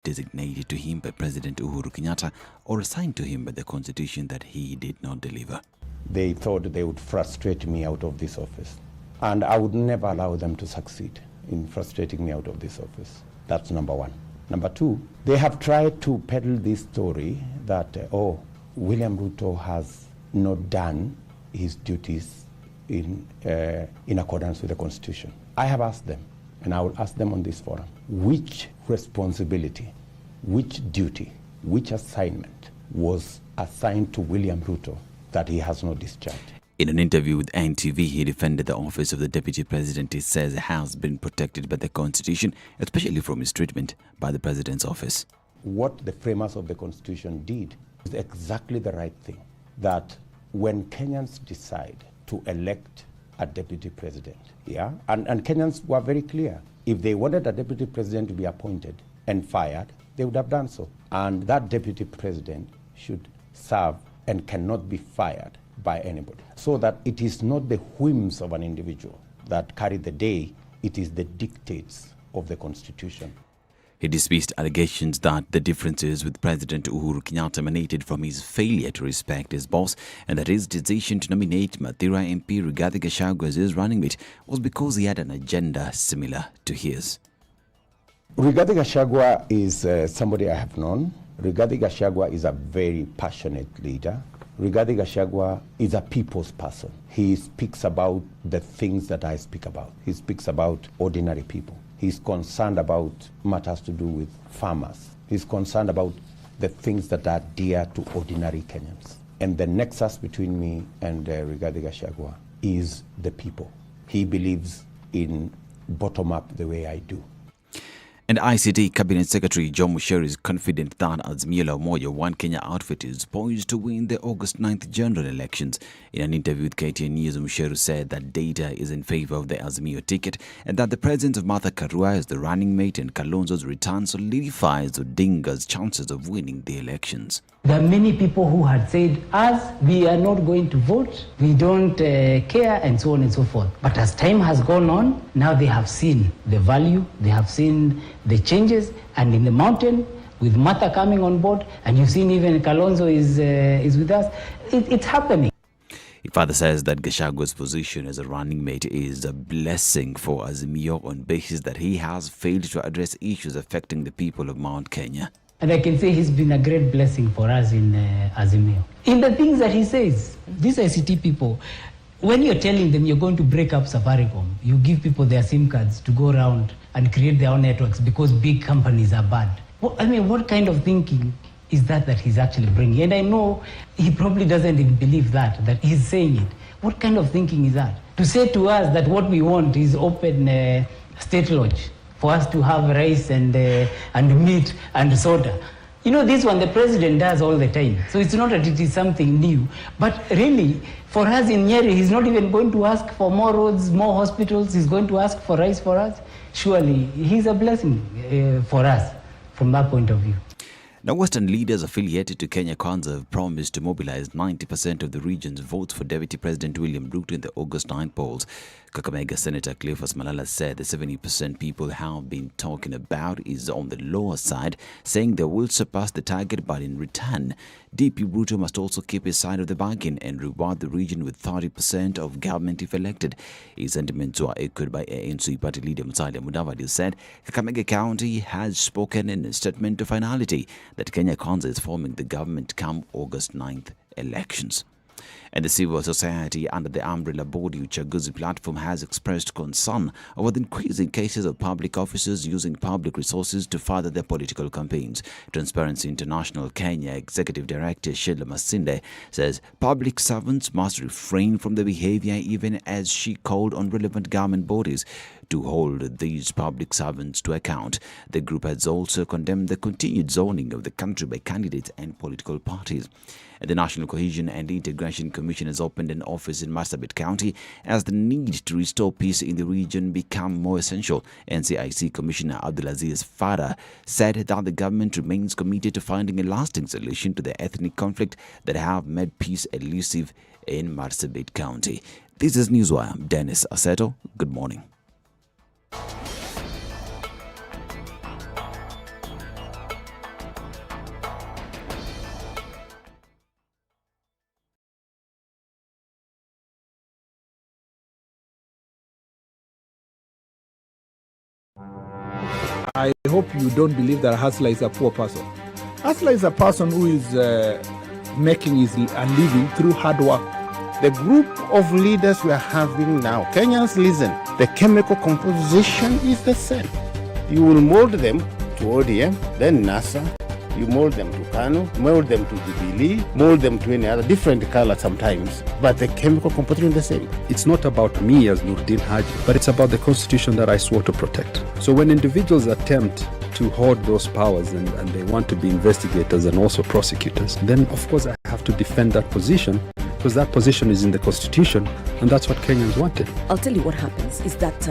designated to him by President Uhuru Kenyatta or assigned to him by the Constitution that he did not deliver. They thought they would frustrate me out of this office, and I would never allow them to succeed in frustrating me out of this office. That's number one. Number two, they have tried to peddle this story that, William Ruto has not done his duties in accordance with the Constitution. I have asked them, and I will ask them on this forum, which responsibility, which duty, which assignment was assigned to William Ruto that he has not discharged? In an interview with NTV, he defended the office of the Deputy President he says has been protected by the Constitution, especially from mistreatment by the President's office. What the framers of the Constitution did is exactly the right thing, that when Kenyans decide to elect a Deputy President, and Kenyans were very clear, if they wanted a Deputy President to be appointed and fired, they would have done so. And that Deputy President should serve and cannot be fired by anybody. So that it is not the whims of an individual that carry the day, it is the dictates of the Constitution. He dismissed allegations that the differences with President Uhuru Kenyatta emanated from his failure to respect his boss and that his decision to nominate Mathira MP Rigathi Gachagua as his running mate was because he had an agenda similar to his. Rigathi Gachagua is somebody I have known. Rigathi Gachagua is a very passionate leader. Rigathi Gachagua is a people's person. He speaks about the things that I speak about. He speaks about ordinary people. He's concerned about matters to do with farmers. He's concerned about the things that are dear to ordinary Kenyans. And the nexus between me and Rigathi Gachagua is the people. He believes in bottom-up the way I do. And ICT Cabinet Secretary John Mucheru is confident that Azimio La Umoja One Kenya outfit is poised to win the August 9th general elections. In an interview with KTN News, Mucheru said that data is in favor of the Azimio ticket and that the presence of Martha Karua as the running mate and Kalonzo's return solidifies Odinga's chances of winning the elections. There are many people who had said, us, we are not going to vote, we don't care, and so on and so forth. But as time has gone on, now they have seen the value, they have seen the changes, and in the mountain, with Martha coming on board, and you've seen even Kalonzo is with us, it's happening. He further says that Gachagua's position as a running mate is a blessing for Azimio on basis that he has failed to address issues affecting the people of Mount Kenya. And I can say he's been a great blessing for us in Azimio. In the things that he says, these ICT people, when you're telling them you're going to break up Safaricom, you give people their SIM cards to go around and create their own networks because big companies are bad. What kind of thinking is that he's actually bringing? And I know he probably doesn't even believe that he's saying it. What kind of thinking is that? To say to us that what we want is open state lodge, for us to have rice and meat and soda. You know, this one the president does all the time. So it's not that it is something new. But really, for us in Nyeri, he's not even going to ask for more roads, more hospitals. He's going to ask for rice for us. Surely, he's a blessing for us from that point of view. Now, Western leaders affiliated to Kenya Kwanza have promised to mobilize 90% of the region's votes for Deputy President William Ruto in the August 9 polls. Kakamega Senator Cleophas Malala said the 70% people have been talking about is on the lower side, saying they will surpass the target, but in return, DP Ruto must also keep his side of the bargain and reward the region with 30% of government if elected. His sentiments were echoed by ANC party leader Musalia Mudavadi, who said Kakamega County has spoken in a statement of finality that Kenya Kwanza is forming the government come August 9th elections. And the civil society under the umbrella body Uchaguzi platform has expressed concern over the increasing cases of public officers using public resources to further their political campaigns. Transparency International Kenya Executive Director Sheila Masinde says public servants must refrain from the behavior, even as she called on relevant government bodies to hold these public servants to account. The group has also condemned the continued zoning of the country by candidates and political parties. And the National Cohesion and Integration Commission has opened an office in Marsabit County as the need to restore peace in the region become more essential. NCIC Commissioner Abdulaziz Farah said that the government remains committed to finding a lasting solution to the ethnic conflict that have made peace elusive in Marsabit County. This is Newswire. I'm Dennis Aseto. Good morning. I hope you don't believe that a hustler is a poor person. Hustler is a person who is making his a living through hard work. The group of leaders we are having now, Kenyans, listen, the chemical composition is the same. You will mold them to ODM, then NASA, you mold them to Kano, mold them to Jubilee, mold them to any other different color sometimes, but the chemical composition is the same. It's not about me as Nurdin Haji, but it's about the constitution that I swore to protect. So when individuals attempt to hoard those powers and they want to be investigators and also prosecutors, then of course I have to defend that position, because that position is in the constitution and that's what Kenyans wanted. I'll tell you what happens is that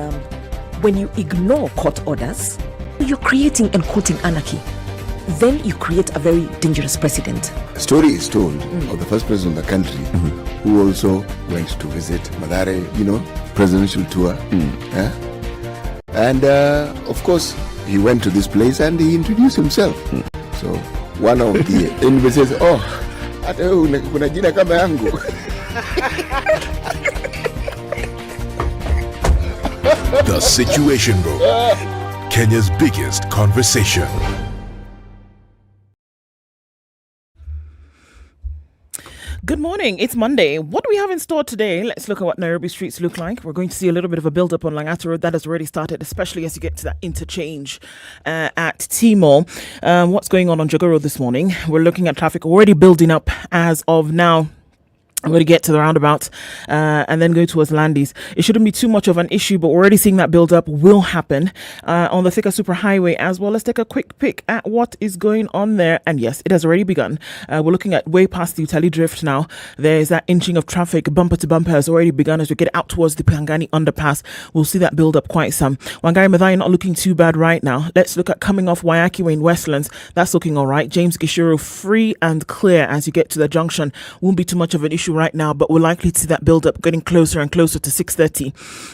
when you ignore court orders, you're creating and quoting anarchy. Then you create a very dangerous precedent. A story is told of the first president of the country who also went to visit Madare, presidential tour. And of course, he went to this place and he introduced himself. So one of the enemies says, hata wewe kuna jina kama yangu. The Situation Room, Kenya's biggest conversation. Good morning. It's Monday. What do we have in store today? Let's look at what Nairobi streets look like. We're going to see a little bit of a build-up on Langata Road. That has already started, especially as you get to that interchange at T-Mall. What's going on Jogoo Road this morning? We're looking at traffic already building up as of now. I'm going to get to the roundabout and then go towards Landis. It shouldn't be too much of an issue, but we're already seeing that build up will happen on the Thika Superhighway as well. Let's take a quick pick at what is going on there. And yes, it has already begun. We're looking at way past the Utali Drift now. There's that inching of traffic. Bumper to bumper has already begun as we get out towards the Pangani underpass. We'll see that build up quite some. Wangari Maathai not looking too bad right now. Let's look at coming off Waiyaki Way in Westlands. That's looking all right. James Gishuru free and clear as you get to the junction. Won't be too much of an issue right now, but we're likely to see that build up getting closer and closer to 6:30.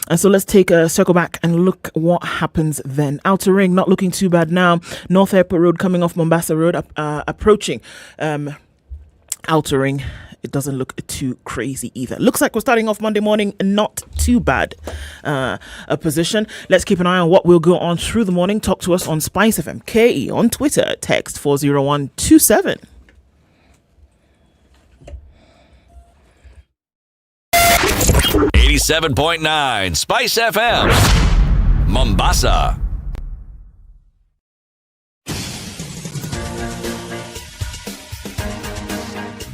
And so let's take a circle back and look what happens then. Outer Ring not looking too bad now. North Airport Road coming off Mombasa Road approaching Outer Ring. It doesn't look too crazy either. Looks like we're starting off Monday morning not too bad a position. Let's keep an eye on what will go on through the morning. Talk to us on SpiceFM KE on Twitter. Text 40127. 87.9 Spice FM, Mombasa.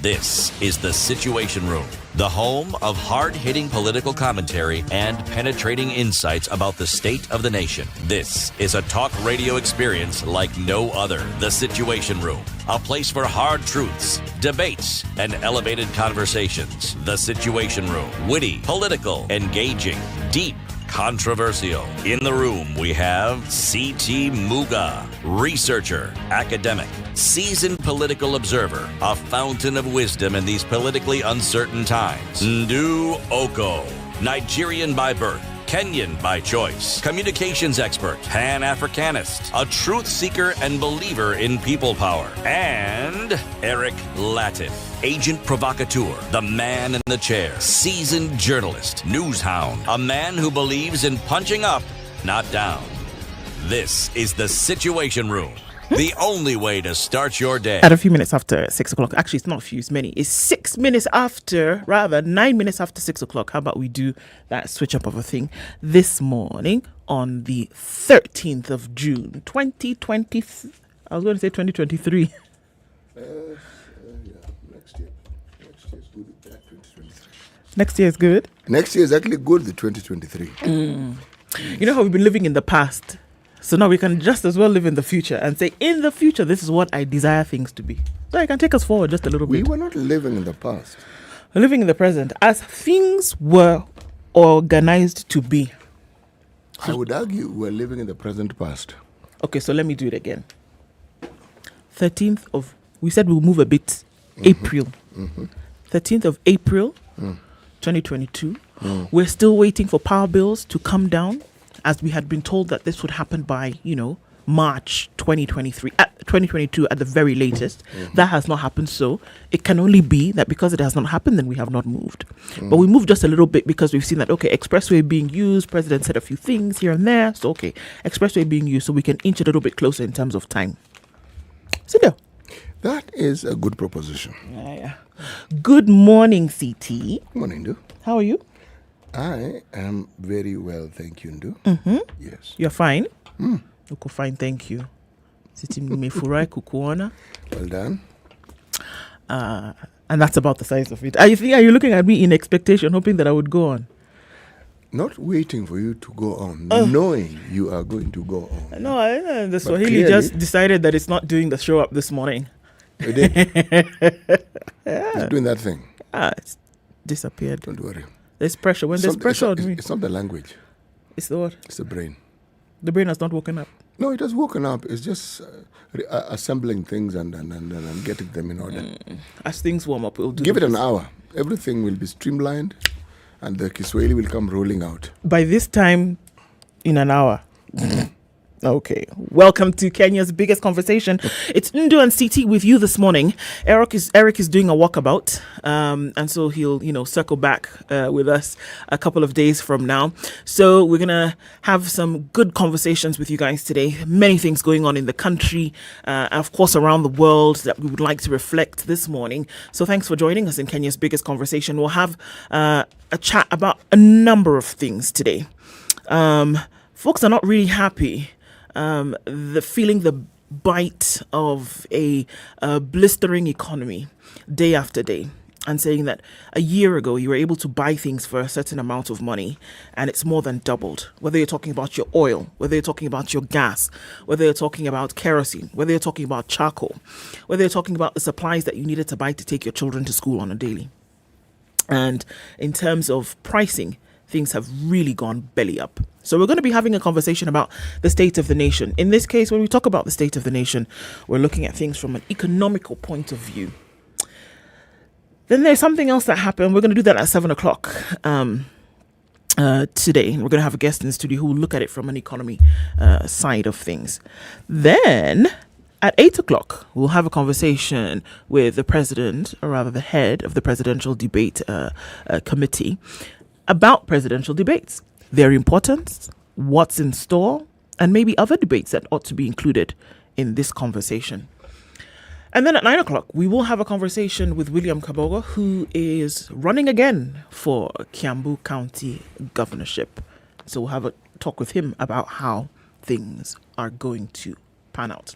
This is the Situation Room, the home of hard-hitting political commentary and penetrating insights about the state of the nation. This is a talk radio experience like no other. The Situation Room, a place for hard truths, debates, and elevated conversations. The Situation Room, witty, political, engaging, deep, controversial. In the room, we have C.T. Muga, researcher, academic, seasoned political observer, a fountain of wisdom in these politically uncertain times. Ndu Okoh, Nigerian by birth, Kenyan by choice, communications expert, Pan-Africanist, a truth seeker and believer in people power, and Eric Latiff, agent provocateur, the man in the chair, seasoned journalist, news hound, a man who believes in punching up, not down. This is the Situation Room. The only way to start your day. At a few minutes after 6 o'clock. Actually, it's not a few, it's many. It's 6 minutes after, rather 9 minutes after 6 o'clock. How about we do that switch up of a thing this morning on the 13th of June, 2020. I was going to say 2023. Next year is good. Next year is actually good, the 2023. You know how we've been living in the past? So now we can just as well live in the future and say, in the future, this is what I desire things to be. So I can take us forward just a little bit. We were not living in the past. We're living in the present as things were organized to be. I would argue we're living in the present past. Okay, so let me do it again. 13th of, we said we'll move a bit, April. 13th of April, 2022. We're still waiting for power bills to come down, as we had been told that this would happen by, March 2022 at the very latest. That has not happened, so it can only be that because it has not happened, then we have not moved. But we moved just a little bit because we've seen that, okay, expressway being used, president said a few things here and there, so okay, expressway being used, so we can inch a little bit closer in terms of time. Sit down. That is a good proposition. Yeah. Good morning, CT. Good morning, Ndu. How are you? I am very well, thank you, Ndu. Yes. You're fine? Uko fine, thank you. Siti nimefurahi kukuona. Well done. And that's about the size of it. Are you looking at me in expectation, hoping that I would go on? Not waiting for you to go on, knowing you are going to go on. No, the Swahili just decided that it's not doing the show up this morning. It did. It's doing that thing. It's disappeared. Don't worry. There's pressure. When there's pressure on me. It's not the language. It's the what? It's the brain. The brain has not woken up. No, it has woken up. It's just assembling things and getting them in order. As things warm up, we'll do. Give it an hour. Everything will be streamlined and the Kiswahili will come rolling out. By this time, in an hour. Okay. Welcome to Kenya's biggest conversation. It's Ndu and CT with you this morning. Eric is doing a walkabout, and so he'll circle back with us a couple of days from now. So we're gonna have some good conversations with you guys today. Many things going on in the country, of course around the world that we would like to reflect this morning. So thanks for joining us in Kenya's biggest conversation. We'll have a chat about a number of things today. Folks are not really happy. Feeling the bite of a blistering economy day after day, and saying that a year ago you were able to buy things for a certain amount of money and it's more than doubled. Whether you're talking about your oil, whether you're talking about your gas, whether you're talking about kerosene, whether you're talking about charcoal, whether you're talking about the supplies that you needed to buy to take your children to school on a daily. And in terms of pricing, things have really gone belly up. So we're going to be having a conversation about the state of the nation. In this case, when we talk about the state of the nation, we're looking at things from an economical point of view. Then there's something else that happened. We're going to do that at 7 o'clock today. We're going to have a guest in the studio who will look at it from an economy side of things. Then at 8 o'clock, we'll have a conversation with the president, or rather the head of the presidential debate committee, about presidential debates, their importance, what's in store, and maybe other debates that ought to be included in this conversation. And then at 9 o'clock, we will have a conversation with William Kabogo, who is running again for Kiambu County governorship. So we'll have a talk with him about how things are going to pan out.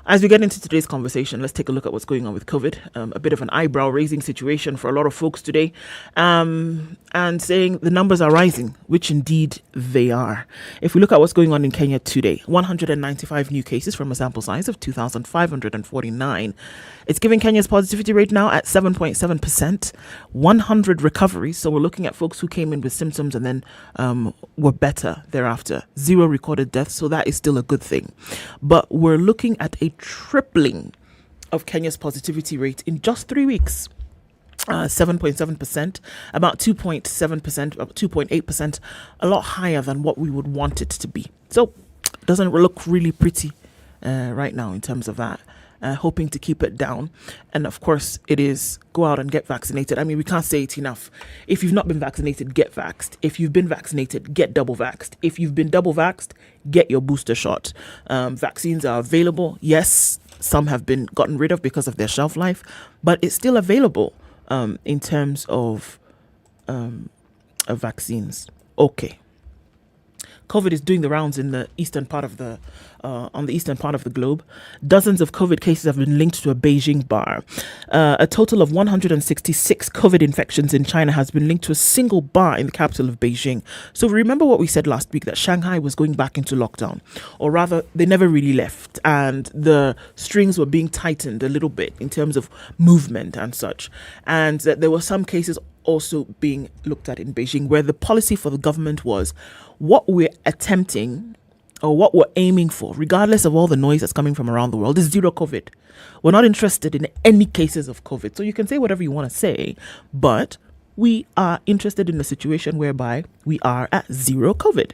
As we get into today's conversation, let's take a look at what's going on with COVID. A bit of an eyebrow-raising situation for a lot of folks today, and saying the numbers are rising, which indeed they are. If we look at what's going on in Kenya today, 195 new cases from a sample size of 2,549. It's giving Kenya's positivity rate now at 7.7%, 100 recoveries. So we're looking at folks who came in with symptoms and then were better thereafter. 0 recorded deaths, so that is still a good thing. But we're looking at a tripling of Kenya's positivity rate in just 3 weeks. 7.7%, about 2.7%, about 2.8%, a lot higher than what we would want it to be. So it doesn't look really pretty right now in terms of that. Hoping to keep it down. And of course, it is go out and get vaccinated. I mean, we can't say it enough. If you've not been vaccinated, get vaxxed. If you've been vaccinated, get double vaxxed. If you've been double vaxxed, get your booster shot. Vaccines are available. Yes, some have been gotten rid of because of their shelf life, but it's still available in terms of vaccines. Okay. COVID is doing the rounds in the eastern part of the on the eastern part of the globe. Dozens of COVID cases have been linked to a Beijing bar. A total of 166 COVID infections in China has been linked to a single bar in the capital of Beijing. So remember what we said last week, that Shanghai was going back into lockdown, or rather they never really left, and the strings were being tightened a little bit in terms of movement and such, and that there were some cases also being looked at in Beijing where the policy for the government was what we're attempting or what we're aiming for, regardless of all the noise that's coming from around the world, is zero COVID. We're not interested in any cases of COVID. So you can say whatever you want to say, but we are interested in a situation whereby we are at zero COVID.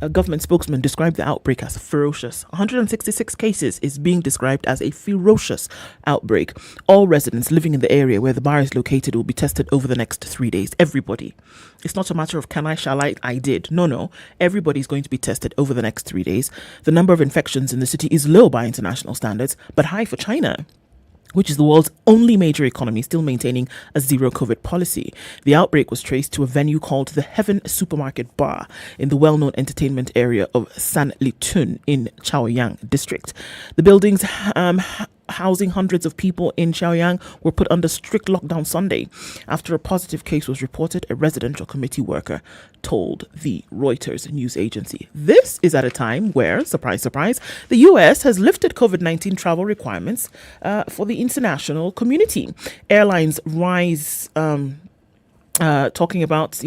A government spokesman described the outbreak as ferocious. 166 cases is being described as a ferocious outbreak. All residents living in the area where the bar is located will be tested over the next 3 days. Everybody. It's not a matter of can I, shall I did. No. Everybody's going to be tested over the next 3 days. The number of infections in the city is low by international standards, but high for China, which is the world's only major economy still maintaining a zero COVID policy. The outbreak was traced to a venue called the Heaven Supermarket Bar in the well-known entertainment area of San Litun in Chaoyang district. The buildings housing hundreds of people in Chaoyang were put under strict lockdown Sunday after a positive case was reported, a residential committee worker told the Reuters news agency. This is at a time where, surprise, surprise, the US has lifted COVID-19 travel requirements for the international community. Airlines rise, talking about,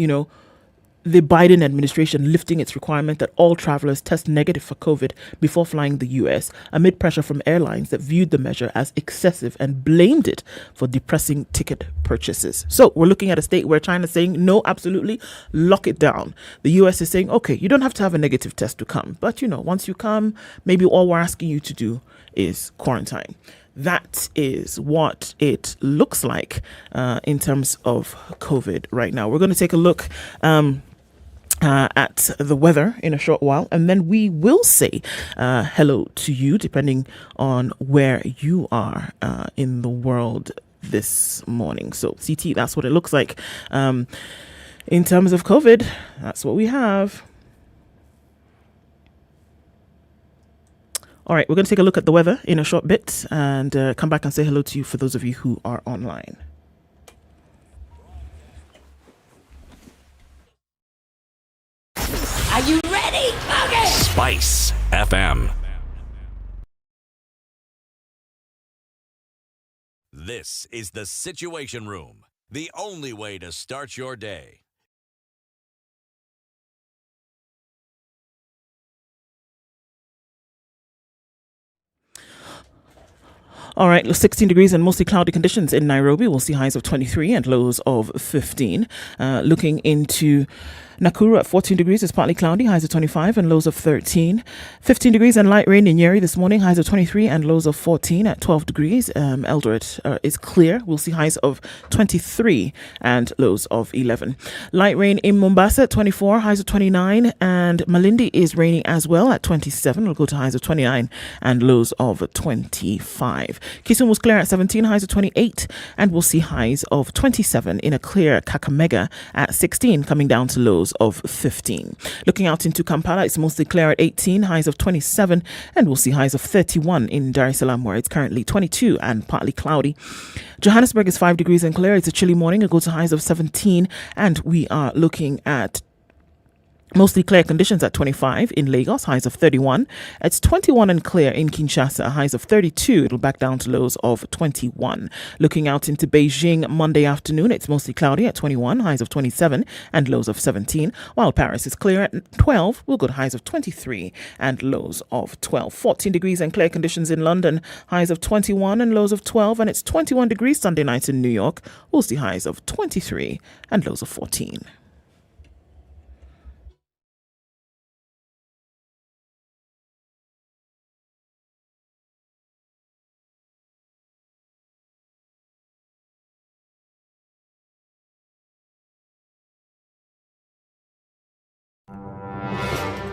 the Biden administration lifting its requirement that all travelers test negative for COVID before flying the US, amid pressure from airlines that viewed the measure as excessive and blamed it for depressing ticket purchases. So we're looking at a state where China's saying, no, absolutely, lock it down. The US is saying, okay, you don't have to have a negative test to come. But, once you come, maybe all we're asking you to do is quarantine. That is what it looks like in terms of COVID right now. We're going to take a look at the weather in a short while, and then we will say hello to you depending on where you are in the world this morning. So CT, that's what it looks like in terms of COVID. That's what we have. All right, we're going to take a look at the weather in a short bit and come back and say hello to you for those of you who are online. Are you ready? Okay. Spice FM. This is the Situation Room, the only way to start your day. All right, 16 degrees and mostly cloudy conditions in Nairobi. We'll see highs of 23 and lows of 15. Looking into Nakuru at 14 degrees, it's partly cloudy, highs of 25 and lows of 13. 15 degrees and light rain in Nyeri this morning, highs of 23 and lows of 14 at 12 degrees. Eldoret is clear. We'll see highs of 23 and lows of 11. Light rain in Mombasa at 24, highs of 29, and Malindi is raining as well at 27. We'll go to highs of 29 and lows of 25. Kisumu was clear at 17, highs of 28, and we'll see highs of 27 in a clear Kakamega at 16, coming down to lows of 15. Looking out into Kampala, it's mostly clear at 18, highs of 27, and we'll see highs of 31 in Dar es Salaam, where it's currently 22 and partly cloudy. Johannesburg is 5 degrees and clear. It's a chilly morning. It goes to highs of 17, and we are looking at mostly clear conditions at 25 in Lagos, highs of 31. It's 21 and clear in Kinshasa, highs of 32. It'll back down to lows of 21. Looking out into Beijing Monday afternoon, it's mostly cloudy at 21, highs of 27 and lows of 17. While Paris is clear at 12, we'll go to highs of 23 and lows of 12. 14 degrees and clear conditions in London, highs of 21 and lows of 12. And it's 21 degrees Sunday night in New York. We'll see highs of 23 and lows of 14.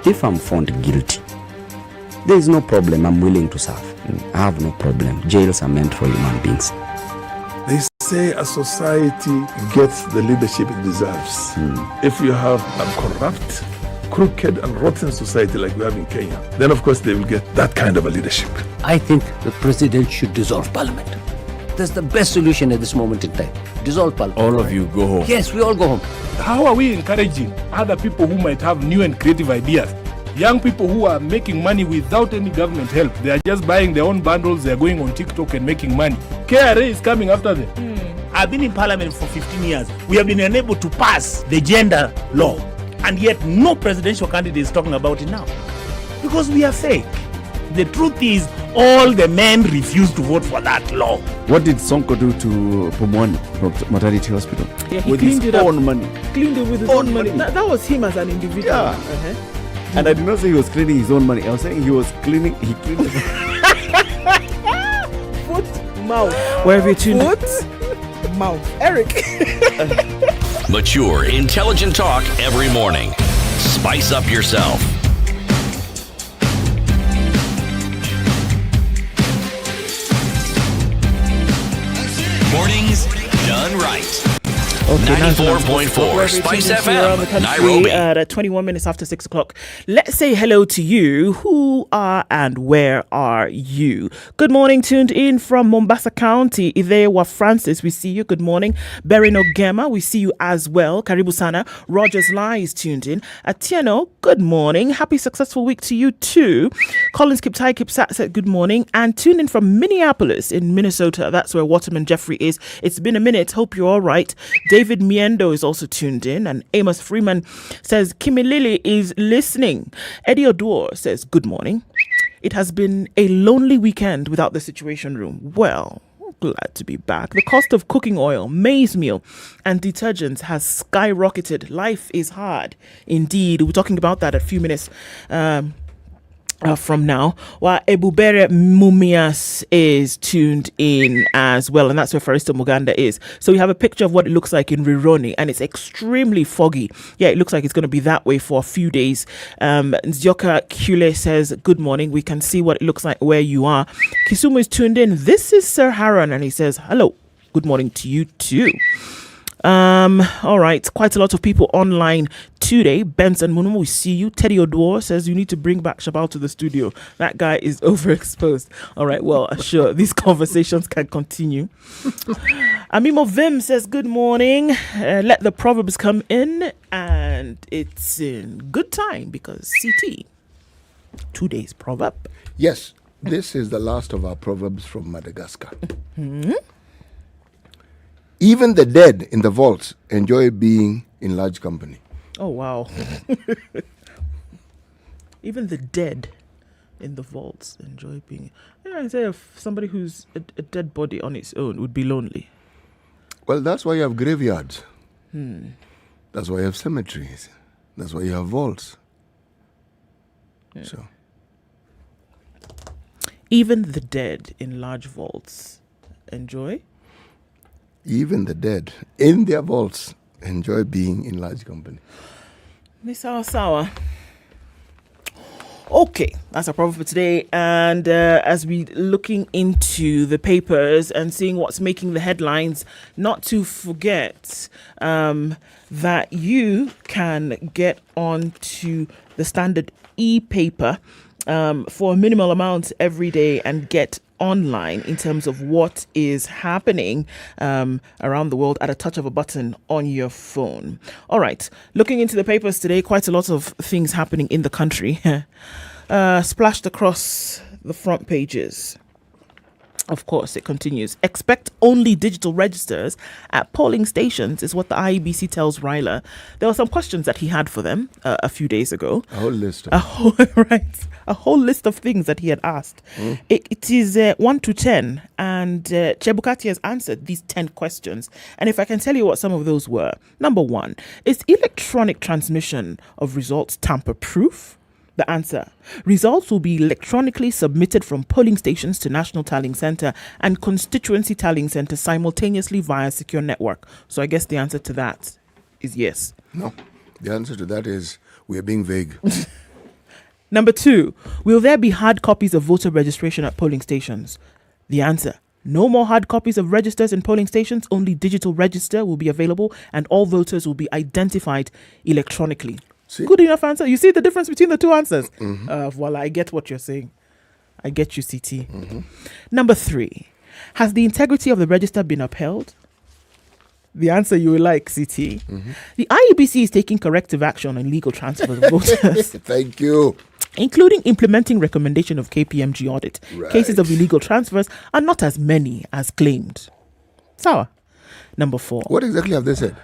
If I'm found guilty, there is no problem. I'm willing to serve. I have no problem. Jails are meant for human beings. They say a society gets the leadership it deserves. If you have a corrupt, crooked and rotten society like we have in Kenya, then of course they will get that kind of a leadership. I think the president should dissolve parliament. That's the best solution at this moment in time. Dissolve parliament. All of you go home. Yes, we all go home. How are we encouraging other people who might have new and creative ideas? Young people who are making money without any government help. They are just buying their own bundles. They are going on TikTok and making money. KRA is coming after them. I've been in parliament for 15 years. We have been unable to pass the gender law. And yet no presidential candidate is talking about it now. Because we are fake. The truth is, all the men refused to vote for that law. What did Sonko do to Pumwani maternity hospital? Yeah, he with cleaned his it up. own money. Cleaned it with his own money. That was him as an individual. Yeah. And I did not say he was cleaning his own money. I was saying he cleaned Foot, mouth. Where have you tuned? Foot, mouth. Eric. Mature, intelligent talk every morning. Spice up yourself. Mornings done right. Okay, 94.4 Spice FM, Nairobi. At 21 minutes after 6 o'clock. Let's say hello to you. Who are and where are you? Good morning, tuned in from Mombasa County. Ithewa Francis, we see you. Good morning. Berin Ogema, we see you as well. Karibu Sana. Rogers Lai is tuned in. Atieno, good morning. Happy successful week to you too. Collins Kiptai Kipsat said good morning. And tuned in from Minneapolis in Minnesota. That's where Waterman Jeffrey is. It's been a minute. Hope you're all right. David Miendo is also tuned in, and Amos Freeman says Kimilili is listening. Eddie Odor says good morning. It has been a lonely weekend without the Situation Room. Well, glad to be back. The cost of cooking oil, maize meal, and detergents has skyrocketed. Life is hard indeed. We're talking about that a few minutes from now, while Ebubere Mumias is tuned in as well, and that's where Faristo Muganda is. So we have a picture of what it looks like in Rironi, and it's extremely foggy. Yeah, it looks like it's going to be that way for a few days. Nzioka Kule says good morning. We can see what it looks like where you are. Kisumu is tuned in. This is Sir Haran, and he says hello. Good morning to you too. All right, quite a lot of people online today. Benson Munumu, we see you. Teddy Odor says you need to bring back Shabal to the studio. That guy is overexposed. All right, well, sure, these conversations can continue. Amimo Vim says good morning. Let the Proverbs come in, and it's in good time because CT, today's Proverb. Yes, this is the last of our Proverbs from Madagascar. Mm-hmm. Even the dead in the vaults enjoy being in large company. Oh, wow. Even the dead in the vaults enjoy being... I say if somebody who's a dead body on its own would be lonely. Well, that's why you have graveyards. That's why you have cemeteries. That's why you have vaults. Yeah. So, even the dead in large vaults enjoy... Even the dead in their vaults enjoy being in large company. Sawa. Okay, that's our proverb for today. And as we looking into the papers and seeing what's making the headlines, not to forget that you can get on to the Standard e-paper for a minimal amount every day and get online in terms of what is happening around the world at a touch of a button on your phone. All right, looking into the papers today, quite a lot of things happening in the country splashed across the front pages. Of course, it continues. Expect only digital registers at polling stations is what the IEBC tells Ryla. There were some questions that he had for them a few days ago. A whole list. A whole list of things that he had asked. It is 1 to 10, and Chebukati has answered these 10 questions. And if I can tell you what some of those were. Number 1, is electronic transmission of results tamper-proof? The answer: results will be electronically submitted from polling stations to National Tallying Centre and Constituency Tallying Centre simultaneously via secure network. So I guess the answer to that is yes. No, the answer to that is we are being vague. Number 2, will there be hard copies of voter registration at polling stations? The answer: no more hard copies of registers in polling stations. Only digital register will be available, and all voters will be identified electronically. See? Good enough answer. You see the difference between the two answers? Mm-hmm. Voila, I get what you're saying. I get you, CT. Mm-hmm. Number 3, has the integrity of the register been upheld? The answer you will like, CT. Mm-hmm. The IEBC is taking corrective action on illegal transfers of voters. Thank you. Including implementing recommendation of KPMG audit. Right. Cases of illegal transfers are not as many as claimed. Sawa. Number 4. What exactly have they said?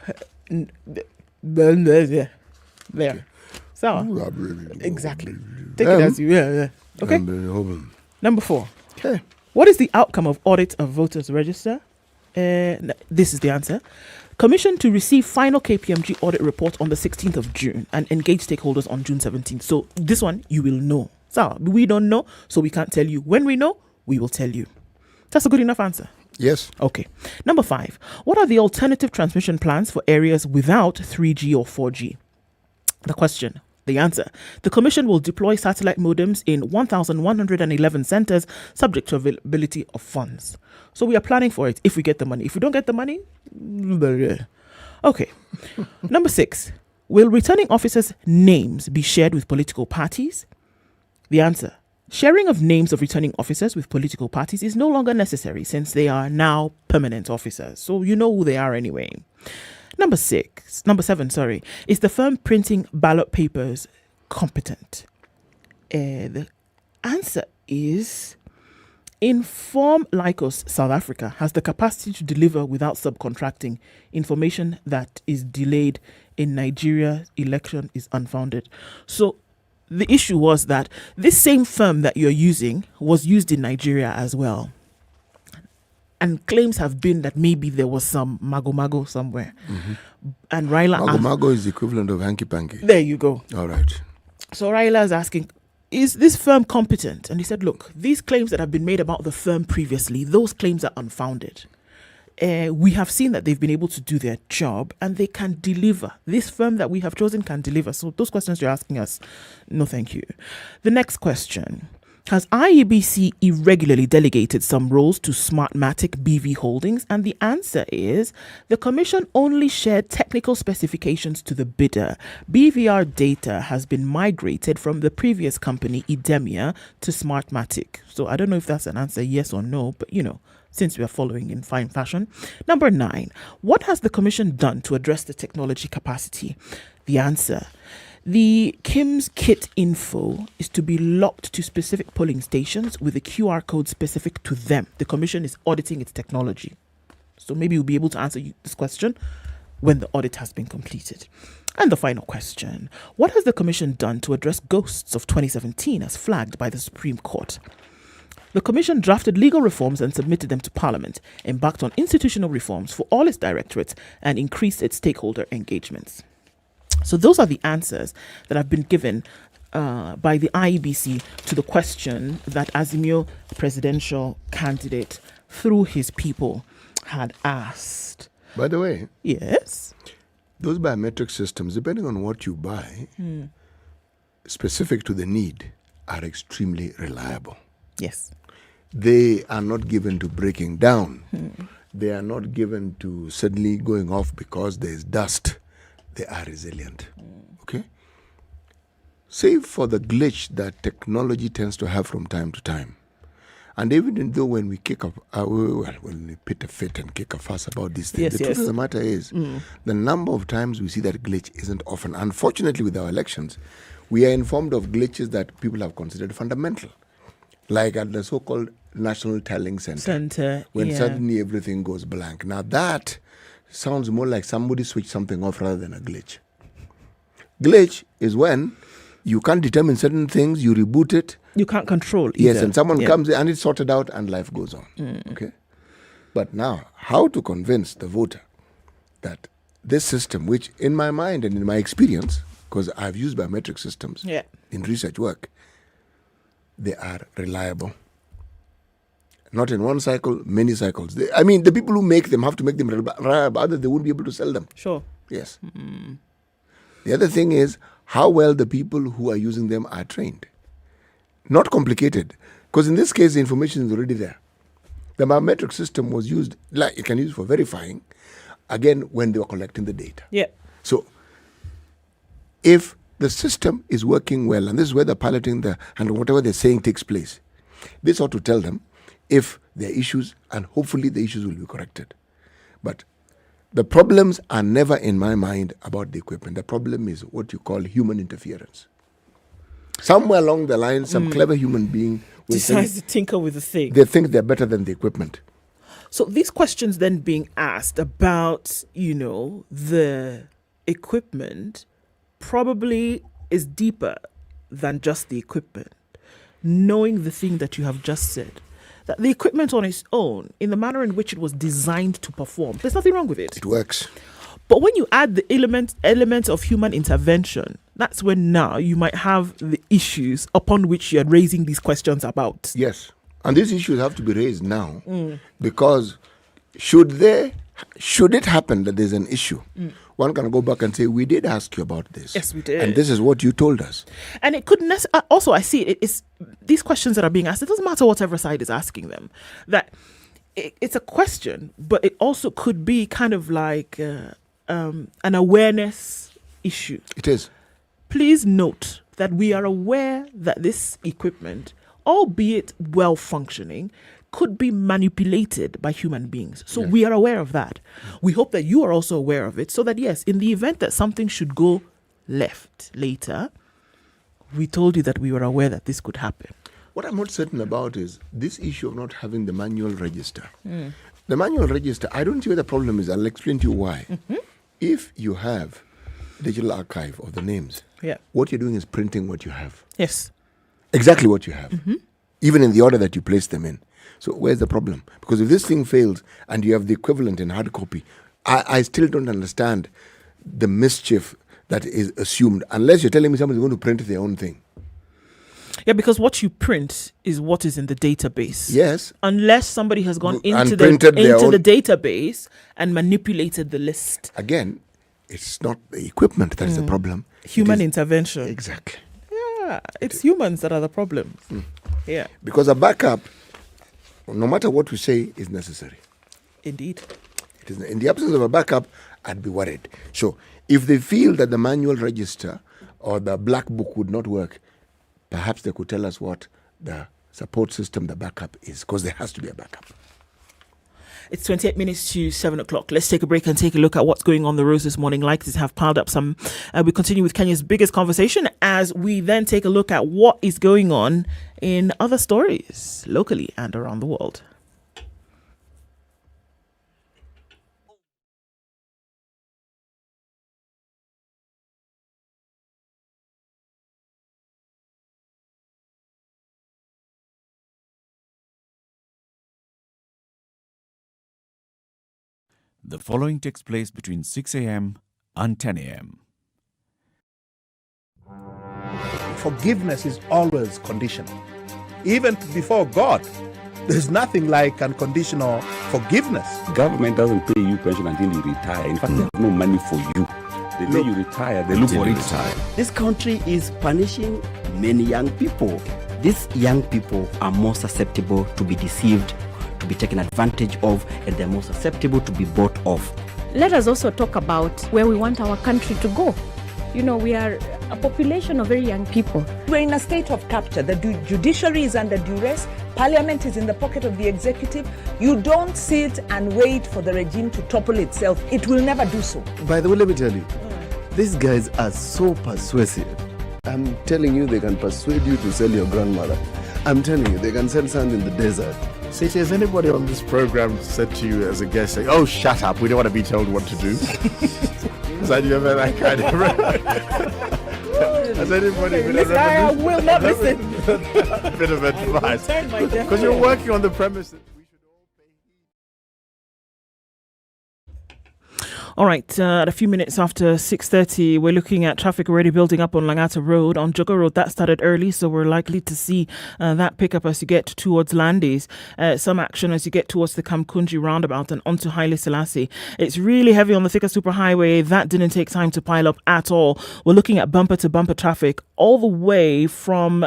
There. Sawa. Exactly. Take it as you. Yeah. Okay. Number 4. Okay. What is the outcome of audit of voters register? This is the answer. Commission to receive final KPMG audit report on the 16th of June and engage stakeholders on June 17th. So this one you will know. So we don't know, so we can't tell you. When we know, we will tell you. That's a good enough answer. Yes. Okay. Number 5. What are the alternative transmission plans for areas without 3G or 4G? The question. The answer. The Commission will deploy satellite modems in 1,111 centers subject to availability of funds. So we are planning for it if we get the money. If we don't get the money, okay. Number 6. Will returning officers' names be shared with political parties? The answer. Sharing of names of returning officers with political parties is no longer necessary since they are now permanent officers. So you know who they are anyway. Number 7, is the firm printing ballot papers competent? The answer is Inform Lycos South Africa has the capacity to deliver without subcontracting information that is delayed in Nigeria. Election is unfounded. So the issue was that this same firm that you're using was used in Nigeria as well. And claims have been that maybe there was some mago somewhere. Mm-hmm. And Raila... Mago is the equivalent of hanky-panky. There you go. All right. So Raila is asking, is this firm competent? And he said, look, these claims that have been made about the firm previously, those claims are unfounded. We have seen that they've been able to do their job and they can deliver. This firm that we have chosen can deliver. So those questions you're asking us, no thank you. The next question. Has IEBC irregularly delegated some roles to Smartmatic BV Holdings? And the answer is the Commission only shared technical specifications to the bidder. BVR data has been migrated from the previous company, Ednah, to Smartmatic. So I don't know if that's an answer, yes or no, but since we are following in fine fashion. Number 9, what has the Commission done to address the technology capacity? The answer. The KIMS kit info is to be locked to specific polling stations with a QR code specific to them. The Commission is auditing its technology. So maybe we'll be able to answer this question when the audit has been completed. And the final question. What has the Commission done to address ghosts of 2017 as flagged by the Supreme Court? The Commission drafted legal reforms and submitted them to Parliament, embarked on institutional reforms for all its directorates, and increased its stakeholder engagements. So those are the answers that have been given by the IEBC to the question that Azimio presidential candidate through his people had asked. By the way, yes, those biometric systems, depending on what you buy, specific to the need, are extremely reliable. Yes. They are not given to breaking down. They are not given to suddenly going off because there's dust. They are resilient. Okay? Save for the glitch that technology tends to have from time to time. And even though when we kick up, when we pit a fit and kick a fuss about these things, the truth of the matter is, the number of times we see that glitch isn't often. Unfortunately, with our elections, we are informed of glitches that people have considered fundamental. Like at the so-called National Tallying Center. When suddenly everything goes blank. Now that sounds more like somebody switched something off rather than a glitch. Glitch is when you can't determine certain things, you reboot it. You can't control either. Yes, and someone comes in and it's sorted out and life goes on. Okay? But now, how to convince the voter that this system, which in my mind and in my experience, because I've used biometric systems in research work, they are reliable. Not in one cycle, many cycles. The people who make them have to make them reliable, otherwise they won't be able to sell them. Sure. Yes. The other thing is how well the people who are using them are trained. Not complicated, because in this case, the information is already there. The biometric system was used, like it can use for verifying, again, when they were collecting the data. Yeah. So, if the system is working well, and this is where the piloting and whatever they're saying takes place, this ought to tell them if there are issues, and hopefully the issues will be corrected. But the problems are never in my mind about the equipment. The problem is what you call human interference. Somewhere along the line, some clever human being decides to tinker with the thing. They think they're better than the equipment. So these questions then being asked about, the equipment probably is deeper than just the equipment. Knowing the thing that you have just said, that the equipment on its own, in the manner in which it was designed to perform, there's nothing wrong with it. It works. But when you add the element of human intervention, that's when now you might have the issues upon which you're raising these questions about. Yes. And these issues have to be raised now because should it happen that there's an issue, one can go back and say, we did ask you about this. Yes, we did. And this is what you told us. And it could also, I see it's these questions that are being asked, it doesn't matter whatever side is asking them, that it's a question, but it also could be kind of like an awareness issue. It is. Please note that we are aware that this equipment, albeit well functioning, could be manipulated by human beings. So we are aware of that. We hope that you are also aware of it, so that yes, in the event that something should go left later, we told you that we were aware that this could happen. What I'm not certain about is this issue of not having the manual register. The manual register, I don't see where the problem is. I'll explain to you why. If you have digital archive of the names, what you're doing is printing what you have. Yes. Exactly what you have. Even in the order that you place them in. So where's the problem? Because if this thing fails and you have the equivalent in hard copy, I still don't understand the mischief that is assumed, unless you're telling me somebody's going to print their own thing. Yeah, because what you print is what is in the database. Yes. Unless somebody has gone into the database and manipulated the list. Again, it's not the equipment that is the problem. Human intervention. Exactly. Yeah, it's humans that are the problem. Yeah. Because a backup, no matter what we say, is necessary. Indeed. It is. In the absence of a backup, I'd be worried. So if they feel that the manual register or the black book would not work, perhaps they could tell us what the support system, the backup is, because there has to be a backup. It's 28 minutes to 7 o'clock. Let's take a break and take a look at what's going on the roads this morning. Likes have piled up some. We continue with Kenya's biggest conversation as we then take a look at what is going on in other stories locally and around the world. The following takes place between 6 a.m. and 10 a.m. Forgiveness is always conditional. Even before God, there's nothing like unconditional forgiveness. Government doesn't pay you pension until you retire. In fact, they have no money for you. The day you retire, they look for it. This country is punishing many young people. These young people are more susceptible to be deceived, to be taken advantage of, and they're more susceptible to be bought off. Let us also talk about where we want our country to go. You know, we are a population of very young people. We're in a state of capture. The judiciary is under duress. Parliament is in the pocket of the executive. You don't sit and wait for the regime to topple itself. It will never do so. By the way, let me tell you, these guys are so persuasive. I'm telling you, they can persuade you to sell your grandmother. I'm telling you, they can sell sand in the desert. Say, has anybody on this program said to you as a guest, say, "Oh, shut up, we don't want to be told what to do"? Have you ever that kind of? Has anybody been I will not listen. A bit of advice because you're working on the premise that we should all pay. All right, at a few minutes after 6:30, we're looking at traffic already building up on Langata Road. On Jogo Road, that started early, so we're likely to see that pick up as you get towards Landis. Some action as you get towards the Kamkunji roundabout and onto Haile Selassie. It's really heavy on the Thika Superhighway. That didn't take time to pile up at all. We're looking at bumper-to-bumper traffic all the way from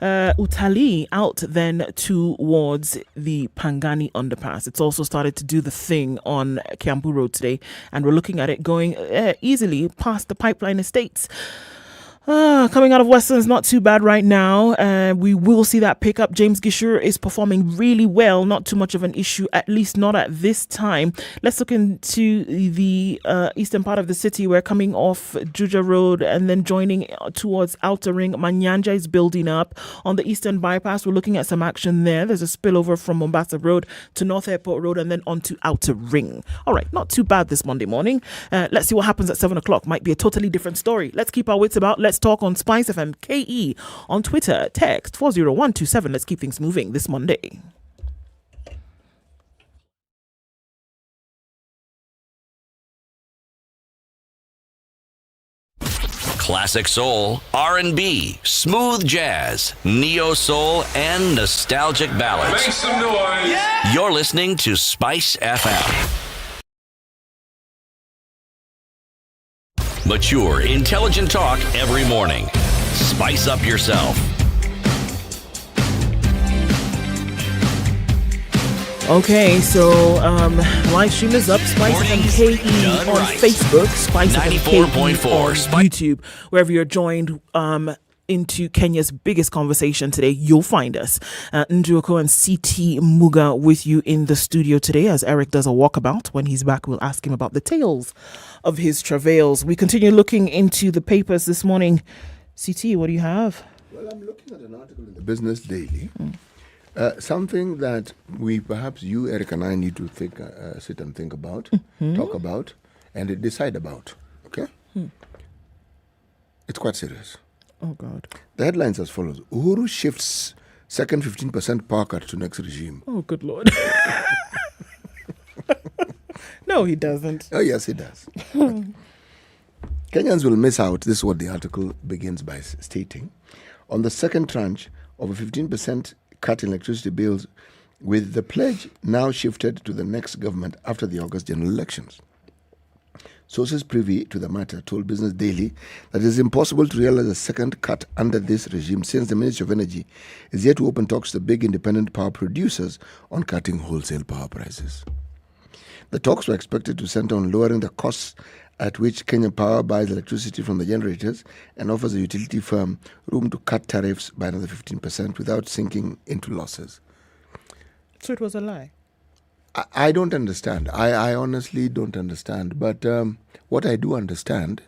Utali out then towards the Pangani underpass. It's also started to do the thing on Kiambu Road today, and we're looking at it going easily past the Pipeline Estates. Coming out of Western's not too bad right now. We will see that pick up. James Gishur is performing really well. Not too much of an issue, at least not at this time. Let's look into the eastern part of the city. We're coming off Juja Road and then joining towards Outer Ring. Manyanja is building up. On the eastern bypass, we're looking at some action there. There's a spillover from Mombasa Road to North Airport Road and then onto Outer Ring. All right, not too bad this Monday morning. Let's see what happens at 7 o'clock. Might be a totally different story. Let's keep our wits about. Let's Let's Talk on SpiceFM KE on Twitter. Text 40127. Let's keep things moving this Monday. Classic soul, R&B, smooth jazz, neo soul, and nostalgic ballads. Make some noise. Yeah. You're listening to Spice FM. Mature, intelligent talk every morning. Spice up yourself. Okay, so live stream is up, SpiceFM KE on Facebook, SpiceFM KE on YouTube, wherever you're joined into Kenya's biggest conversation today, you'll find us. Okoh and CT Muga with you in the studio today as Eric does a walkabout. When he's back, we'll ask him about the tales of his travails. We continue looking into the papers this morning. CT, what do you have? Well, I'm looking at an article in the Business Daily. Something that perhaps you, Eric, and I need to sit and think about, talk about, and decide about. Okay? It's quite serious. Oh, God. The headline's as follows. Uhuru shifts second 15% power cut to next regime. Oh, good Lord. No, he doesn't. Oh, yes, he does. Kenyans will miss out. This is what the article begins by stating. On the second tranche of a 15% cut in electricity bills, with the pledge now shifted to the next government after the August general elections. Sources privy to the matter told Business Daily that it is impossible to realize a second cut under this regime since the Ministry of Energy is yet to open talks to the big independent power producers on cutting wholesale power prices. The talks were expected to center on lowering the costs at which Kenya Power buys electricity from the generators and offers a utility firm room to cut tariffs by another 15% without sinking into losses. So it was a lie? I don't understand. I honestly don't understand. But what I do understand,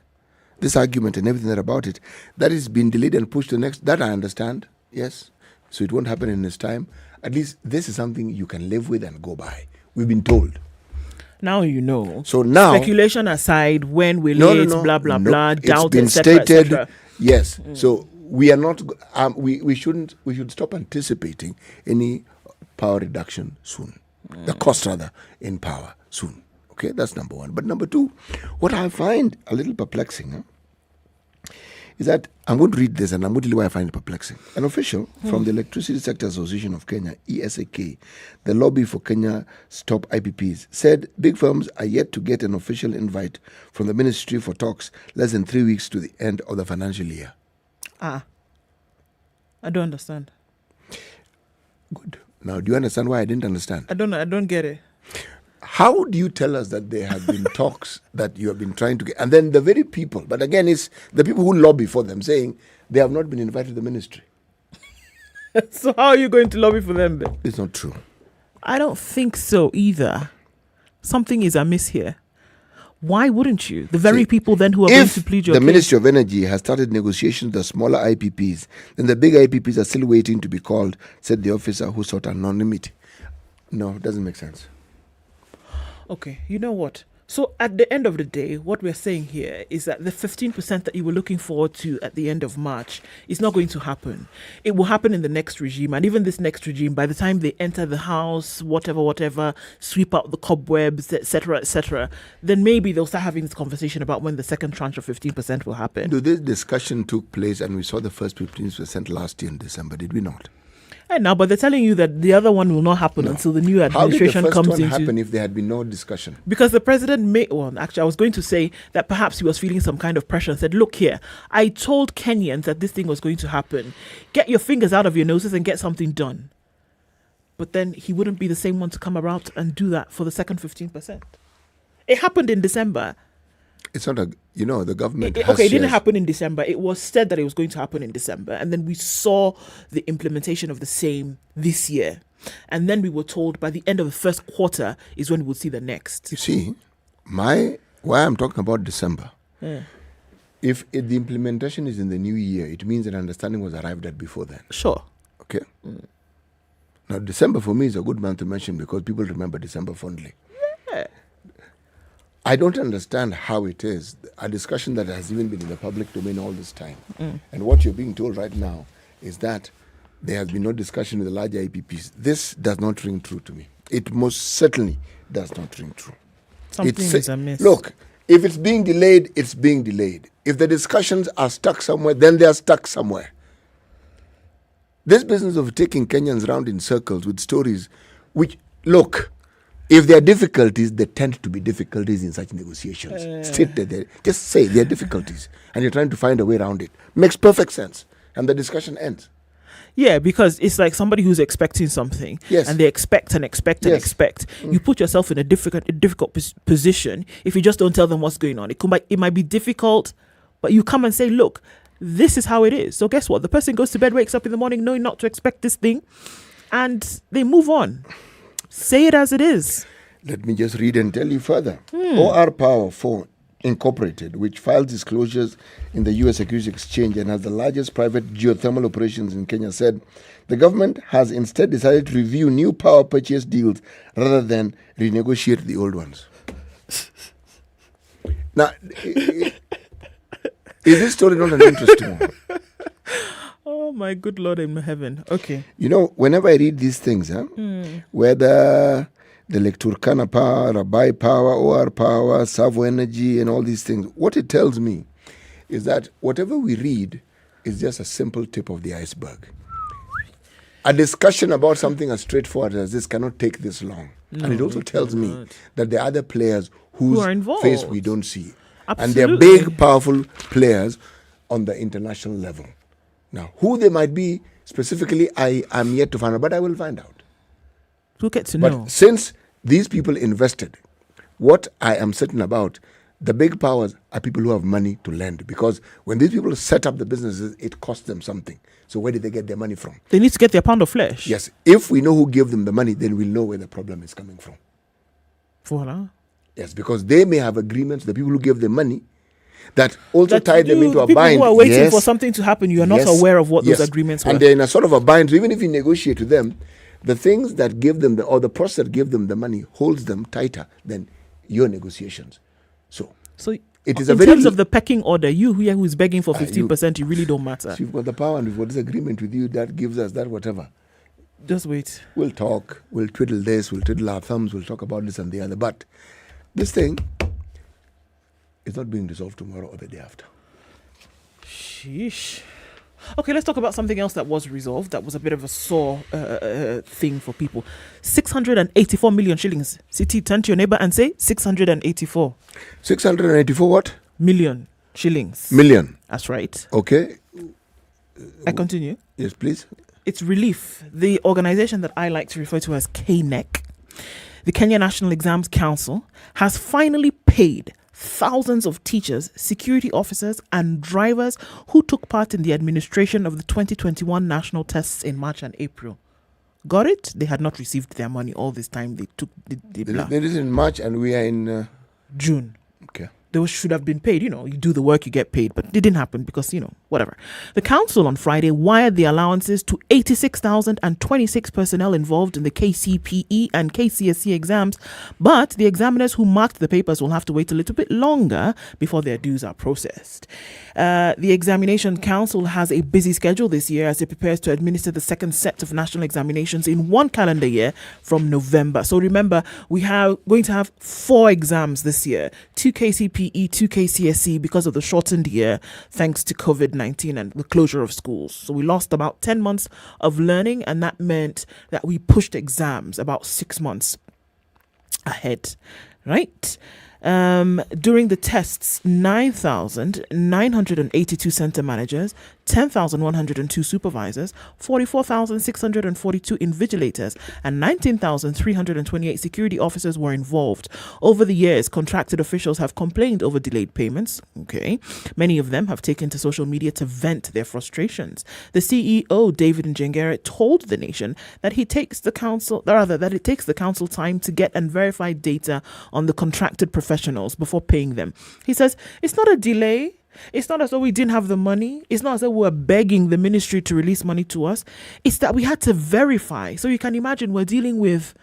this argument and everything about it, that is being delayed and pushed to next, that I understand, yes. So it won't happen in this time. At least this is something you can live with and go by. We've been told. Now you know. So now, speculation aside, when will it, blah, blah, blah, doubt, it's been stated, yes. So we are not, we should stop anticipating any power reduction soon. The cost, rather, in power soon. Okay, that's number one. But number two, what I find a little perplexing is that I'm going to read this and I'm going to tell you why I find it perplexing. An official from the Electricity Sector Association of Kenya, ESAK, the lobby for Kenya's top IPPs, said big firms are yet to get an official invite from the ministry for talks less than 3 weeks to the end of the financial year. I don't understand. Good. Now, do you understand why I didn't understand? I don't get it. How do you tell us that there have been talks that you have been trying to get, and then the very people, but again, it's the people who lobby for them saying they have not been invited to the ministry. So how are you going to lobby for them then? It's not true. I don't think so either. Something is amiss here. Why wouldn't you? The very people then who are going to plead your case. The Ministry of Energy has started negotiations with the smaller IPPs, then the big IPPs are still waiting to be called, said the officer who sought anonymity. No, it doesn't make sense. Okay, you know what? So at the end of the day, what we're saying here is that the 15% that you were looking forward to at the end of March is not going to happen. It will happen in the next regime. And even this next regime, by the time they enter the house, whatever, sweep out the cobwebs, etc., then maybe they'll start having this conversation about when the second tranche of 15% will happen. This discussion took place and we saw the first 15% last year in December, did we not? And now, but they're telling you that the other one will not happen until the new administration comes into. How did the first one happen if there had been no discussion? Because the president actually, I was going to say that perhaps he was feeling some kind of pressure and said, look here, I told Kenyans that this thing was going to happen. Get your fingers out of your noses and get something done. But then he wouldn't be the same one to come around and do that for the second 15%. It happened in December. It's not the government has okay, it didn't happen in December. It was said that it was going to happen in December. And then we saw the implementation of the same this year. And then we were told by the end of the first quarter is when we'll see the next. You see, why I'm talking about December. If the implementation is in the new year, it means an understanding was arrived at before then. Sure. Okay. Now, December for me is a good month to mention because people remember December fondly. Yeah. I don't understand how it is, a discussion that has even been in the public domain all this time. And what you're being told right now is that there has been no discussion with the larger IPPs. This does not ring true to me. It most certainly does not ring true. Something is amiss. Look, if it's being delayed, it's being delayed. If the discussions are stuck somewhere, then they are stuck somewhere. This business of taking Kenyans round in circles with stories, which, look, if there are difficulties, they tend to be difficulties in such negotiations. State that just say there are difficulties, and you're trying to find a way around it. Makes perfect sense, and the discussion ends. Yeah, because it's like somebody who's expecting something, and they expect and expect and expect. You put yourself in a difficult position if you just don't tell them what's going on. It might be difficult, but you come and say, look, this is how it is. So guess what? The person goes to bed, wakes up in the morning knowing not to expect this thing, and they move on. Say it as it is. Let me just read and tell you further. OR Power 4 Incorporated, which files disclosures in the U.S. Securities Exchange and has the largest private geothermal operations in Kenya, said the government has instead decided to review new power purchase deals rather than renegotiate the old ones. Now, is this story not an interesting one? Oh, my good Lord in heaven. Okay. You know, whenever I read these things, whether the Electoral power, Rabai power, OR power, Savo energy, and all these things, what it tells me is that whatever we read is just a simple tip of the iceberg. A discussion about something as straightforward as this cannot take this long. And it also tells me that there are other players whose face we don't see. Absolutely. And they're big, powerful players on the international level. Now, who they might be specifically, I am yet to find out, but I will find out. We'll get to know. But since these people invested, what I am certain about, the big powers are people who have money to lend. Because when these people set up the businesses, it costs them something. So where did they get their money from? They need to get their pound of flesh. Yes. If we know who gave them the money, then we'll know where the problem is coming from. Voila. Yes, because they may have agreements, the people who gave them money, that also tied them into a people bind. People who are waiting for something to happen, you are not aware of what those agreements were. And they're in a sort of a bind. So even if you negotiate with them, the things that give them, or the process that gave them the money holds them tighter than your negotiations. So it is in terms of the pecking order, you here who is begging for 15%, you really don't matter. So you've got the power and we've got this agreement with you that gives us that whatever. Just wait. We'll talk. We'll twiddle this. We'll twiddle our thumbs. We'll talk about this and the other. But this thing is not being resolved tomorrow or the day after. Sheesh. Okay, let's talk about something else that was resolved. That was a bit of a sore thing for people. 684 million shillings. City, turn to your neighbor and say 684. 684 what? Million shillings. Million. That's right. Okay. I continue. Yes, please. It's Relief, the organization that I like to refer to as KNEC. The Kenya National Exams Council has finally paid thousands of teachers, security officers, and drivers who took part in the administration of the 2021 national tests in March and April. Got it? They had not received their money all this time. They took the It is in March and we are in June. Okay. They should have been paid. You do the work, you get paid. But it didn't happen because, whatever. The council on Friday wired the allowances to 86,026 personnel involved in the KCPE and KCSE exams. But the examiners who marked the papers will have to wait a little bit longer before their dues are processed. The Examination Council has a busy schedule this year as it prepares to administer the second set of national examinations in one calendar year from November. So remember, we are going to have 4 exams this year. 2 KCPE, 2 KCSE because of the shortened year thanks to COVID-19 and the closure of schools. So we lost about 10 months of learning, and that meant that we pushed exams about 6 months ahead, right? During the tests, 9,982 center managers, 10,102 supervisors, 44,642 invigilators, and 19,328 security officers were involved. Over the years, contracted officials have complained over delayed payments. Okay. Many of them have taken to social media to vent their frustrations. The CEO, David Njengere, told the nation that it takes the council time to get and verify data on the contracted professionals before paying them. He says, it's not a delay. It's not as though we didn't have the money. It's not as though we're begging the ministry to release money to us. It's that we had to verify. So you can imagine we're dealing with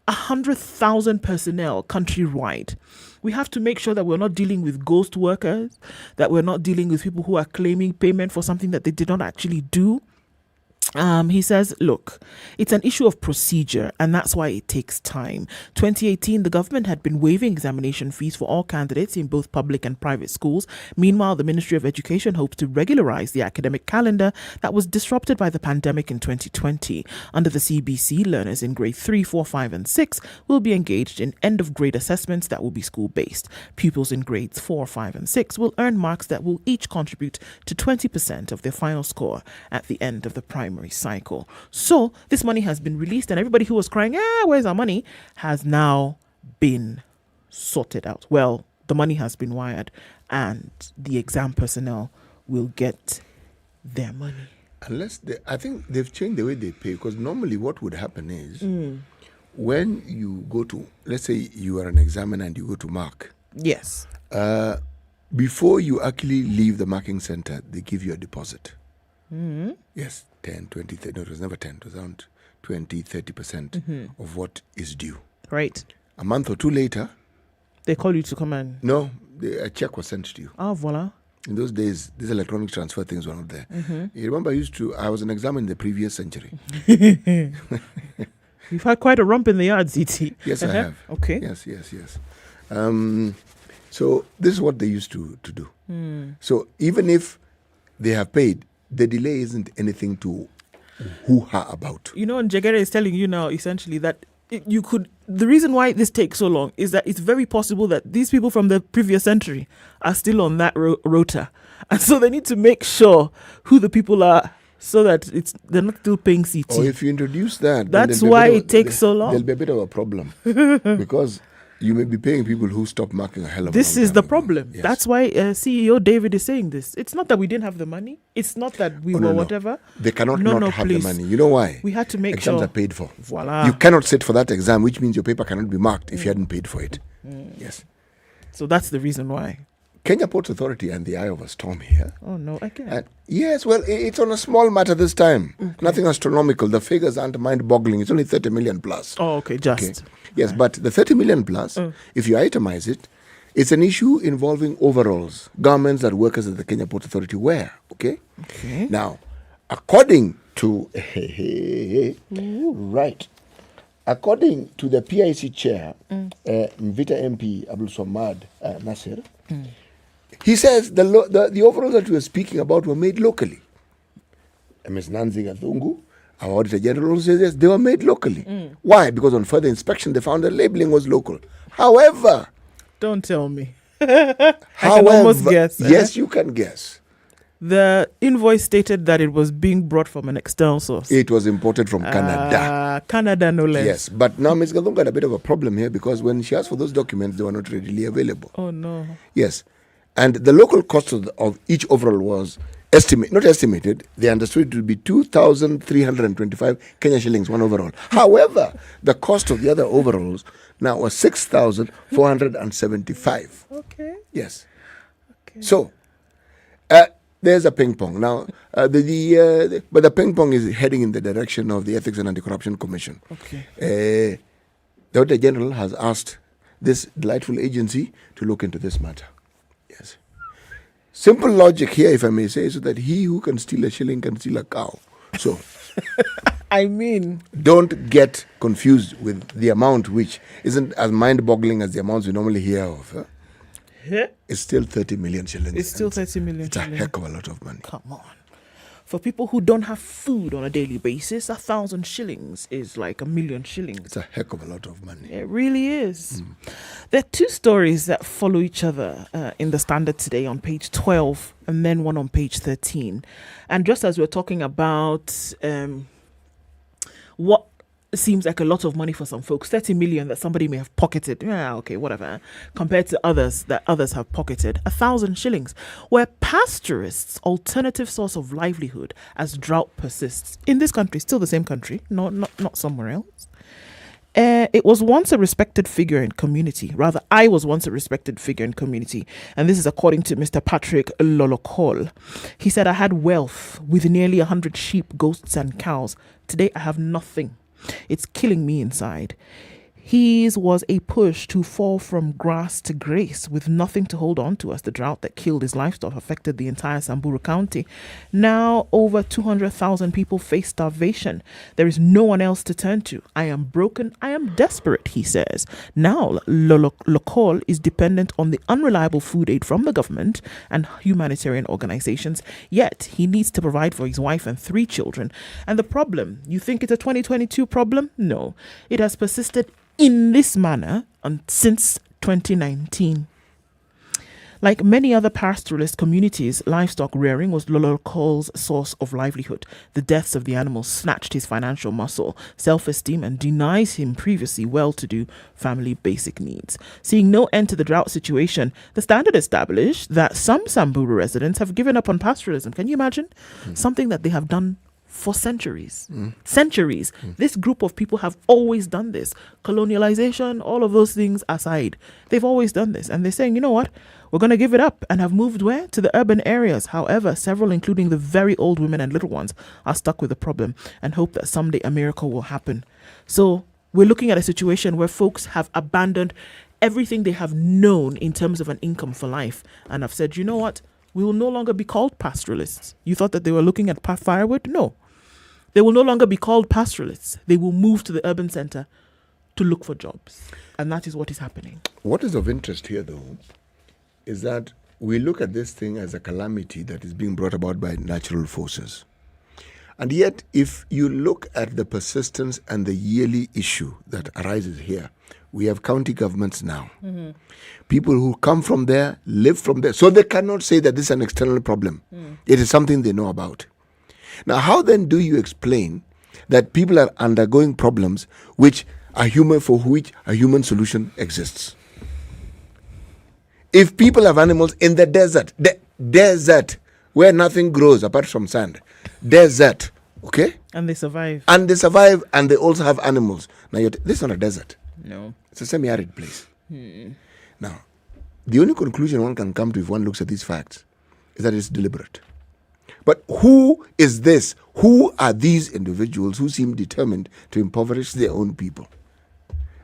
100,000 personnel countrywide. We have to make sure that we're not dealing with ghost workers, that we're not dealing with people who are claiming payment for something that they did not actually do. He says, look, it's an issue of procedure, and that's why it takes time. 2018, the government had been waiving examination fees for all candidates in both public and private schools. Meanwhile, the Ministry of Education hopes to regularize the academic calendar that was disrupted by the pandemic in 2020. Under the CBC, learners in grade 3, 4, 5, and 6 will be engaged in end-of-grade assessments that will be school-based. Pupils in grades 4, 5, and 6 will earn marks that will each contribute to 20% of their final score at the end of the primary cycle. So this money has been released, and everybody who was crying, where's our money, has now been sorted out. Well, the money has been wired, and the exam personnel will get their money. Unless I think they've changed the way they pay, because normally what would happen is when you go to, let's say you are an examiner and you go to mark. Yes. Before you actually leave the marking center, they give you a deposit. Yes, 10, 20, 30, no, it was never 10, it was around 20, 30% of what is due. Right. A month or two later, they call you to come and... No, a check was sent to you. Ah, voila. In those days, these electronic transfer things were not there. You remember I was an examiner in the previous century. You've had quite a romp in the yard, CT. Yes, I have. Okay. Yes. So this is what they used to do. So even if they have paid, the delay isn't anything to hoo-ha about. You know, and Jagere is telling you now, essentially, that the reason why this takes so long is that it's very possible that these people from the previous century are still on that rota. And so they need to make sure who the people are so that they're not still paying CT. Or if you introduce that, that's why it takes so long. There'll be a bit of a problem because you may be paying people who stop marking a hell of a This is the problem. Yes. That's why CEO David is saying this. It's not that we didn't have the money. It's not that we were whatever. They cannot have the money. You know why? We had to make Exams sure. are paid for. Voila. You cannot sit for that exam, which means your paper cannot be marked if you hadn't paid for it. Yes. So that's the reason why. Kenya Ports Authority and the eye of a storm here. Oh, no, again. Yes, well, it's on a small matter this time. Okay. Nothing astronomical. The figures aren't mind-boggling. It's only 30 million plus. Oh, okay, just. Okay. Yes, but the 30 million plus, if you itemize it, it's an issue involving overalls, garments that workers at the Kenya Ports Authority wear. Okay? Now, according to... right. According to the PIC chair, Mvita MP Abdul Samad Nasir, he says the overalls that we were speaking about were made locally. Ms. Nanzi Gathungu, our Auditor General, says yes, they were made locally. Why? Because on further inspection, they found the labeling was local. However... Don't tell me. I can almost guess. Yes, you can guess. The invoice stated that it was being brought from an external source. It was imported from Canada. Canada, no less. Yes, but now Ms. Gathungu had a bit of a problem here because when she asked for those documents, they were not readily available. Oh, no. Yes. And the local cost of each overall was not estimated. They understood it would be 2,325 Kenya shillings, one overall. However, the cost of the other overalls now was 6,475. Okay. Yes. Okay. So, there's a ping pong. Now, but the ping pong is heading in the direction of the Ethics and Anti-Corruption Commission. Okay. The Auditor General has asked this delightful agency to look into this matter. Yes. Simple logic here, if I may say, so that he who can steal a shilling can steal a cow. So, I mean, don't get confused with the amount which isn't as mind-boggling as the amounts we normally hear of. It's still 30 million shillings. It's still 30 million shillings. It's a heck of a lot of money. Come on. For people who don't have food on a daily basis, 1,000 shillings is like 1 million shillings. It's a heck of a lot of money. It really is. There are two stories that follow each other in the Standard today on page 12 and then one on page 13. And just as we're talking about what seems like a lot of money for some folks, 30 million that somebody may have pocketed, okay, whatever, compared to others that others have pocketed, 1,000 shillings, where pastoralists' alternative source of livelihood as drought persists in this country, still the same country, not somewhere else. It was once a respected figure in community. Rather, I was once a respected figure in community. And this is according to Mr. Patrick Lolokol. He said, I had wealth with nearly 100 sheep, goats, and cows. Today, I have nothing. It's killing me inside. His was a push to fall from grass to grace with nothing to hold on to as the drought that killed his livestock affected the entire Samburu County. Now over 200,000 people face starvation. There is no one else to turn to. I am broken. I am desperate, he says. Now Okoh is dependent on the unreliable food aid from the government and humanitarian organizations. Yet he needs to provide for his wife and 3 children. And the problem, you think it's a 2022 problem? No. It has persisted in this manner since 2019. Like many other pastoralist communities, livestock rearing was Okoh's source of livelihood. The deaths of the animals snatched his financial muscle, self-esteem, and denies him previously well-to-do family basic needs. Seeing no end to the drought situation, the Standard established that some Samburu residents have given up on pastoralism. Can you imagine? Something that they have done for centuries. This group of people have always done this. Colonialization, all of those things aside, they've always done this. And they're saying, you know what? We're going to give it up, and have moved where? To the urban areas. However, several, including the very old women and little ones, are stuck with the problem and hope that someday a miracle will happen. So we're looking at a situation where folks have abandoned everything they have known in terms of an income for life and have said, you know what? We will no longer be called pastoralists. You thought that they were looking at firewood? No. They will no longer be called pastoralists. They will move to the urban center to look for jobs. And that is what is happening. What is of interest here, though, is that we look at this thing as a calamity that is being brought about by natural forces. And yet, if you look at the persistence and the yearly issue that arises here, we have county governments now. Mm-hmm. People who come from there, live from there. So they cannot say that this is an external problem. It is something they know about. Now, how then do you explain that people are undergoing problems which are human, for which a human solution exists? If people have animals in the desert, where nothing grows apart from sand, desert, okay? And they survive. And they also have animals. Now, this is not a desert. No. It's a semi-arid place. Now, the only conclusion one can come to if one looks at these facts is that it's deliberate. But who is this? Who are these individuals who seem determined to impoverish their own people?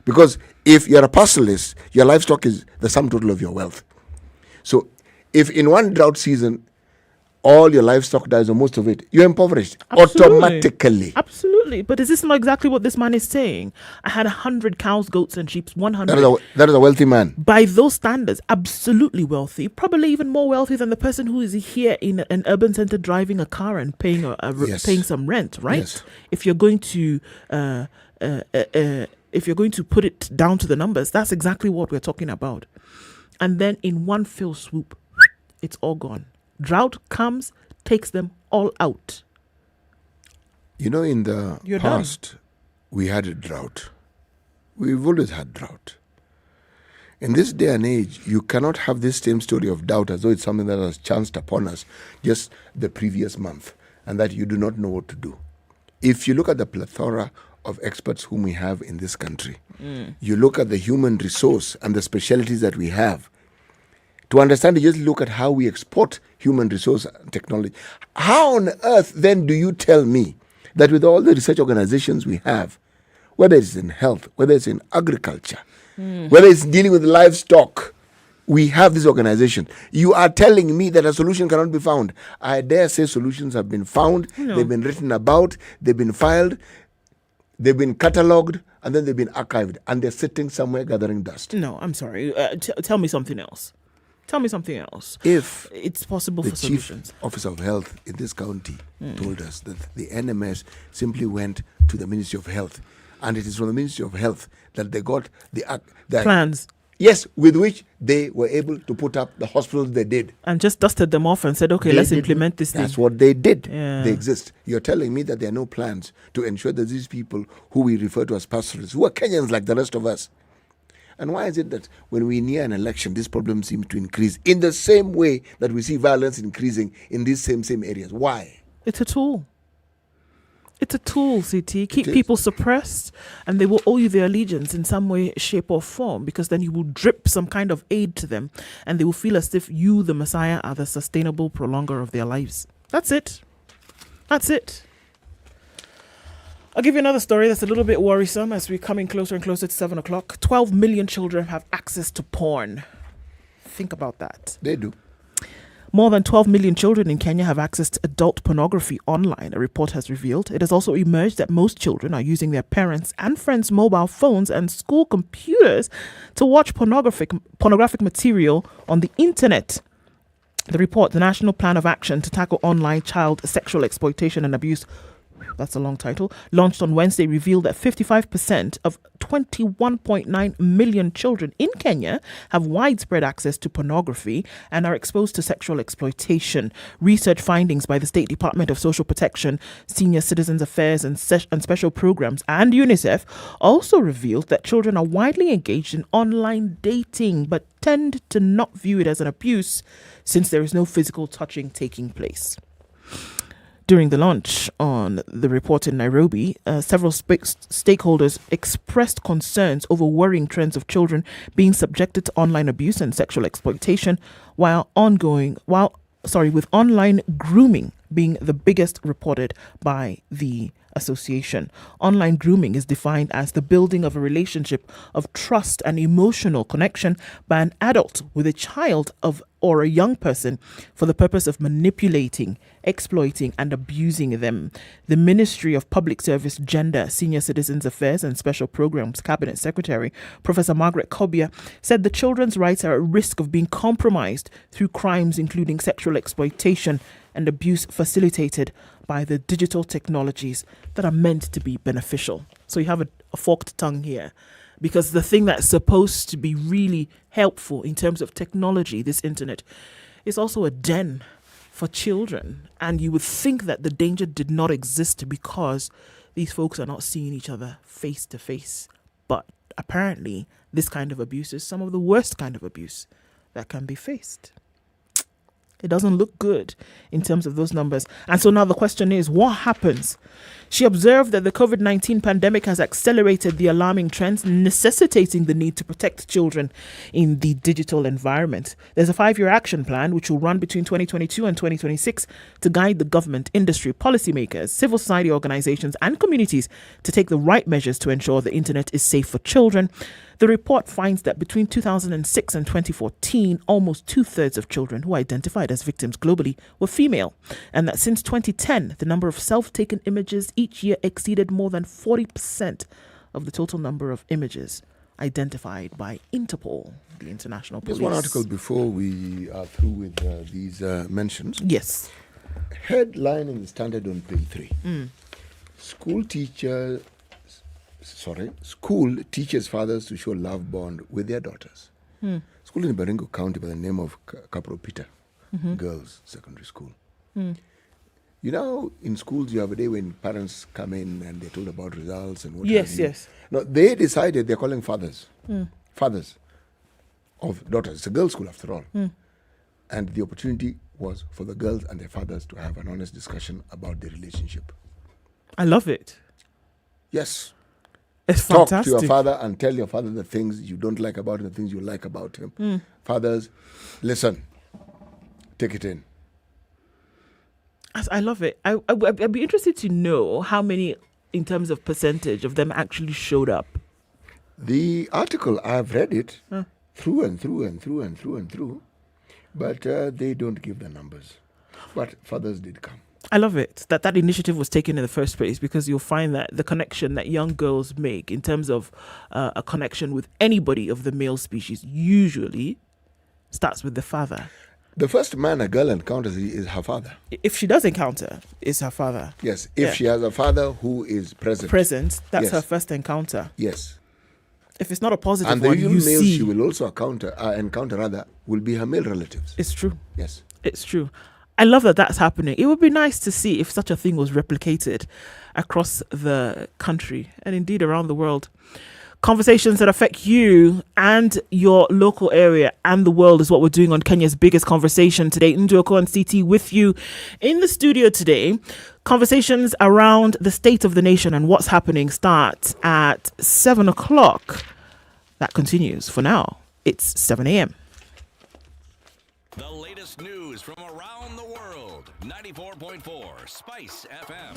Because if you're a pastoralist, your livestock is the sum total of your wealth. So if in one drought season, all your livestock dies or most of it, you're impoverished automatically. Absolutely. But is this not exactly what this man is saying? I had 100 cows, goats, and sheep, 100. That is a wealthy man. By those standards, absolutely wealthy. Probably even more wealthy than the person who is here in an urban center driving a car and paying paying some rent, right? Yes. If you're going to put it down to the numbers, that's exactly what we're talking about. And then in one fell swoop, it's all gone. Drought comes, takes them all out. You know, in the past, we had a drought. We've always had drought. In this day and age, you cannot have this same story of doubt as though it's something that has chanced upon us just the previous month and that you do not know what to do. If you look at the plethora of experts whom we have in this country, you look at the human resource and the specialities that we have, to understand it, just look at how we export human resource technology. How on earth then do you tell me that with all the research organizations we have, whether it's in health, whether it's in agriculture, whether it's dealing with livestock, we have this organization. You are telling me that a solution cannot be found. I dare say solutions have been found, they've been written about, they've been filed, they've been catalogued, and then they've been archived, and they're sitting somewhere gathering dust. No, I'm sorry. Tell me something else. Tell me something else. If it's possible for solutions. The Chief Officer of Health in this county told us that the NMS simply went to the Ministry of Health, and it is from the Ministry of Health that they got the plans. Yes, with which they were able to put up the hospitals they did. And just dusted them off and said, okay, let's implement this thing. That's what they did. Yeah. They exist. You're telling me that there are no plans to ensure that these people who we refer to as pastoralists, who are Kenyans like the rest of us, and why is it that when we near an election, this problem seems to increase in the same way that we see violence increasing in these same areas? Why? It's a tool. It's a tool, CT. Keep people suppressed, and they will owe you their allegiance in some way, shape, or form, because then you will drip some kind of aid to them, and they will feel as if you, the Messiah, are the sustainable prolonger of their lives. That's it. That's it. I'll give you another story that's a little bit worrisome as we're coming closer and closer to 7 o'clock. 12 million children have access to porn. Think about that. They do. More than 12 million children in Kenya have access to adult pornography online, a report has revealed. It has also emerged that most children are using their parents' and friends' mobile phones and school computers to watch pornographic material on the internet. The report, the National Plan of Action to Tackle Online Child Sexual Exploitation and Abuse, that's a long title, launched on Wednesday, revealed that 55% of 21.9 million children in Kenya have widespread access to pornography and are exposed to sexual exploitation. Research findings by the State Department of Social Protection, Senior Citizens Affairs and Special Programs and UNICEF also revealed that children are widely engaged in online dating but tend to not view it as an abuse since there is no physical touching taking place. During the launch on the report in Nairobi, several stakeholders expressed concerns over worrying trends of children being subjected to online abuse and sexual exploitation, with online grooming being the biggest reported by the association. Online grooming is defined as the building of a relationship of trust and emotional connection by an adult with a child or a young person for the purpose of manipulating, exploiting and abusing them. The Ministry of Public Service, Gender, Senior Citizens Affairs and Special Programs Cabinet Secretary, Professor Margaret Kobia, said the children's rights are at risk of being compromised through crimes including sexual exploitation and abuse facilitated by the digital technologies that are meant to be beneficial. So you have a forked tongue here, because the thing that's supposed to be really helpful in terms of technology, this internet, is also a den for children. And you would think that the danger did not exist because these folks are not seeing each other face to face. But apparently, this kind of abuse is some of the worst kind of abuse that can be faced. It doesn't look good in terms of those numbers. And so now the question is, what happens? She observed that the COVID-19 pandemic has accelerated the alarming trends, necessitating the need to protect children in the digital environment. There's a 5-year action plan which will run between 2022 and 2026 to guide the government, industry, policymakers, civil society organizations and communities to take the right measures to ensure the internet is safe for children. The report finds that between 2006 and 2014, almost 2/3 of children who identified as victims globally were female, and that since 2010, the number of self-taken images each year exceeded more than 40% of the total number of images identified by Interpol, the international police. There's one article before we are through with these mentions. Yes. Headline in the Standard on page 3. School teaches fathers to show love bond with their daughters. School in Baringo County by the name of Capital Peter Girls Secondary School. You know, in schools you have a day when parents come in and they're told about results and what have you. Yes. No, they decided they're calling fathers. Fathers of daughters. It's a girls' school after all. And the opportunity was for the girls and their fathers to have an honest discussion about their relationship. I love it. Yes. It's Talk fantastic. to your father and tell your father the things you don't like about him, the things you like about him. Fathers, listen. Take it in. I love it. I'd be interested to know how many, in terms of percentage, of them actually showed up. The article, I've read it through and through, but they don't give the numbers. But fathers did come. I love it that initiative was taken in the first place, because you'll find that the connection that young girls make in terms of a connection with anybody of the male species usually starts with the father. The first man a girl encounters is her father. If she does encounter, it's her father. Yes, if she has a father who is present. That's her first encounter. Yes. If it's not a positive and the one, real you male see. she will also encounter will be her male relatives. It's true. Yes. It's true. I love that that's happening. It would be nice to see if such a thing was replicated across the country and indeed around the world. Conversations that affect you and your local area and the world is what we're doing on Kenya's Biggest Conversation today. Okoh and CT with you in the studio today. Conversations around the state of the nation and what's happening start at 7 o'clock. That continues. For now, it's 7 a.m. The latest news from around the world. 94.4 Spice FM.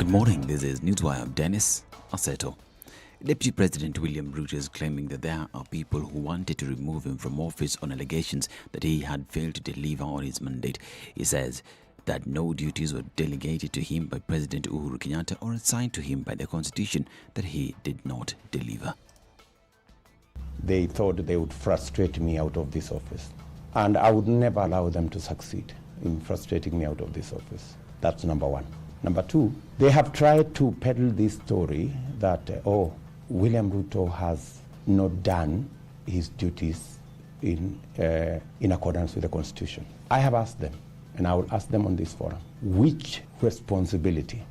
Good morning. This is Newswire. I'm Dennis Aseto. Deputy President William Ruto is claiming that there are people who wanted to remove him from office on allegations that he had failed to deliver on his mandate. He says that no duties were delegated to him by President Uhuru Kenyatta or assigned to him by the Constitution that he did not deliver. They thought they would frustrate me out of this office. And I would never allow them to succeed in frustrating me out of this office. That's number one. Number two, they have tried to peddle this story that, William Ruto has not done his duties in accordance with the Constitution. I have asked them, and I will ask them on this forum, which responsibility,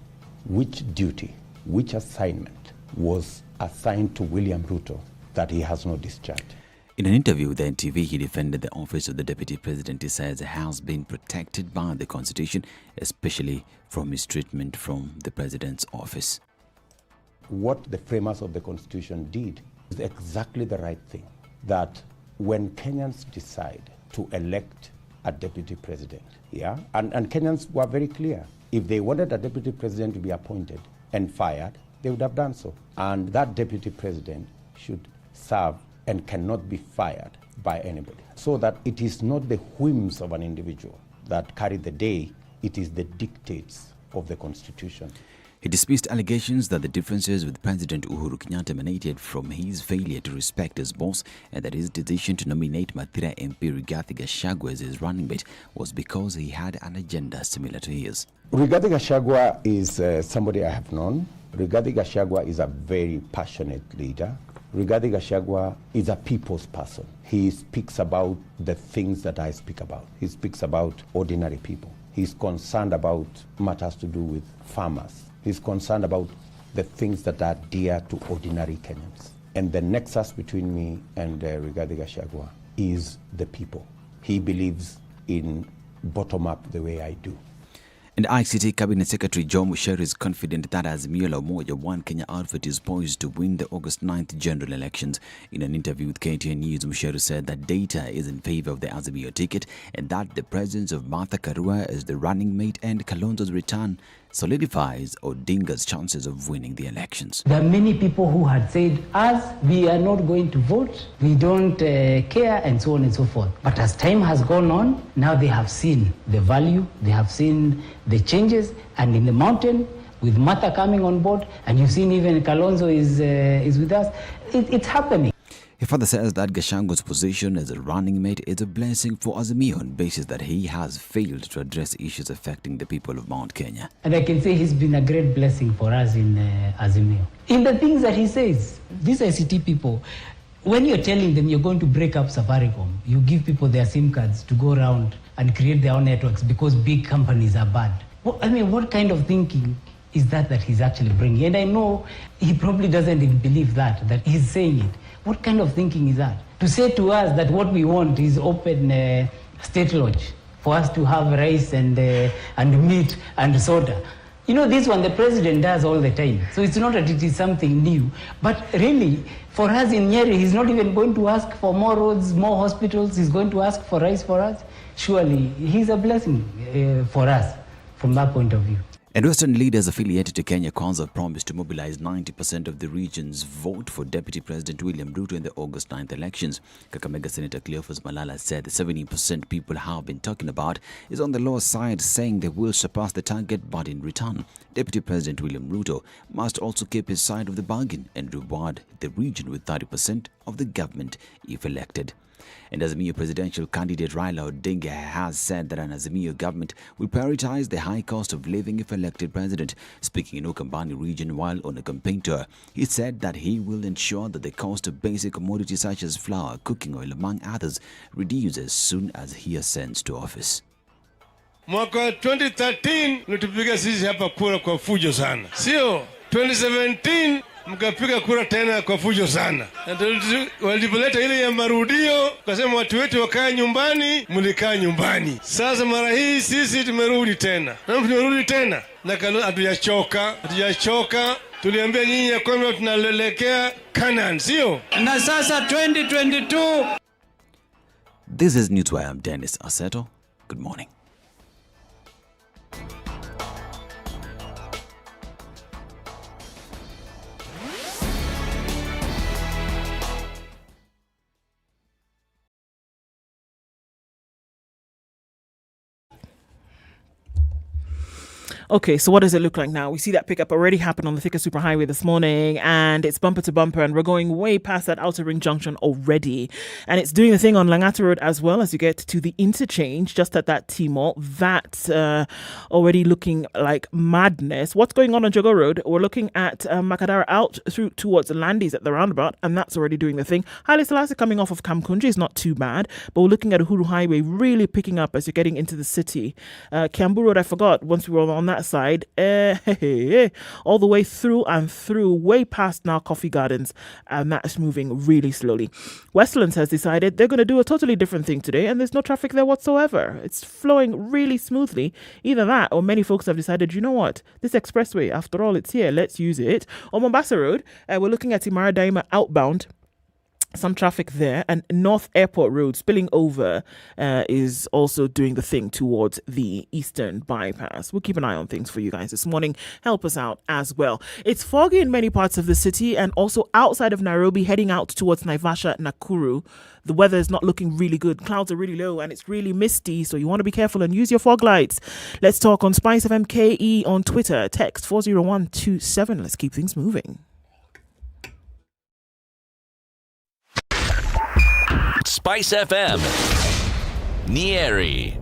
which duty, which assignment was assigned to William Ruto that he has not discharged? In an interview with NTV, he defended the office of the Deputy President. He says it has been protected by the Constitution, especially from mistreatment from the President's office. What the framers of the Constitution did is exactly the right thing, that when Kenyans decide to elect a Deputy President, and Kenyans were very clear, if they wanted a Deputy President to be appointed and fired, they would have done so. And that Deputy President should serve and cannot be fired by anybody. So that it is not the whims of an individual that carry the day, it is the dictates of the Constitution. He dismissed allegations that the differences with President Uhuru Kenyatta emanated from his failure to respect his boss and that his decision to nominate Mathira MP Rigathi Gachagua as his running mate was because he had an agenda similar to his. Rigathi Gachagua is somebody I have known. Rigathi Gachagua is a very passionate leader. Rigathi Gachagua is a people's person. He speaks about the things that I speak about. He speaks about ordinary people. He's concerned about matters to do with farmers. He's concerned about the things that are dear to ordinary Kenyans. And the nexus between me and Rigathi Gachagua is the people. He believes in bottom-up the way I do. And ICT Cabinet Secretary John Musheru is confident that Azimio La Umoja One Kenya outfit is poised to win the August 9th general elections. In an interview with KTN News, Musheru said that data is in favor of the Azimio ticket and that the presence of Martha Karua as the running mate and Kalonzo's return solidifies Odinga's chances of winning the elections. There are many people who had said, we are not going to vote, we don't care, and so on and so forth. But as time has gone on, now they have seen the value, they have seen the changes, and in the mountain, with Martha coming on board, and you've seen even Kalonzo is with us, it's happening. He further says that Gashango's position as a running mate is a blessing for Azimio on basis that he has failed to address issues affecting the people of Mount Kenya. And I can say he's been a great blessing for us in Azimio. In the things that he says, these ICT people, when you're telling them you're going to break up Safaricom, you give people their SIM cards to go around and create their own networks because big companies are bad. What kind of thinking is that he's actually bringing? And I know he probably doesn't even believe that he's saying it. What kind of thinking is that? To say to us that what we want is open state lodge for us to have rice and meat and soda. You know, this one the president does all the time. So it's not that it is something new. But really, for us in Nyeri, he's not even going to ask for more roads, more hospitals. He's going to ask for rice for us. Surely, he's a blessing for us from that point of view. And Western leaders affiliated to Kenya Kwanza have promised to mobilize 90% of the region's vote for Deputy President William Ruto in the August 9th elections. Kakamega Senator Cleophas Malala said the 70% people have been talking about is on the lower side, saying they will surpass the target, but in return, Deputy President William Ruto must also keep his side of the bargain and reward the region with 30% of the government if elected. And Azimio presidential candidate Raila Odinga has said that an Azimio government will prioritize the high cost of living if elected president. Speaking in Ukambani region while on a campaign tour, he said that he will ensure that the cost of basic commodities such as flour, cooking oil, among others, reduces as soon as he ascends to office. Mwaka 2013 mlitupiga sisi hapa kura kwa fujo sana, sio? 2017 mkapiga kura tena kwa fujo sana. Walipoleta ile ya marudio, kasema watu wetu wakae nyumbani, mlikaa nyumbani. Sasa mara hii sisi tumerudi tena. Na hatujachoka. Tuliambia nyinyi ya kwamba tunalelekea Canaan, sio? Na sasa 2022. This is Newswire. I'm Dennis Aseto. Good morning. Okay, so what does it look like now? We see that pickup already happened on the Thika Superhighway this morning, and it's bumper to bumper, and we're going way past that outer ring junction already. And it's doing the thing on Langata Road as well as you get to the interchange, just at that T-Mall. That's already looking like madness. What's going on Jogo Road? We're looking at Makadara out through towards Landis at the roundabout, and that's already doing the thing. Haile Selassie coming off of Kamkunji is not too bad, but we're looking at Uhuru Highway really picking up as you're getting into the city. Kiambu Road, I forgot, once we were on that side, all the way through and through, way past now Coffee Gardens, and that's moving really slowly. Westlands has decided they're going to do a totally different thing today, and there's no traffic there whatsoever. It's flowing really smoothly. Either that, or many folks have decided, you know what, this expressway, after all, it's here, let's use it. On Mombasa Road, we're looking at Imara Daima outbound. Some traffic there, and North Airport Road spilling over is also doing the thing towards the Eastern Bypass. We'll keep an eye on things for you guys this morning. Help us out as well. It's foggy in many parts of the city and also outside of Nairobi, heading out towards Naivasha, Nakuru. The weather is not looking really good. Clouds are really low and it's really misty, so you want to be careful and use your fog lights. Let's talk on SpiceFM KE on Twitter. Text 40127. Let's keep things moving. SpiceFM, Nyeri.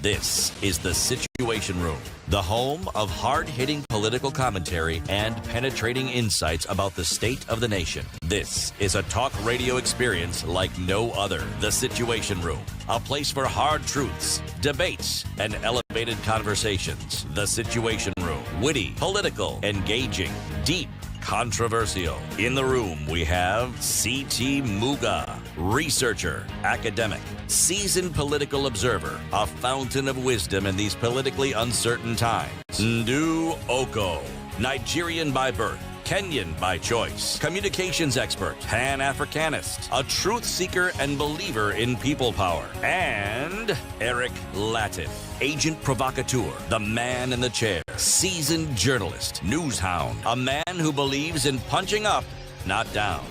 This is the Situation Room, the home of hard-hitting political commentary and penetrating insights about the state of the nation. This is a talk radio experience like no other. The Situation Room, a place for hard truths, debates, and elevated conversations. The Situation Room, witty, political, engaging, deep, controversial. In the room, we have C.T. Muga, researcher, academic, seasoned political observer, a fountain of wisdom in these politically uncertain times. Ndu Okoh, Nigerian by birth, Kenyan by choice, communications expert, Pan-Africanist, a truth seeker and believer in people power, and Eric Latiff, agent provocateur, the man in the chair, seasoned journalist, news hound, a man who believes in punching up, not down.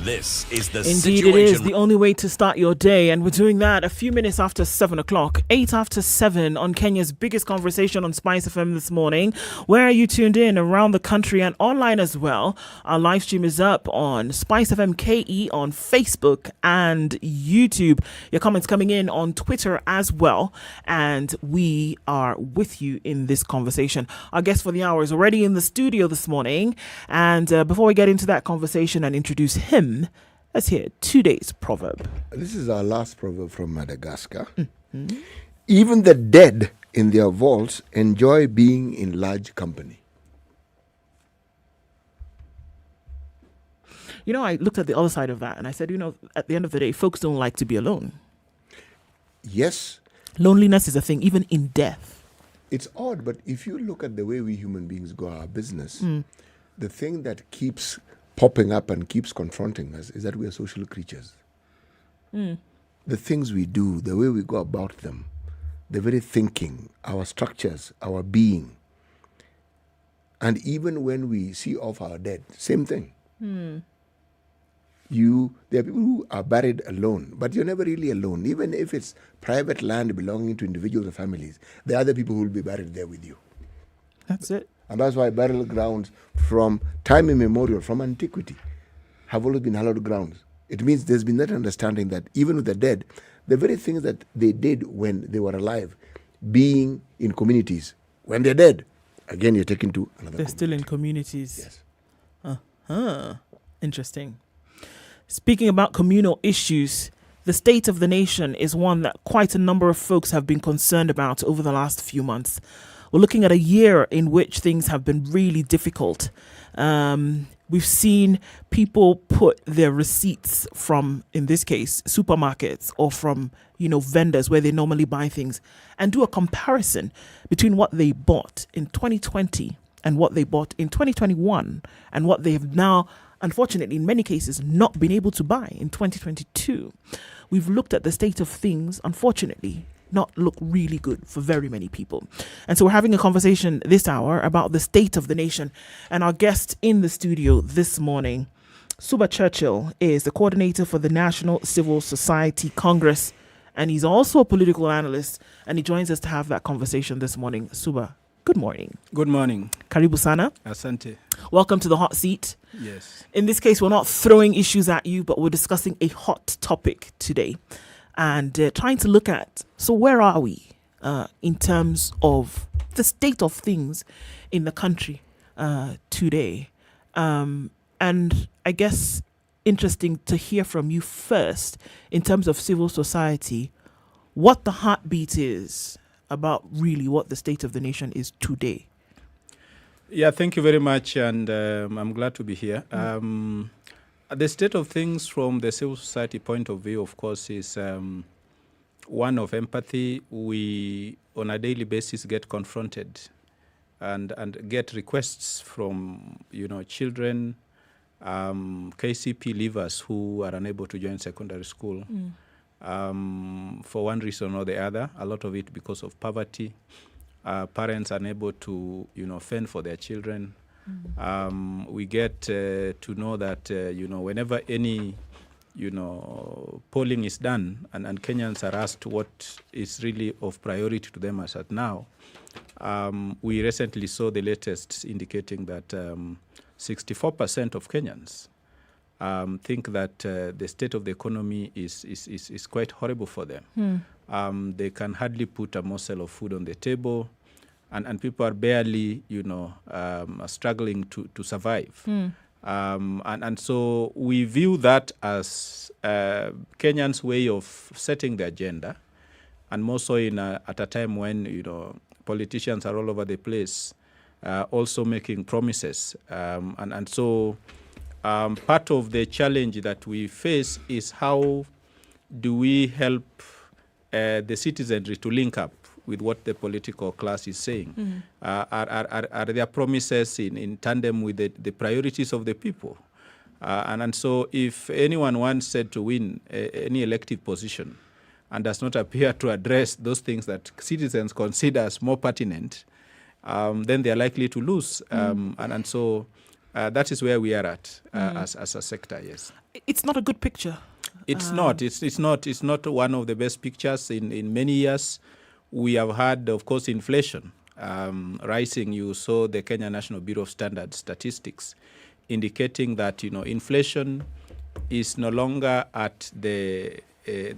This is the Indeed, Situation. it is the only way to start your day, and we're doing that a few minutes after 7 o'clock, 8 after 7 on Kenya's biggest conversation on Spice FM this morning. Where are you tuned in around the country and online as well? Our live stream is up on Spice FM KE on Facebook and YouTube. Your comments coming in on Twitter as well, and we are with you in this conversation. Our guest for the hour is already in the studio this morning, and before we get into that conversation and introduce him, let's hear today's proverb. This is our last proverb from Madagascar. Mm-hmm. Even the dead in their vaults enjoy being in large company. You know, I looked at the other side of that and I said, you know, at the end of the day, folks don't like to be alone. Yes. Loneliness is a thing, even in death. It's odd, but if you look at the way we human beings go our business, the thing that keeps popping up and keeps confronting us is that we are social creatures. The things we do, the way we go about them, the very thinking, our structures, our being. And even when we see off our dead, same thing. There are people who are buried alone, but you're never really alone. Even if it's private land belonging to individuals or families, there are other people who will be buried there with you. That's it. And that's why burial grounds from time immemorial, from antiquity, have always been hallowed grounds. It means there's been that understanding that even with the dead, the very things that they did when they were alive, being in communities, when they're dead, again, you're taken to another They're still in communities. Yes. Interesting. Speaking about communal issues, the state of the nation is one that quite a number of folks have been concerned about over the last few months. We're looking at a year in which things have been really difficult. We've seen people put their receipts from, in this case, supermarkets or from, vendors where they normally buy things and do a comparison between what they bought in 2020 and what they bought in 2021 and what they have now, unfortunately, in many cases, not been able to buy in 2022. We've looked at the state of things, unfortunately, not look really good for very many people. And so we're having a conversation this hour about the state of the nation. And our guest in the studio this morning Suba Churchill is the coordinator for the National Civil Society Congress, and he's also a political analyst, and he joins us to have that conversation this morning. Suba, good morning. Good morning. Karibu sana. Asante. Welcome to the hot seat. Yes. In this case, we're not throwing issues at you, but we're discussing a hot topic today and trying to look at, so where are we in terms of the state of things in the country today? And I guess interesting to hear from you first in terms of civil society, what the heartbeat is about really what the state of the nation is today. Yeah, thank you very much, and I'm glad to be here. The state of things from the civil society point of view, of course, is one of empathy. We, on a daily basis, get confronted and get requests from, children, KCP leavers who are unable to join secondary school for one reason or the other, a lot of it because of poverty. Parents unable to, fend for their children. We get to know that, whenever any, polling is done and Kenyans are asked what is really of priority to them as at now, we recently saw the latest indicating that 64% of Kenyans think that the state of the economy is quite horrible for them. They can hardly put a morsel of food on the table, and people are barely, struggling to survive. And so we view that as Kenyans' way of setting the agenda, and more so at a time when, politicians are all over the place, also making promises. And so part of the challenge that we face is how do we help the citizenry to link up with what the political class is saying? Are there promises in tandem with the priorities of the people? And so if anyone wants said to win any elective position and does not appear to address those things that citizens consider as more pertinent, then they are likely to lose. And so that is where we are at as a sector, yes. It's not a good picture. It's not. It's not one of the best pictures in many years. We have had, of course, inflation rising. You saw the Kenya National Bureau of Standards statistics indicating that, inflation is no longer at the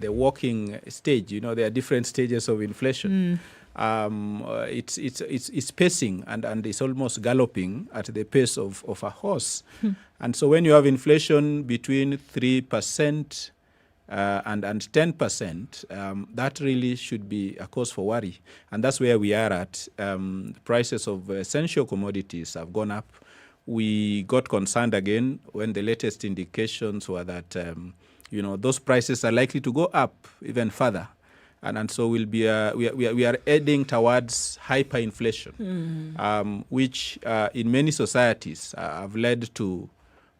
walking stage. There are different stages of inflation. It's pacing and it's almost galloping at the pace of a horse. And so when you have inflation between 3% and 10%, that really should be a cause for worry. And that's where we are at. Prices of essential commodities have gone up. We got concerned again when the latest indications were that those prices are likely to go up even further. And so we are heading towards hyperinflation, which in many societies have led to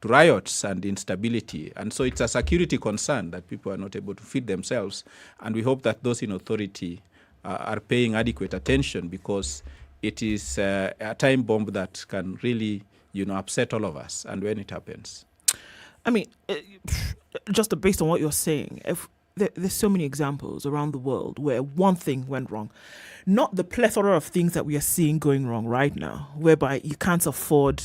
riots and instability. And so it's a security concern that people are not able to feed themselves. And we hope that those in authority are paying adequate attention, because it is a time bomb that can really, upset all of us. And when it happens. I mean, just based on what you're saying, there's so many examples around the world where one thing went wrong. Not the plethora of things that we are seeing going wrong right now, whereby you can't afford,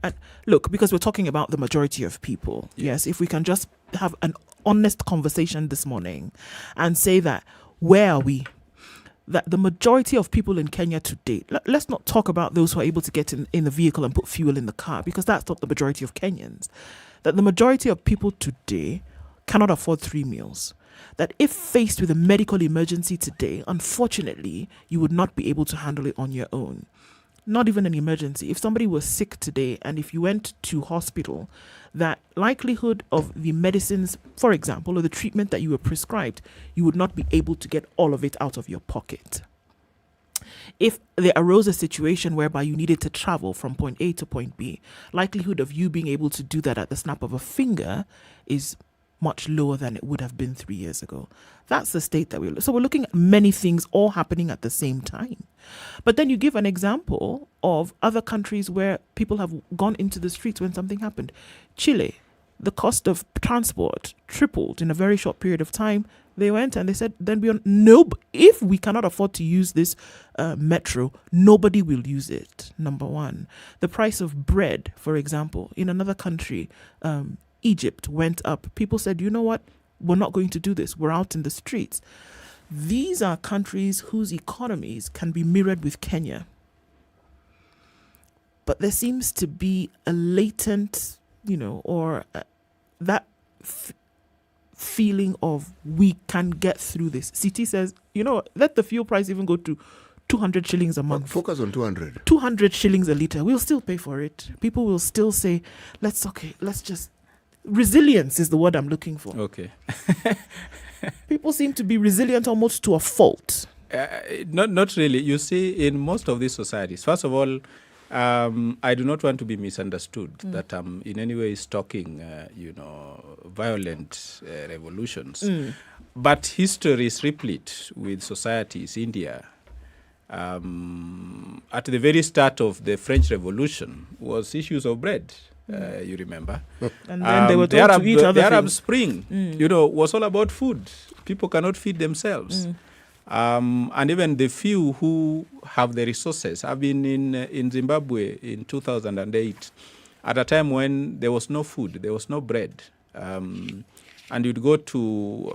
and look, because we're talking about the majority of people. Yes, if we can just have an honest conversation this morning and say that, where are we? That the majority of people in Kenya today, let's not talk about those who are able to get in the vehicle and put fuel in the car, because that's not the majority of Kenyans. That the majority of people today cannot afford 3 meals. That if faced with a medical emergency today, unfortunately, you would not be able to handle it on your own. Not even an emergency. If somebody was sick today and if you went to hospital, that likelihood of the medicines, for example, or the treatment that you were prescribed, you would not be able to get all of it out of your pocket. If there arose a situation whereby you needed to travel from point A to point B, likelihood of you being able to do that at the snap of a finger is much lower than it would have been 3 years ago. That's the state that so we're looking at many things all happening at the same time. But then you give an example of other countries where people have gone into the streets when something happened. Chile, the cost of transport tripled in a very short period of time. They went and they said, if we cannot afford to use this metro, nobody will use it, number one. The price of bread, for example, in another country, Egypt, went up. People said, you know what? We're not going to do this. We're out in the streets. These are countries whose economies can be mirrored with Kenya. But there seems to be a latent, that feeling of we can get through this. CT says, let the fuel price even go to 200 shillings a month. Focus on 200. 200 shillings a litre. We'll still pay for it. People will still say, let's just... Resilience is the word I'm looking for. Okay. People seem to be resilient almost to a fault. Not really. You see, in most of these societies, first of all, I do not want to be misunderstood that I'm in any way stalking, violent revolutions. But history is replete with societies. India, at the very start of the French Revolution, was issues of bread. You remember? And then they were told to eat other The Arab things. Spring, was all about food. People cannot feed themselves. And even the few who have the resources. I've been in Zimbabwe in 2008 at a time when there was no food, there was no bread. And you'd go to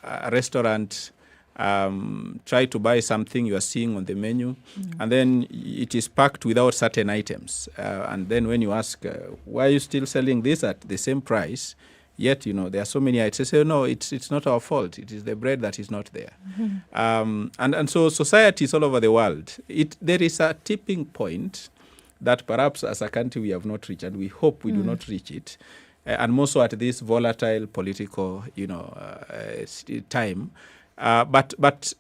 a restaurant, try to buy something you are seeing on the menu, and then it is packed without certain items. And then when you ask, why are you still selling this at the same price? Yet, there are so many items. They say, no, it's not our fault. It is the bread that is not there. And so societies all over the world, there is a tipping point that perhaps as a country we have not reached, and we hope we do not reach it. And more so at this volatile political, time. But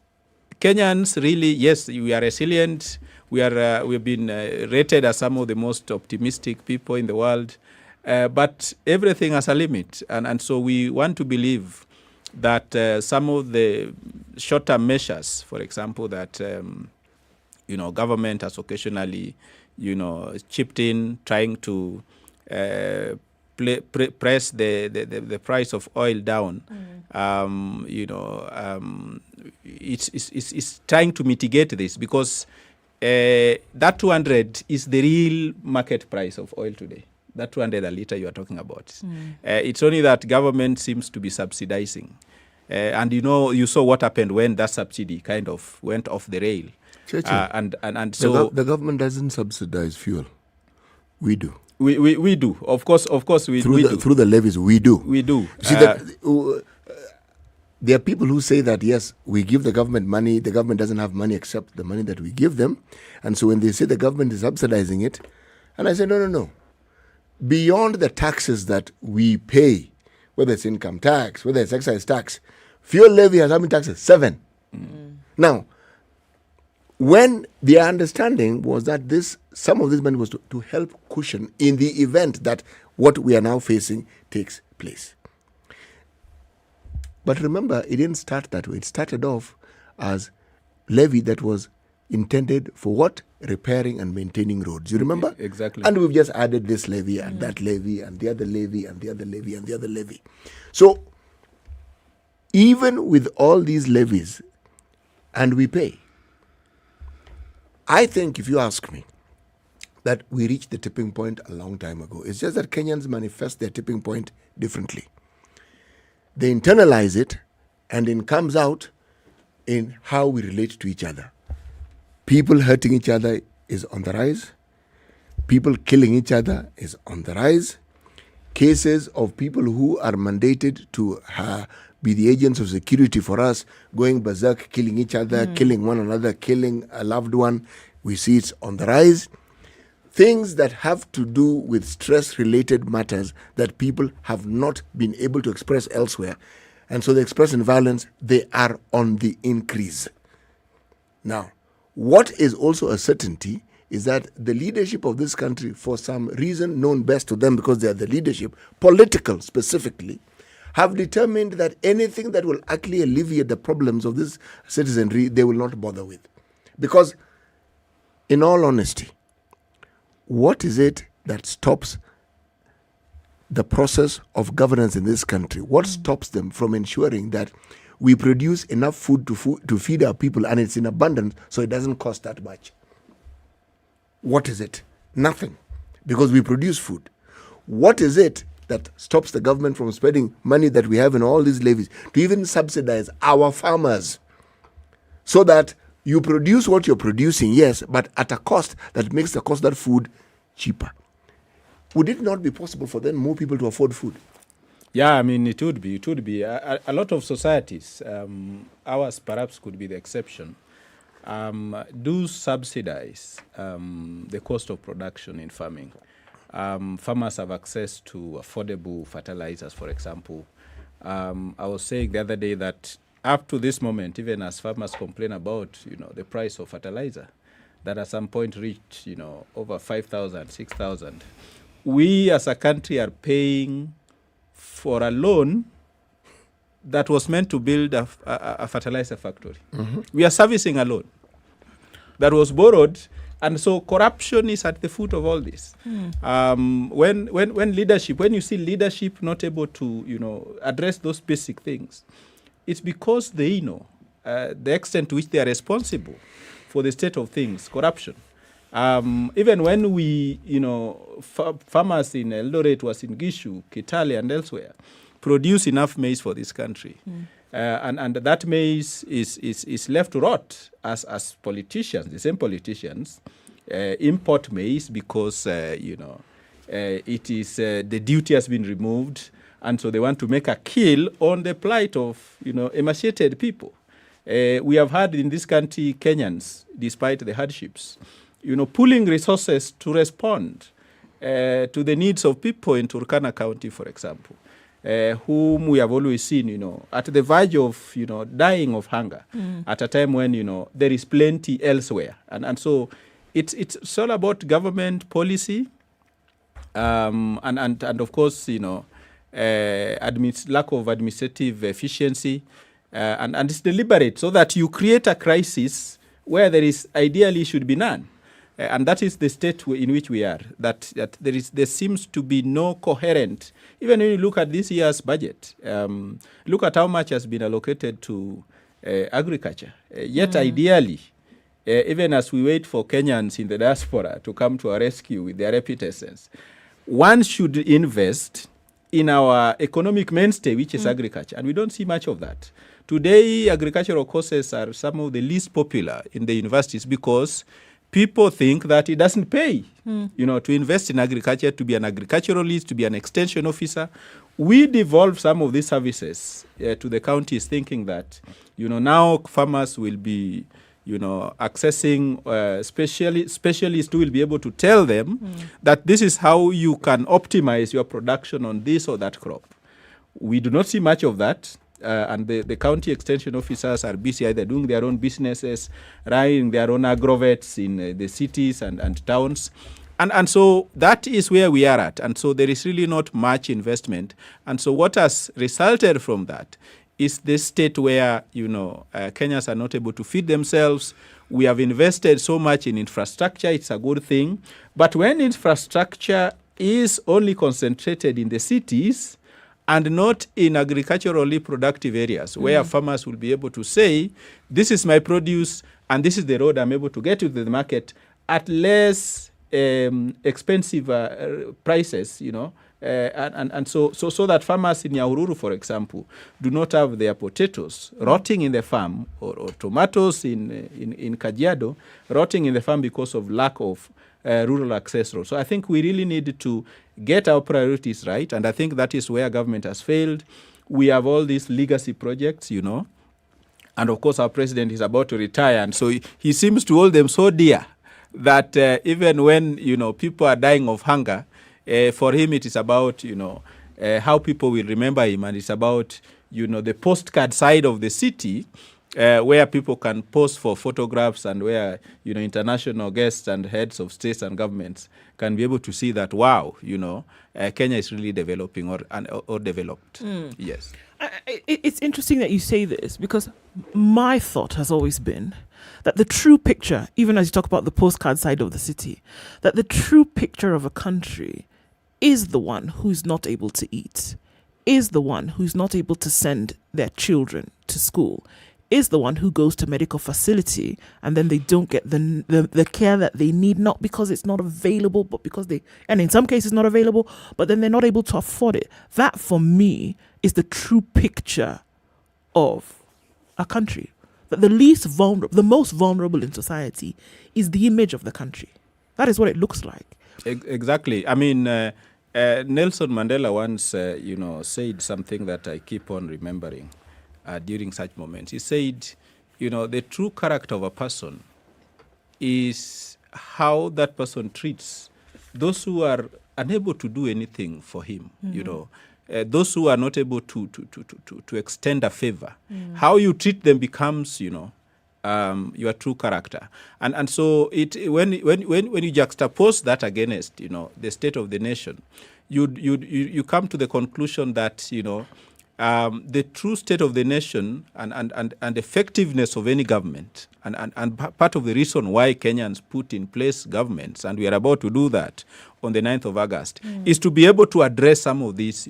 Kenyans really, yes, we are resilient. We've been rated as some of the most optimistic people in the world. But everything has a limit. And so we want to believe that some of the short-term measures, for example, that, government has occasionally, chipped in, trying to press the price of oil down, it's trying to mitigate this because that 200 is the real market price of oil today. That 200 a litre you are talking about. It's only that government seems to be subsidizing. And you saw what happened when that subsidy kind of went off the rail. And so the government doesn't subsidize fuel. We do. We do. Of course we do. Through the levies, we do. We do. See, there are people who say that, yes, we give the government money, the government doesn't have money except the money that we give them. And so when they say the government is subsidizing it, and I say, no. Beyond the taxes that we pay, whether it's income tax, whether it's excise tax, fuel levy has how many taxes? 7. Now, when the understanding was that some of this money was to help cushion in the event that what we are now facing takes place. But remember, it didn't start that way. It started off as levy that was intended for what? Repairing and maintaining roads. You remember? Exactly. And we've just added this levy and that levy and the other levy and the other levy and the other levy. So even with all these levies, and we pay, I think, if you ask me, that we reached the tipping point a long time ago. It's just that Kenyans manifest their tipping point differently. They internalize it, and it comes out in how we relate to each other. People hurting each other is on the rise. People killing each other is on the rise. Cases of people who are mandated to be the agents of security for us, going berserk, killing each other, killing one another, killing a loved one, we see it's on the rise. Things that have to do with stress-related matters that people have not been able to express elsewhere. And so they express in violence, they are on the increase. Now, what is also a certainty is that the leadership of this country, for some reason known best to them because they are the leadership, political specifically, have determined that anything that will actually alleviate the problems of this citizenry, they will not bother with. Because, in all honesty, what is it that stops the process of governance in this country? What stops them from ensuring that we produce enough food to feed our people and it's in abundance so it doesn't cost that much? What is it? Nothing. Because we produce food. What is it that stops the government from spending money that we have in all these levies to even subsidize our farmers so that you produce what you're producing, yes, but at a cost that makes the cost of that food cheaper? Would it not be possible for then more people to afford food? Yeah, I mean, it would be. It would be. A lot of societies, ours perhaps could be the exception, do subsidize the cost of production in farming. Farmers have access to affordable fertilizers, for example. I was saying the other day that up to this moment, even as farmers complain about, the price of fertilizer, that at some point reached, over 5,000, 6,000. We as a country are paying for a loan that was meant to build a fertilizer factory. Mm-hmm. We are servicing a loan that was borrowed, and so corruption is at the foot of all this. When leadership, when you see leadership not able to, address those basic things, it's because they know the extent to which they are responsible for the state of things, corruption. Even when we, farmers in Eldoret, was in Gishu, Kitale, and elsewhere, produce enough maize for this country. And that maize is left to rot as politicians, the same politicians, import maize because, it is, the duty has been removed, and so they want to make a kill on the plight of, emaciated people. We have had in this country Kenyans, despite the hardships, pooling resources to respond to the needs of people in Turkana County, for example, whom we have always seen, at the verge of, dying of hunger at a time when, there is plenty elsewhere. And so it's all about government policy and of course, lack of administrative efficiency. And it's deliberate so that you create a crisis where there is ideally should be none. And that is the state in which we are, that there seems to be no coherent, even when you look at this year's budget, look at how much has been allocated to agriculture. Yet ideally, even as we wait for Kenyans in the diaspora to come to our rescue with their remittances, one should invest in our economic mainstay, which is agriculture, and we don't see much of that. Today, agricultural courses are some of the least popular in the universities because people think that it doesn't pay, to invest in agriculture, to be an agriculturalist, to be an extension officer. We devolve some of these services to the counties thinking that, now farmers will be, accessing specialists who will be able to tell them that this is how you can optimize your production on this or that crop. We do not see much of that. And the county extension officers are busy either doing their own businesses, running their own agrovets in the cities and towns. And so that is where we are at. And so there is really not much investment. And so what has resulted from that is this state where, Kenyans are not able to feed themselves. We have invested so much in infrastructure. It's a good thing. But when infrastructure is only concentrated in the cities, and not in agriculturally productive areas where farmers will be able to say, this is my produce and this is the road I'm able to get to the market at less expensive prices, and so that farmers in Nyahururu, for example, do not have their potatoes rotting in the farm or tomatoes in Kajiado rotting in the farm because of lack of rural access roads. So I think we really need to get our priorities right, and I think that is where government has failed. We have all these legacy projects, and of course our president is about to retire, and so he seems to hold them so dear that even when, people are dying of hunger, for him it is about, how people will remember him, and it's about, the postcard side of the city, where people can pose for photographs and where, international guests and heads of states and governments can be able to see that, wow, Kenya is really developing or developed. Yes. It's interesting that you say this, because my thought has always been that the true picture, even as you talk about the postcard side of the city, that the true picture of a country is the one who's not able to eat, is the one who's not able to send their children to school, is the one who goes to medical facility and then they don't get the care that they need, not because it's not available, but because and in some cases not available, but then they're not able to afford it. That for me is the true picture of a country. That the least vulnerable, the most vulnerable in society is the image of the country. That is what it looks like. Exactly. I mean, Nelson Mandela once, said something that I keep on remembering during such moments. He said, the true character of a person is how that person treats those who are unable to do anything for him, those who are not able to extend a favor. How you treat them becomes, your true character. And so when you juxtapose that against, the state of the nation, you come to the conclusion that, the true state of the nation and effectiveness of any government, and part of the reason why Kenyans put in place governments, and we are about to do that on the 9th of August, is to be able to address some of these,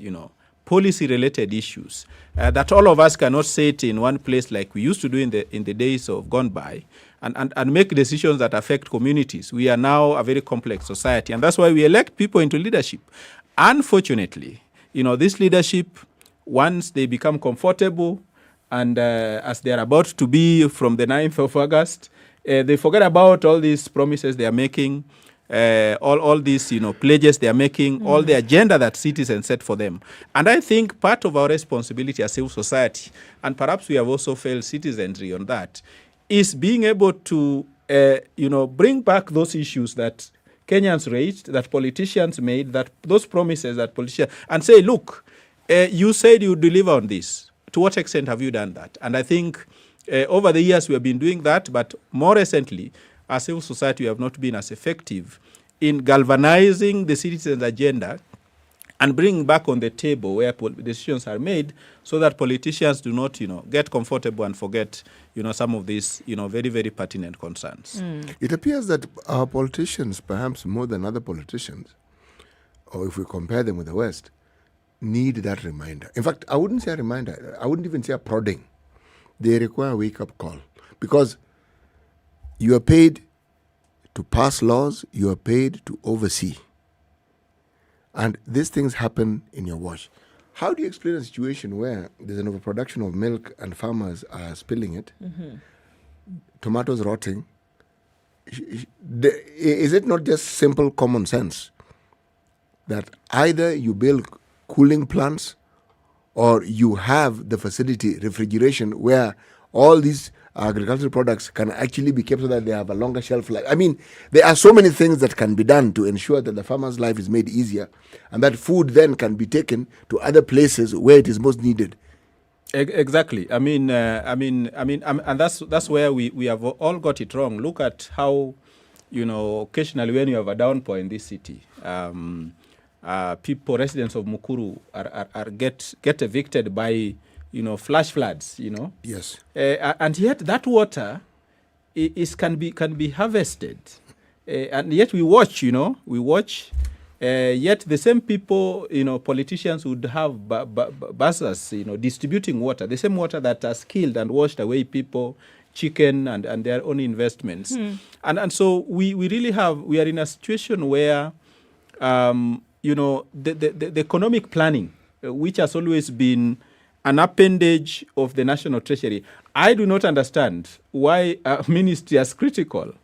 policy-related issues that all of us cannot sit in one place like we used to do in the days of gone by, and make decisions that affect communities. We are now a very complex society, and that's why we elect people into leadership. Unfortunately, this leadership, once they become comfortable, and as they are about to be from the 9th of August, they forget about all these promises they are making, all these pledges they are making, all the agenda that citizens set for them. And I think part of our responsibility as civil society, and perhaps we have also failed citizenry on that, is being able to bring back those issues that Kenyans raised, that politicians made, that those promises that politicians, and say, look, you said you would deliver on this. To what extent have you done that? And I think over the years we have been doing that, but more recently, as civil society, we have not been as effective in galvanizing the citizens' agenda and bringing back on the table where decisions are made, so that politicians do not, get comfortable and forget, some of these, very, very pertinent concerns. It appears that our politicians, perhaps more than other politicians, or if we compare them with the West, need that reminder. In fact, I wouldn't say a reminder. I wouldn't even say a prodding. They require a wake-up call, because you are paid to pass laws, you are paid to oversee. And these things happen in your watch. How do you explain a situation where there's an overproduction of milk and farmers are spilling it, tomatoes rotting? Is it not just simple common sense that either you build cooling plants or you have the facility, refrigeration, where all these agricultural products can actually be kept so that they have a longer shelf life? I mean, there are so many things that can be done to ensure that the farmer's life is made easier, and that food then can be taken to other places where it is most needed. Exactly. I mean, and that's where we have all got it wrong. Look at how, occasionally when you have a downpour in this city, residents of Nakuru are get evicted by flash floods. Yes. And yet that water can be harvested, and yet we watch. Yet the same people, politicians would have buses, distributing water, the same water that has killed and washed away people, chicken, and their own investments. And so we are in a situation where, the economic planning, which has always been an appendage of the National Treasury. I do not understand why a ministry as critical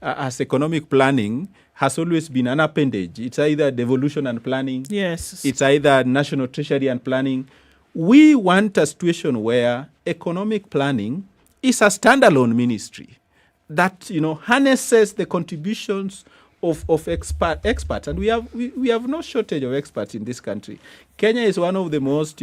as economic planning has always been an appendage. It's either devolution and planning. Yes. It's either National Treasury and planning. We want a situation where economic planning is a standalone ministry that, harnesses the contributions of experts. And we have no shortage of experts in this country. Kenya is one of the most,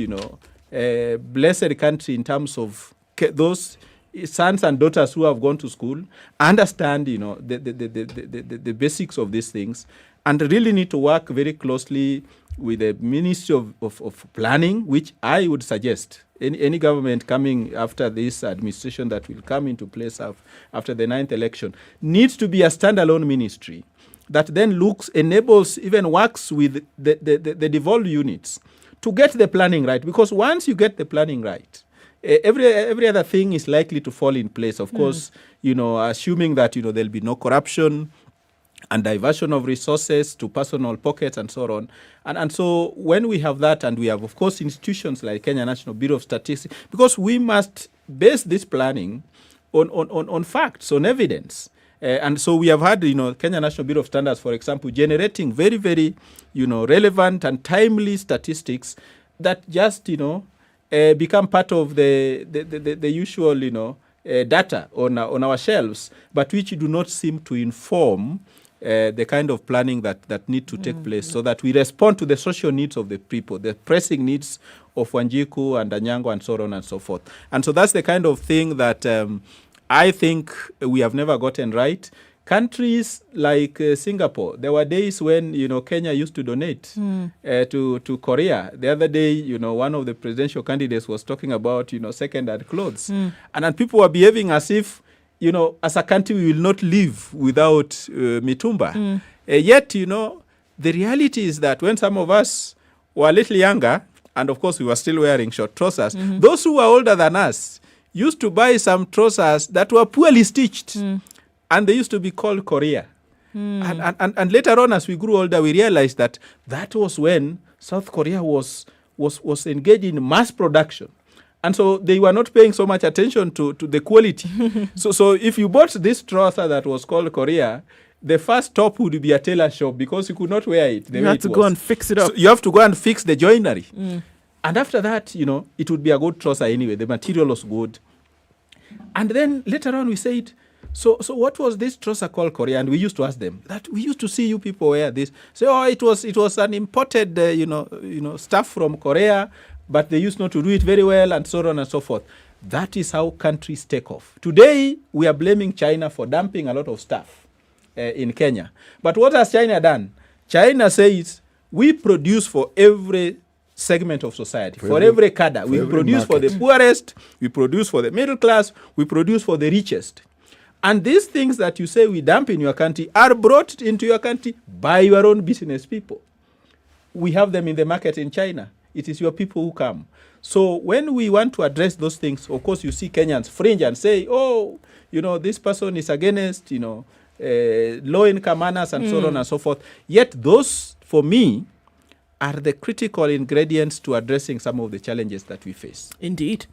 blessed country in terms of those sons and daughters who have gone to school, understand, the basics of these things, and really need to work very closely with the Ministry of Planning, which I would suggest any government coming after this administration that will come into place after the 9th election needs to be a standalone ministry that then enables, even works with the devolved units to get the planning right. Because once you get the planning right, every other thing is likely to fall in place. Of course, assuming that, there'll be no corruption and diversion of resources to personal pockets and so on. And so when we have that, and we have, of course, institutions like Kenya National Bureau of Statistics, because we must base this planning on facts, on evidence. And so we have had, Kenya National Bureau of Standards, for example, generating very, very, relevant and timely statistics that just, become part of the usual, data on our shelves, but which do not seem to inform the kind of planning that need to take place, so that we respond to the social needs of the people, the pressing needs of Wanjiku and Anyango and so on and so forth. And so that's the kind of thing that I think we have never gotten right. Countries like Singapore, there were days when, Kenya used to donate to Korea. The other day, one of the presidential candidates was talking about, second-hand clothes. And people were behaving as if, as a country, we will not live without mitumba. Yet, the reality is that when some of us were a little younger, and of course we were still wearing short trousers, those who were older than us used to buy some trousers that were poorly stitched. And they used to be called Korea. And later on, as we grew older, we realized that was when South Korea was engaged in mass production. And so they were not paying so much attention to the quality. So if you bought this trouser that was called Korea, the first top would be a tailor shop, because you could not wear it. You had to go and fix it up. So you have to go and fix the joinery. And after that, it would be a good trouser anyway. The material was good. And then later on we said, so what was this trouser called Korea? And we used to ask them that we used to see you people wear this. Say, it was an imported, stuff from Korea, but they used not to do it very well, and so on and so forth. That is how countries take off. Today, we are blaming China for dumping a lot of stuff in Kenya. But what has China done? China says, we produce for every segment of society, for every cadre. We produce for the poorest, we produce for the middle class, we produce for the richest. And these things that you say we dump in your country are brought into your country by your own business people. We have them in the market in China. It is your people who come. So when we want to address those things, of course, you see Kenyans fringe and say, this person is against, low-income earners and so on and so forth. Yet those, for me, are the critical ingredients to addressing some of the challenges that we face. Indeed.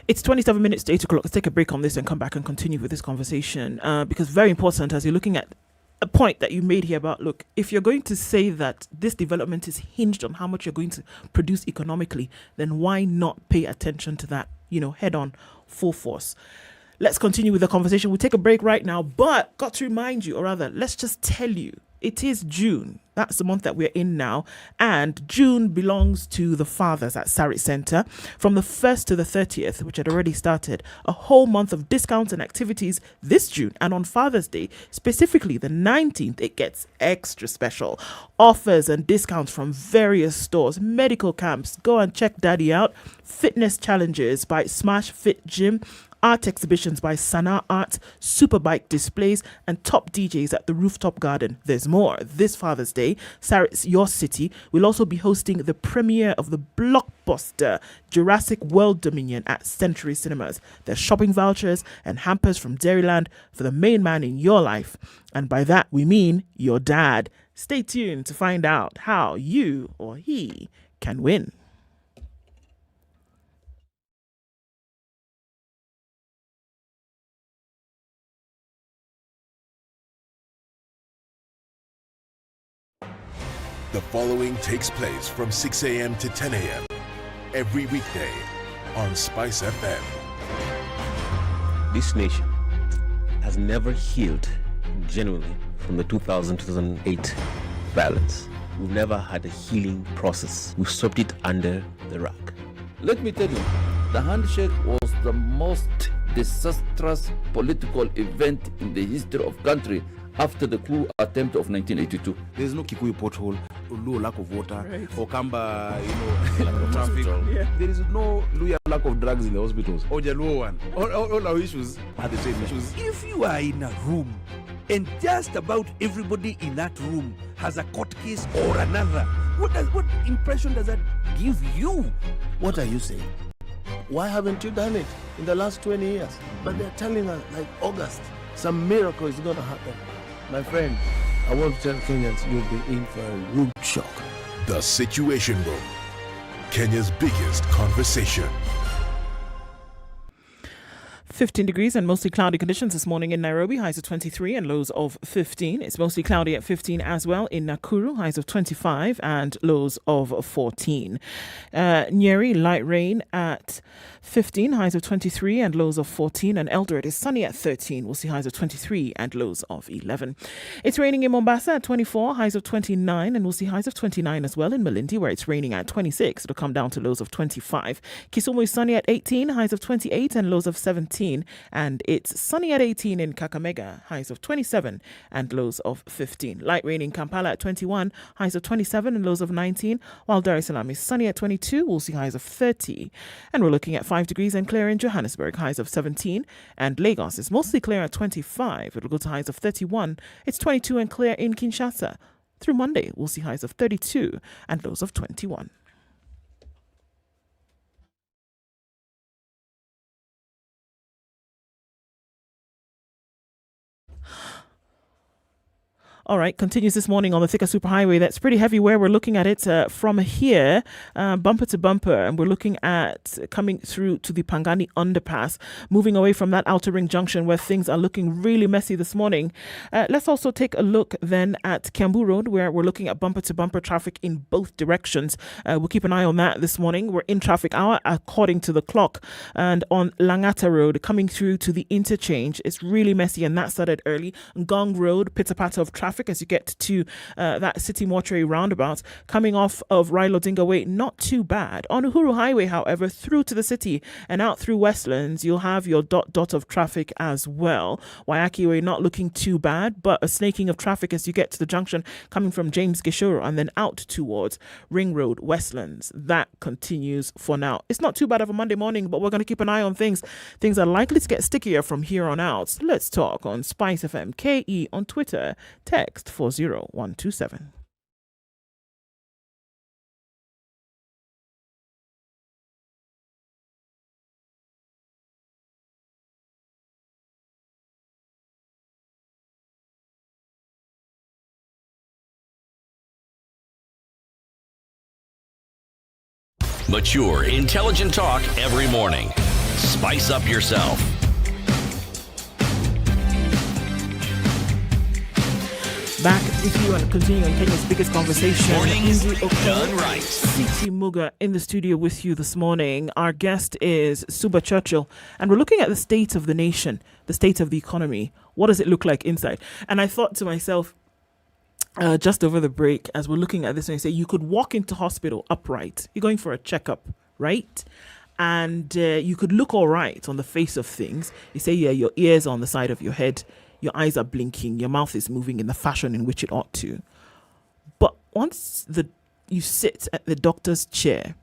It's 27 minutes to 8 o'clock. Let's take a break on this and come back and continue with this conversation, because very important as you're looking at a point that you made here about, look, if you're going to say that this development is hinged on how much you're going to produce economically, then why not pay attention to that, head on, full force? Let's continue with the conversation. We'll take a break right now, but got to remind you, or rather, let's just tell you, it is June. That's the month that we're in now. And June belongs to the fathers at Sarit Center. From the 1st to the 30th, which had already started, a whole month of discounts and activities this June. And on Father's Day, specifically the 19th, it gets extra special. Offers and discounts from various stores, medical camps, go and check daddy out, fitness challenges by Smash Fit Gym, art exhibitions by Sana Art, superbike displays, and top DJs at the Rooftop Garden. There's more. This Father's Day, Sarit's Your City will also be hosting the premiere of the blockbuster Jurassic World Dominion at Century Cinemas. There's shopping vouchers and hampers from Dairyland for the main man in your life. And by that, we mean your dad. Stay tuned to find out how you or he can win. The following takes place from 6 a.m. to 10 a.m. every weekday on SpiceFM. This nation has never healed genuinely from the 2000-2008 violence. We've never had a healing process. We've swept it under the rug. Let me tell you, the handshake was the most disastrous political event in the history of country after the coup attempt of 1982. There's no Kikuyu pothole, Luo lack of water, right. or Kamba, lack of traffic. Yeah. There is no Luya lack of drugs in the hospitals. Or Jaluo one. All our issues are the same issues. If you are in a room and just about everybody in that room has a court case or another. What impression does that give you? What are you saying? Why haven't you done it in the last 20 years? But they're telling us, like August, some miracle is going to happen. My friend, I want to tell Kenyans, you'll be in for a rude shock. The Situation Room, Kenya's biggest conversation. 15 degrees and mostly cloudy conditions this morning in Nairobi, highs of 23 and lows of 15. It's mostly cloudy at 15 as well in Nakuru, highs of 25 and lows of 14. Nyeri, light rain at 15, highs of 23 and lows of 14. And Eldoret is sunny at 13. We'll see highs of 23 and lows of 11. It's raining in Mombasa at 24, highs of 29, and we'll see highs of 29 as well in Malindi, where it's raining at 26. It'll come down to lows of 25. Kisumu is sunny at 18, highs of 28 and lows of 17. And it's sunny at 18 in Kakamega, highs of 27 and lows of 15. Light rain in Kampala at 21, highs of 27 and lows of 19. While Dar es Salaam is sunny at 22, we'll see highs of 30. And we're looking at 5 degrees and clear in Johannesburg, highs of 17. And Lagos is mostly clear at 25. It'll go to highs of 31. It's 22 and clear in Kinshasa. Through Monday, we'll see highs of 32 and lows of 21. All right, continues this morning on the Thika Superhighway. That's pretty heavy where we're looking at it from here, bumper to bumper. And we're looking at coming through to the Pangani underpass, moving away from that outer ring junction where things are looking really messy this morning. Let's also take a look then at Kiambu Road, where we're looking at bumper to bumper traffic in both directions. We'll keep an eye on that this morning. We're in traffic hour according to the clock. And on Langata Road, coming through to the interchange, it's really messy, and that started early. Ngong Road, pitter-patter of traffic as you get to that City Mortuary roundabout. Coming off of Raila Odinga Way, not too bad. On Uhuru Highway, however, through to the city and out through Westlands, you'll have your dot of traffic as well. Waiyaki Way, not looking too bad, but a snaking of traffic as you get to the junction coming from James Gishoro and then out towards Ring Road, Westlands. That continues for now. It's not too bad of a Monday morning, but we're going to keep an eye on things. Things are likely to get stickier from here on out. Let's talk on SpiceFM KE on Twitter. Text 40127. Mature, intelligent talk every morning. Spice up yourself. Back with you and continuing Kenya's biggest conversation. Mornings Okoh, done right. CT Muga in the studio with you this morning. Our guest is Suba Churchill, and we're looking at the state of the nation, the state of the economy. What does it look like inside? And I thought to myself, just over the break, as we're looking at this, and I say you could walk into hospital upright. You're going for a checkup, right? And you could look all right on the face of things. You say, yeah, your ears are on the side of your head. Your eyes are blinking, your mouth is moving in the fashion in which it ought to. But once you sit at the doctor's chair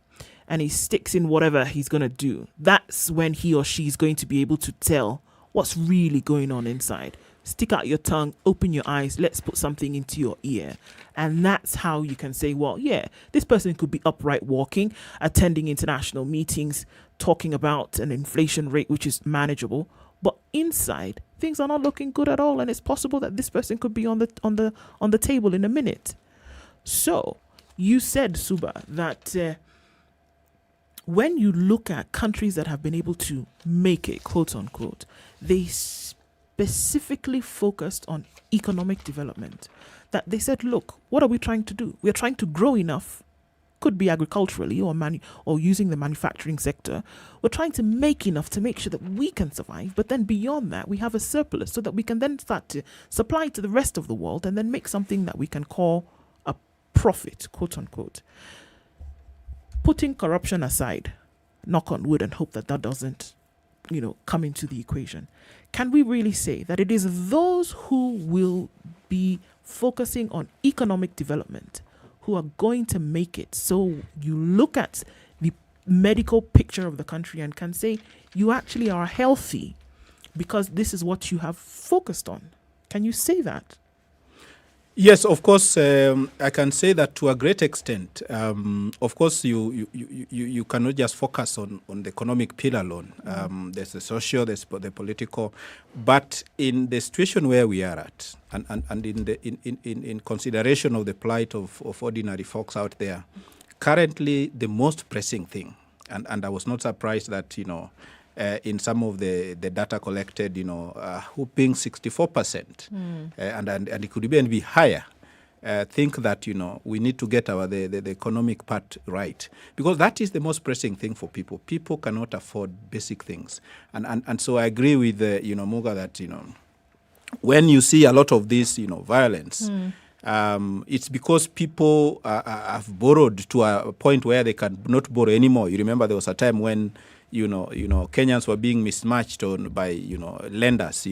and he sticks in whatever he's going to do, that's when he or she is going to be able to tell what's really going on inside. Stick out your tongue, open your eyes, let's put something into your ear. And that's how you can say, well, yeah, this person could be upright walking, attending international meetings, talking about an inflation rate which is manageable. But inside, things are not looking good at all, and it's possible that this person could be on the table in a minute. So, you said, Suba, that when you look at countries that have been able to make it, quote unquote, they specifically focused on economic development. That they said, look, what are we trying to do? We're trying to grow enough. Could be agriculturally or using the manufacturing sector. We're trying to make enough to make sure that we can survive, but then beyond that, we have a surplus so that we can then start to supply to the rest of the world and then make something that we can call a profit, quote unquote. Putting corruption aside, knock on wood and hope that that doesn't, come into the equation. Can we really say that it is those who will be focusing on economic development who are going to make it? So you look at the medical picture of the country and can say you actually are healthy because this is what you have focused on. Can you say that? Yes, of course, I can say that to a great extent. Of course, you cannot just focus on the economic pillar alone. There's the social, there's the political, but in the situation where we are at, and in consideration of the plight of ordinary folks out there, currently the most pressing thing, and I was not surprised that in some of the data collected, whooping 64%, and it could even be higher. Think that we need to get the economic part right, because that is the most pressing thing for people. People cannot afford basic things, and so I agree with Muga that when you see a lot of this violence. It's because people have borrowed to a point where they can not borrow anymore. You remember there was a time when Kenyans were being mismatched by lenders,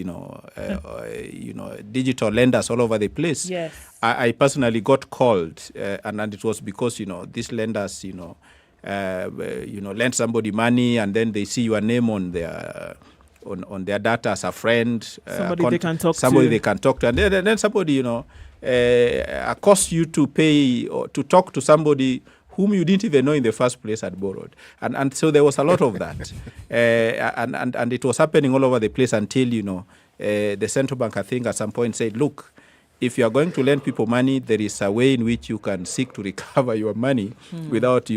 digital lenders all over the place. Yes. I personally got called, and it was because these lenders lend somebody money, and then they see your name on their data as a friend, somebody they can talk to, and then somebody accosts you to pay or to talk to somebody whom you didn't even know in the first place had borrowed. And so there was a lot of that. And it was happening all over the place until, the central bank, I think, at some point said, look, if you are going to lend people money, there is a way in which you can seek to recover your money without,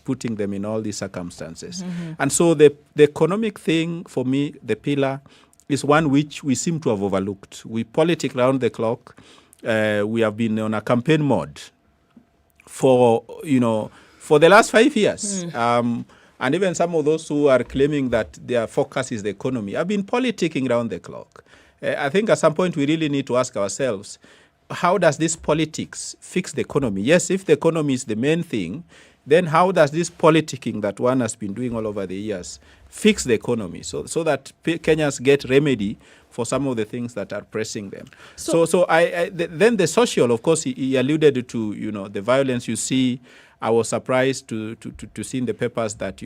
putting them in all these circumstances. And so the economic thing, for me, the pillar, is one which we seem to have overlooked. We politic round the clock. We have been on a campaign mode for the last 5 years. And even some of those who are claiming that their focus is the economy have been politicking around the clock. I think at some point we really need to ask ourselves, how does this politics fix the economy? Yes, if the economy is the main thing, then how does this politicking that one has been doing all over the years fix the economy so that Kenyans get remedy for some of the things that are pressing them? So then the social, of course, he alluded to, the violence you see. I was surprised to see in the papers that,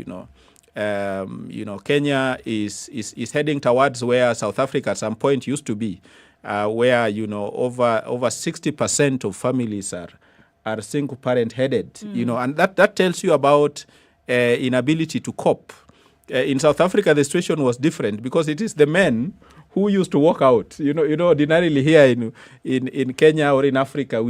Kenya is heading towards where South Africa at some point used to be, where, over 60% of families are single parent headed, and that tells you about inability to cope. In South Africa, the situation was different because it is the men who used to walk out. Ordinarily here in Kenya or in Africa,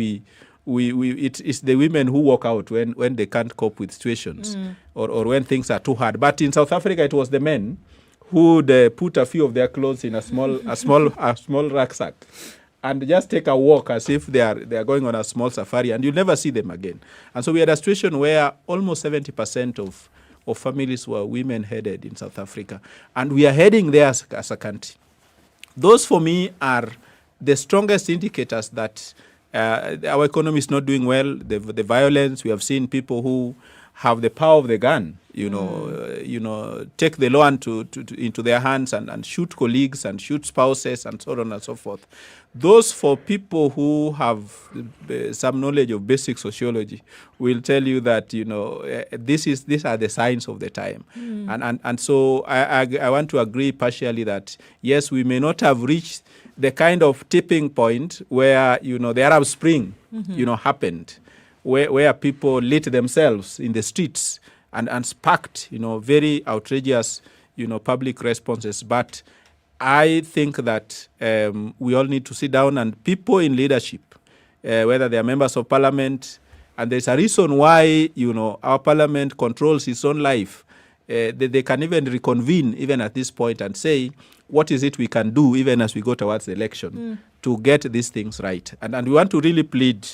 it's the women who walk out when they can't cope with situations or when things are too hard. But in South Africa, it was the men who would put a few of their clothes in a small rucksack and just take a walk as if they are going on a small safari, and you'll never see them again. And so we had a situation where almost 70% of families were women-headed in South Africa, and we are heading there as a country. Those, for me, are the strongest indicators that our economy is not doing well. The violence, we have seen people who have the power of the gun, take the law into their hands and shoot colleagues and shoot spouses and so on and so forth. Those, for people who have some knowledge of basic sociology, will tell you that these are the signs of the time. And so I want to agree partially that yes, we may not have reached the kind of tipping point where the Arab Spring happened, where people lit themselves in the streets and sparked very outrageous public responses. But I think that we all need to sit down, and people in leadership, whether they are members of parliament, and there's a reason why our parliament controls its own life. They can even reconvene even at this point and say, what is it we can do even as we go towards the election to get these things right? And we want to really plead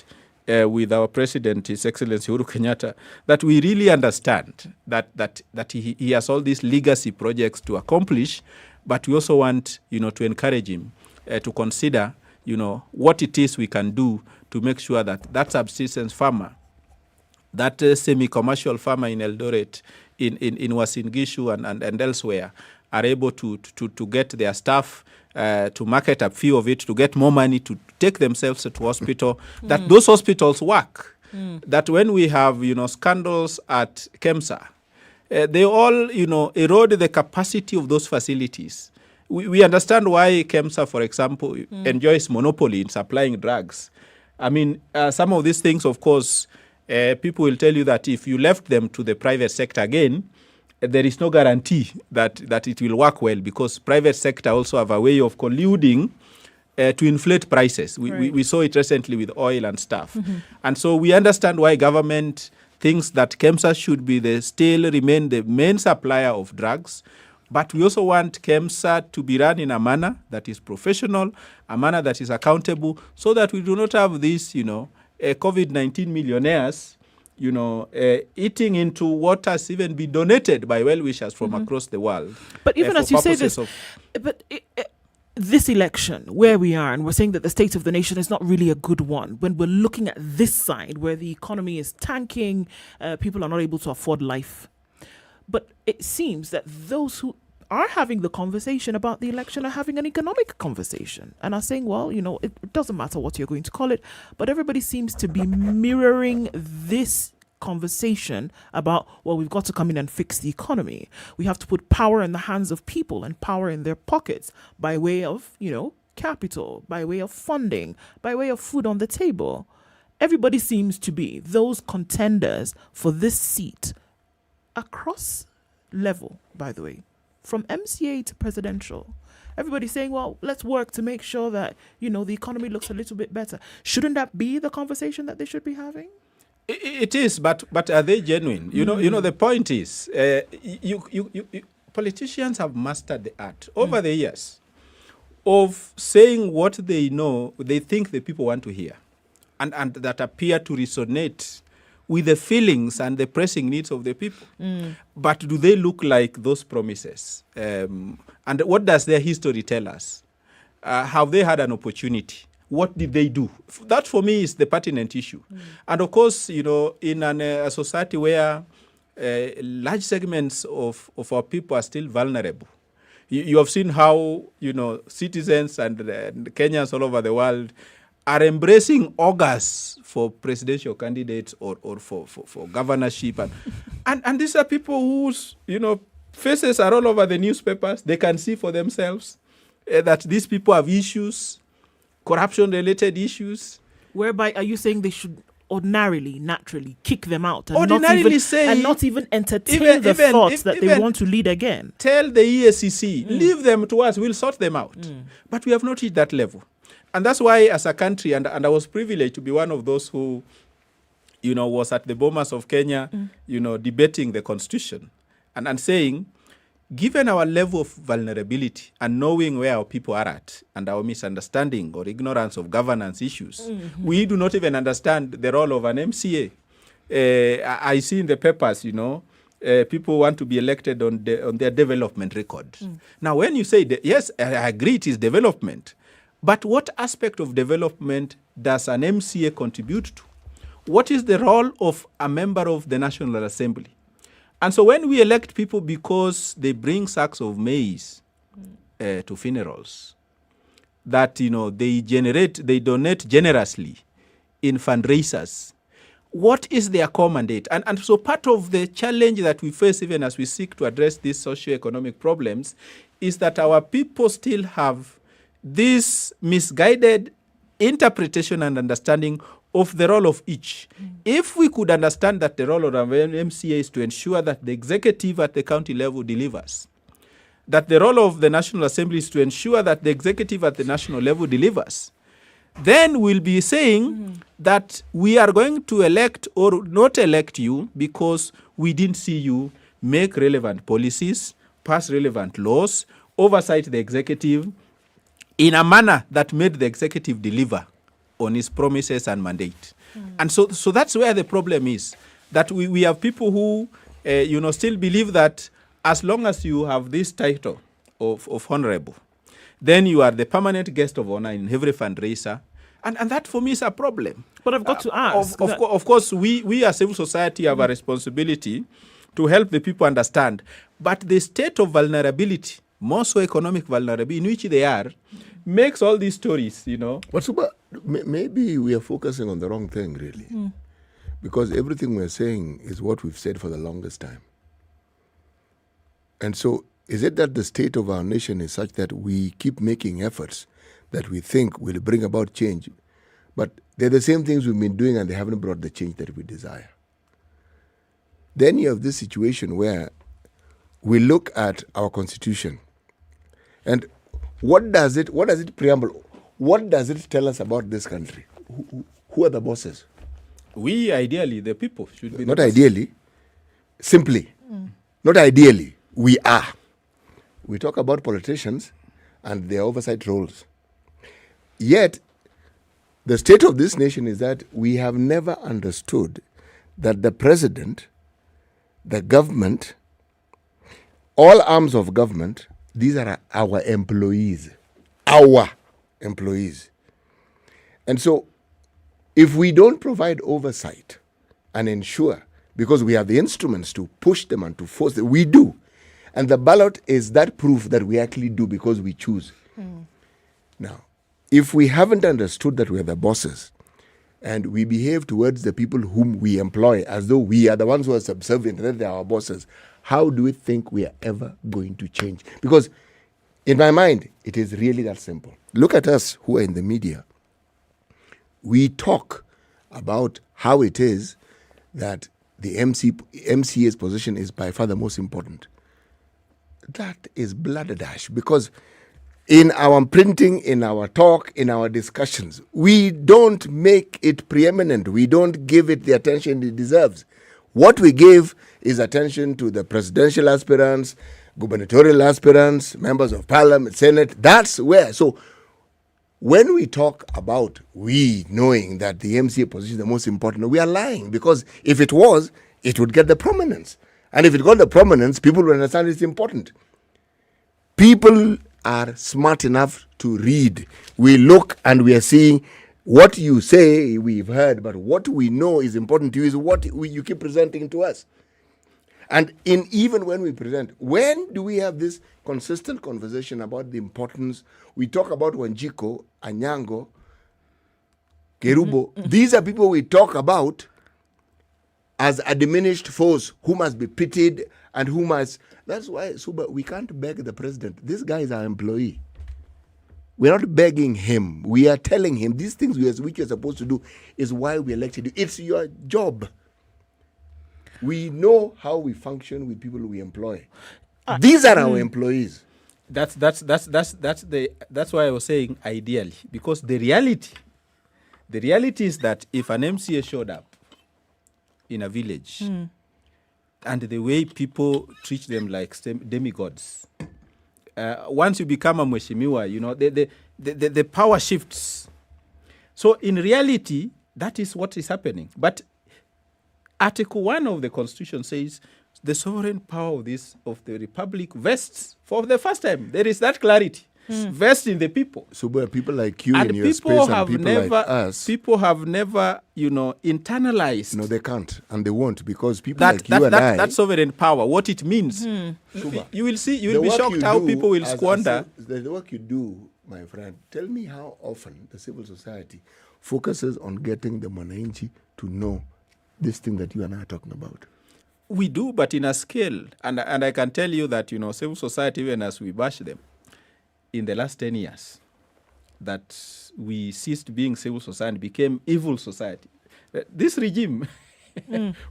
with our president, His Excellency Uhuru Kenyatta, that we really understand that he has all these legacy projects to accomplish, but we also want to encourage him to consider what it is we can do to make sure that subsistence farmer, that semi-commercial farmer in Eldoret, in Uasin Gishu and elsewhere, are able to get their staff, to market a few of it, to get more money, to take themselves to hospital, that those hospitals work. That when we have, scandals at KEMSA, they all, erode the capacity of those facilities. we understand why KEMSA, for example, enjoys monopoly in supplying drugs. I mean, some of these things, of course, people will tell you that if you left them to the private sector again, there is no guarantee that it will work well, because private sector also have a way of colluding to inflate prices. We saw it recently with oil and stuff. And so we understand why government thinks that KEMSA should still remain the main supplier of drugs. But we also want KEMSA to be run in a manner that is professional, a manner that is accountable, so that we do not have these, COVID-19 millionaires, eating into what has even been donated by well-wishers from across the world. But even as you say this, this election, where we are, and we're saying that the state of the nation is not really a good one, when we're looking at this side where the economy is tanking, people are not able to afford life. But it seems that those who are having the conversation about the election are having an economic conversation and are saying, well, it doesn't matter what you're going to call it, but everybody seems to be mirroring this conversation about, well, we've got to come in and fix the economy. We have to put power in the hands of people and power in their pockets by way of, capital, by way of funding, by way of food on the table. Everybody seems to be those contenders for this seat across level, by the way, from MCA to presidential. Everybody's saying, well, let's work to make sure that, the economy looks a little bit better. Shouldn't that be the conversation that they should be having? It is, but are they genuine? The point is, politicians have mastered the art over the years of saying what they think the people want to hear, and that appear to resonate with the feelings and the pressing needs of the people. But do they look like those promises? And what does their history tell us? Have they had an opportunity? What did they do? That, for me, is the pertinent issue. And, of course, in a society where large segments of our people are still vulnerable, you have seen how, citizens and Kenyans all over the world are embracing augurs for presidential candidates or for governorship. And these are people whose, faces are all over the newspapers. They can see for themselves that these people have issues, corruption-related issues. Whereby, are you saying they should ordinarily, naturally kick them out and not even entertain the thoughts that they want to lead again? Tell the EACC, leave them to us, we'll sort them out. But we have not reached that level. And that's why, as a country, and I was privileged to be one of those who, was at the Bomas of Kenya, debating the constitution and saying, given our level of vulnerability and knowing where our people are at and our misunderstanding or ignorance of governance issues, we do not even understand the role of an MCA. I see in the papers, people want to be elected on their development record. Now, when you say, yes, I agree it is development, but what aspect of development does an MCA contribute to? What is the role of a member of the National Assembly? And so when we elect people because they bring sacks of maize to funerals, that, they donate generously in fundraisers, what is their core mandate? And so part of the challenge that we face even as we seek to address these socio-economic problems is that our people still have this misguided interpretation and understanding of the role of each. If we could understand that the role of an MCA is to ensure that the executive at the county level delivers, that the role of the National Assembly is to ensure that the executive at the national level delivers, then we'll be saying that we are going to elect or not elect you because we didn't see you make relevant policies, pass relevant laws, oversight the executive in a manner that made the executive deliver on his promises and mandate. And so that's where the problem is, that we have people who, still believe that as long as you have this title of honorable, then you are the permanent guest of honor in every fundraiser. And that, for me, is a problem. But I've got to ask. Of course, we as civil society have a responsibility to help the people understand. But the state of vulnerability, more so economic vulnerability, in which they are, makes all these stories, What's about, maybe we are focusing on the wrong thing, really. Because everything we're saying is what we've said for the longest time. And so Is it that the state of our nation is such that we keep making efforts that we think will bring about change, but they're the same things we've been doing and they haven't brought the change that we desire? Then you have this situation where we look at our constitution and what does it preamble? What does it tell us about this country? Who are the bosses? We, ideally, the people should be. Not ideally, simply. Not ideally, we are. We talk about politicians and their oversight roles. Yet, the state of this nation is that we have never understood that the president, the government, all arms of government, these are our employees. Our employees. And so, if we don't provide oversight and ensure, because we have the instruments to push them and to force them, we do. And the ballot is that proof that we actually do because we choose. Now, if we haven't understood that we're the bosses and we behave towards the people whom we employ as though we are the ones who are subservient and that they're our bosses, how do we think we are ever going to change? Because in my mind, it is really that simple. Look at us who are in the media. We talk about how it is that the MCA's position is by far the most important. That is bloodadash, because in our printing, in our talk, in our discussions, we don't make it preeminent. We don't give it the attention it deserves. What we give is attention to the presidential aspirants, gubernatorial aspirants, members of parliament, senate. That's where. So when we talk about we knowing that the MCA position is the most important, we are lying, because if it was, it would get the prominence. And if it got the prominence, people will understand it's important. People are smart enough to read. We look and we are seeing what you say we've heard, but what we know is important to you is what you keep presenting to us. And even when we present, when do we have this consistent conversation about the importance? We talk about Wanjiko, Anyango, Kerubo. These are people we talk about as a diminished force who must be pitied and who must... That's why, Suba, we can't beg the president. This guy is our employee. We're not begging him. We are telling him these things which you're supposed to do is why we elected you. It's your job. We know how we function with people we employ. These are our employees. That's why I was saying ideally, because the reality is that if an MCA showed up in a village and the way people treat them like demigods, once you become a mheshimiwa, you know, the power shifts. So in reality, that is what is happening. But Article 1 of the Constitution says the sovereign power of the Republic vests for the first time. There is that clarity. Vests in the people. So where people like you in your space and people like us... People have never, internalized. No, they can't. And they won't, because people like you and I... That sovereign power, what it means. You will see, you will be shocked how people will squander. The work you do, my friend, tell me how often the civil society focuses on getting the Mwananchi to know this thing that you and I are talking about. We do, but in a scale. And I can tell you that, civil society, even as we bash them, in the last 10 years, that we ceased being civil society, became evil society. This regime,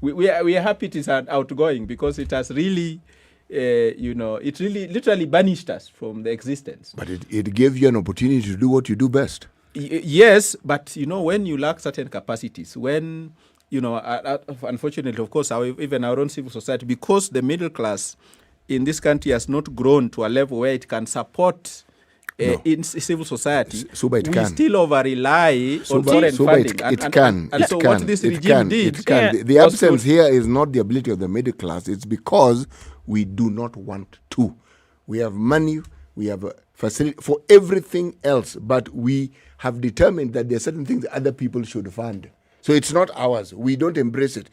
we are happy it is outgoing, because it has really, it really literally banished us from the existence. But it gave you an opportunity to do what you do best. Yes, but, when you lack certain capacities, when... unfortunately, of course, even our own civil society, because the middle class in this country has not grown to a level where it can support in civil society, we still over-rely on foreign funding. So what this regime did... The absence here is not the ability of the middle class. It's because we do not want to. We have money, we have a facility for everything else, but we have determined that there are certain things that other people should fund. So it's not ours. We don't embrace it.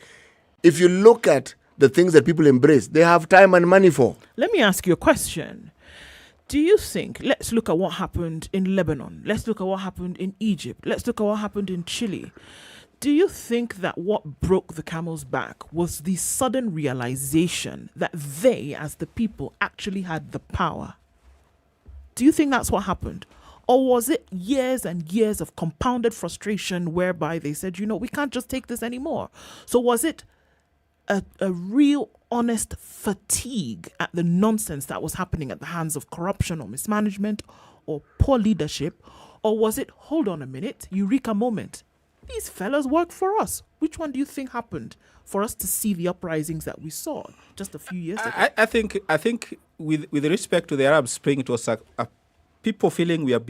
If you look at the things that people embrace, they have time and money for. Let me ask you a question. Do you think, let's look at what happened in Lebanon. Let's look at what happened in Egypt. Let's look at what happened in Chile. Do you think that what broke the camel's back was the sudden realization that they, as the people, actually had the power? Do you think that's what happened? Or was it years and years of compounded frustration whereby they said, we can't just take this anymore? So was it a real, honest fatigue at the nonsense that was happening at the hands of corruption or mismanagement or poor leadership? Or was it, hold on a minute, eureka moment? These fellas work for us. Which one do you think happened for us to see the uprisings that we saw just a few years ago? I think with respect to the Arab Spring, it was a people feeling we have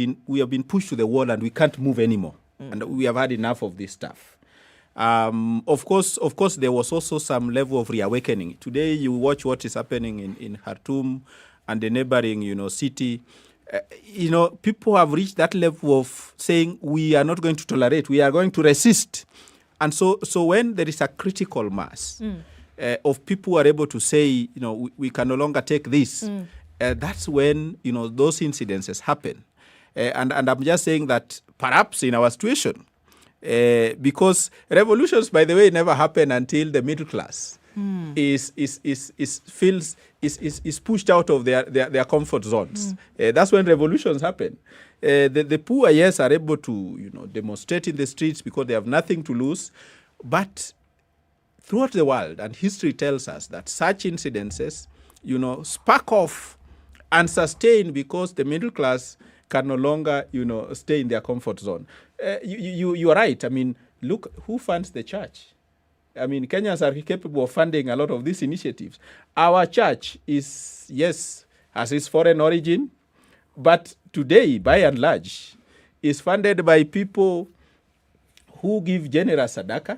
been pushed to the wall and we can't move anymore, and we have had enough of this stuff. Of course, there was also some level of reawakening. Today, you watch what is happening in Khartoum and the neighboring, city. People have reached that level of saying we are not going to tolerate, we are going to resist. And so when there is a critical mass of people who are able to say, we can no longer take this, that's when, those incidences happen. And I'm just saying that perhaps in our situation, because revolutions, by the way, never happen until the middle class is pushed out of their comfort zones. That's when revolutions happen. The poor, yes, are able to demonstrate in the streets because they have nothing to lose. But throughout the world, and history tells us that such incidences, spark off and sustain because the middle class can no longer, stay in their comfort zone. You are right. I mean, look, who funds the church? I mean, Kenyans are capable of funding a lot of these initiatives. Our church has its foreign origin, but today, by and large, is funded by people who give generous sadaka,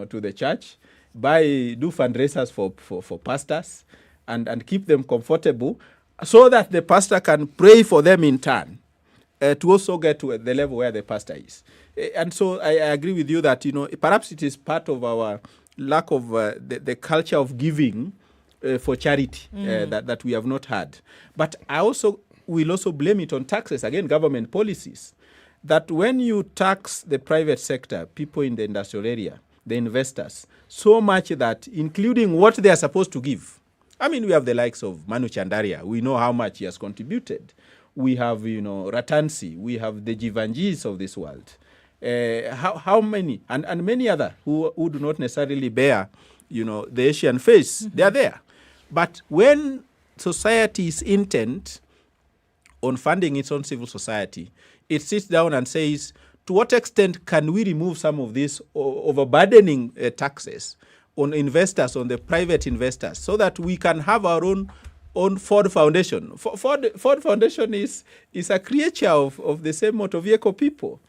to the church, do fundraisers for pastors and keep them comfortable so that the pastor can pray for them in turn to also get to the level where the pastor is. And so I agree with you that, perhaps it is part of our lack of the culture of giving for charity that we have not had. But I will also blame it on taxes, again, government policies, that when you tax the private sector, people in the industrial area, the investors, so much that, including what they are supposed to give. I mean, we have the likes of Manu Chandaria. We know how much he has contributed. We have, Ratansi. We have the Jivanjis of this world. How many, and many other who do not necessarily bear, the Asian face, they are there. But when society is intent on funding its own civil society, it sits down and says, to what extent can we remove some of these overburdening taxes on investors, on the private investors, so that we can have our own Ford Foundation. Ford Foundation is a creature of the same motor vehicle people.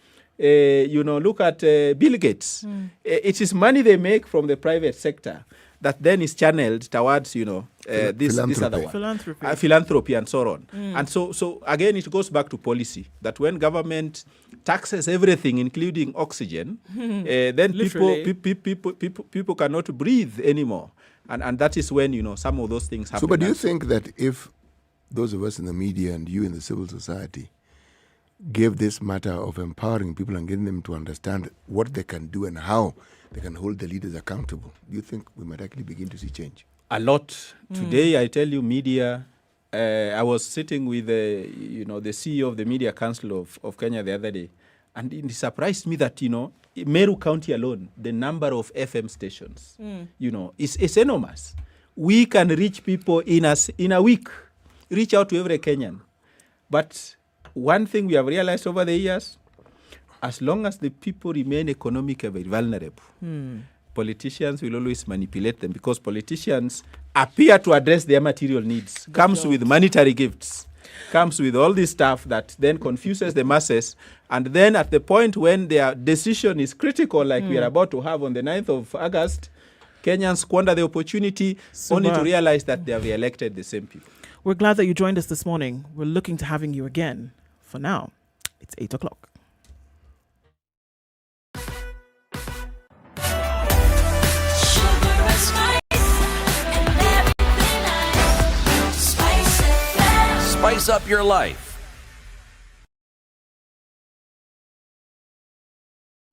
Look at Bill Gates. It is money they make from the private sector that then is channeled towards, this other one. Philanthropy and so on. And so again, it goes back to policy, that when government taxes everything, including oxygen, then people cannot breathe anymore. And that is when, some of those things happen. So, but do you think that if those of us in the media and you in the civil society gave this matter of empowering people and getting them to understand what they can do and how they can hold the leaders accountable, do you think we might actually begin to see change? A lot. Today, I tell you, media, I was sitting with the CEO of the Media Council of Kenya the other day, and it surprised me that, Meru County alone, the number of FM stations, is enormous. We can reach people in a week, reach out to every Kenyan. But one thing we have realized over the years, as long as the people remain economically vulnerable, politicians will always manipulate them, because politicians appear to address their material needs. Comes with monetary gifts, comes with all this stuff that then confuses the masses. And then at the point when their decision is critical, like we are about to have on the 9th of August, Kenyans squander the opportunity only to realize that they have re-elected the same people. We're glad that you joined us this morning. We're looking to having you again. For now, it's 8 o'clock. Spice up your life.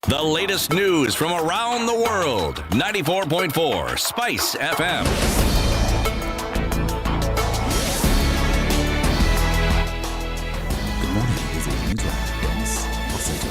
The latest news from around the world. 94.4 Spice FM. Good morning. This is Newswire. Dennis Osseto.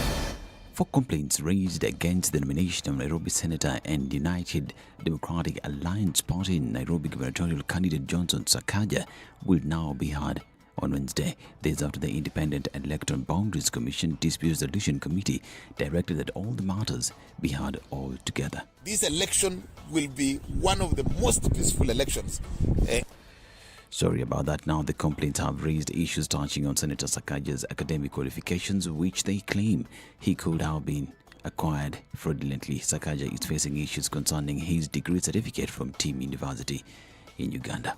4 complaints raised against the nomination of Nairobi Senator and United Democratic Alliance Party Nairobi gubernatorial candidate Johnson Sakaja will now be heard on Wednesday. This after the Independent Electoral Boundaries Commission Dispute Resolution Committee directed that all the matters be heard all together. This election will be one of the most peaceful elections. Sorry about that. Now the complaints have raised issues touching on Senator Sakaja's academic qualifications, which they claim he could have been acquired fraudulently. Sakaja is facing issues concerning his degree certificate from Team University in Uganda.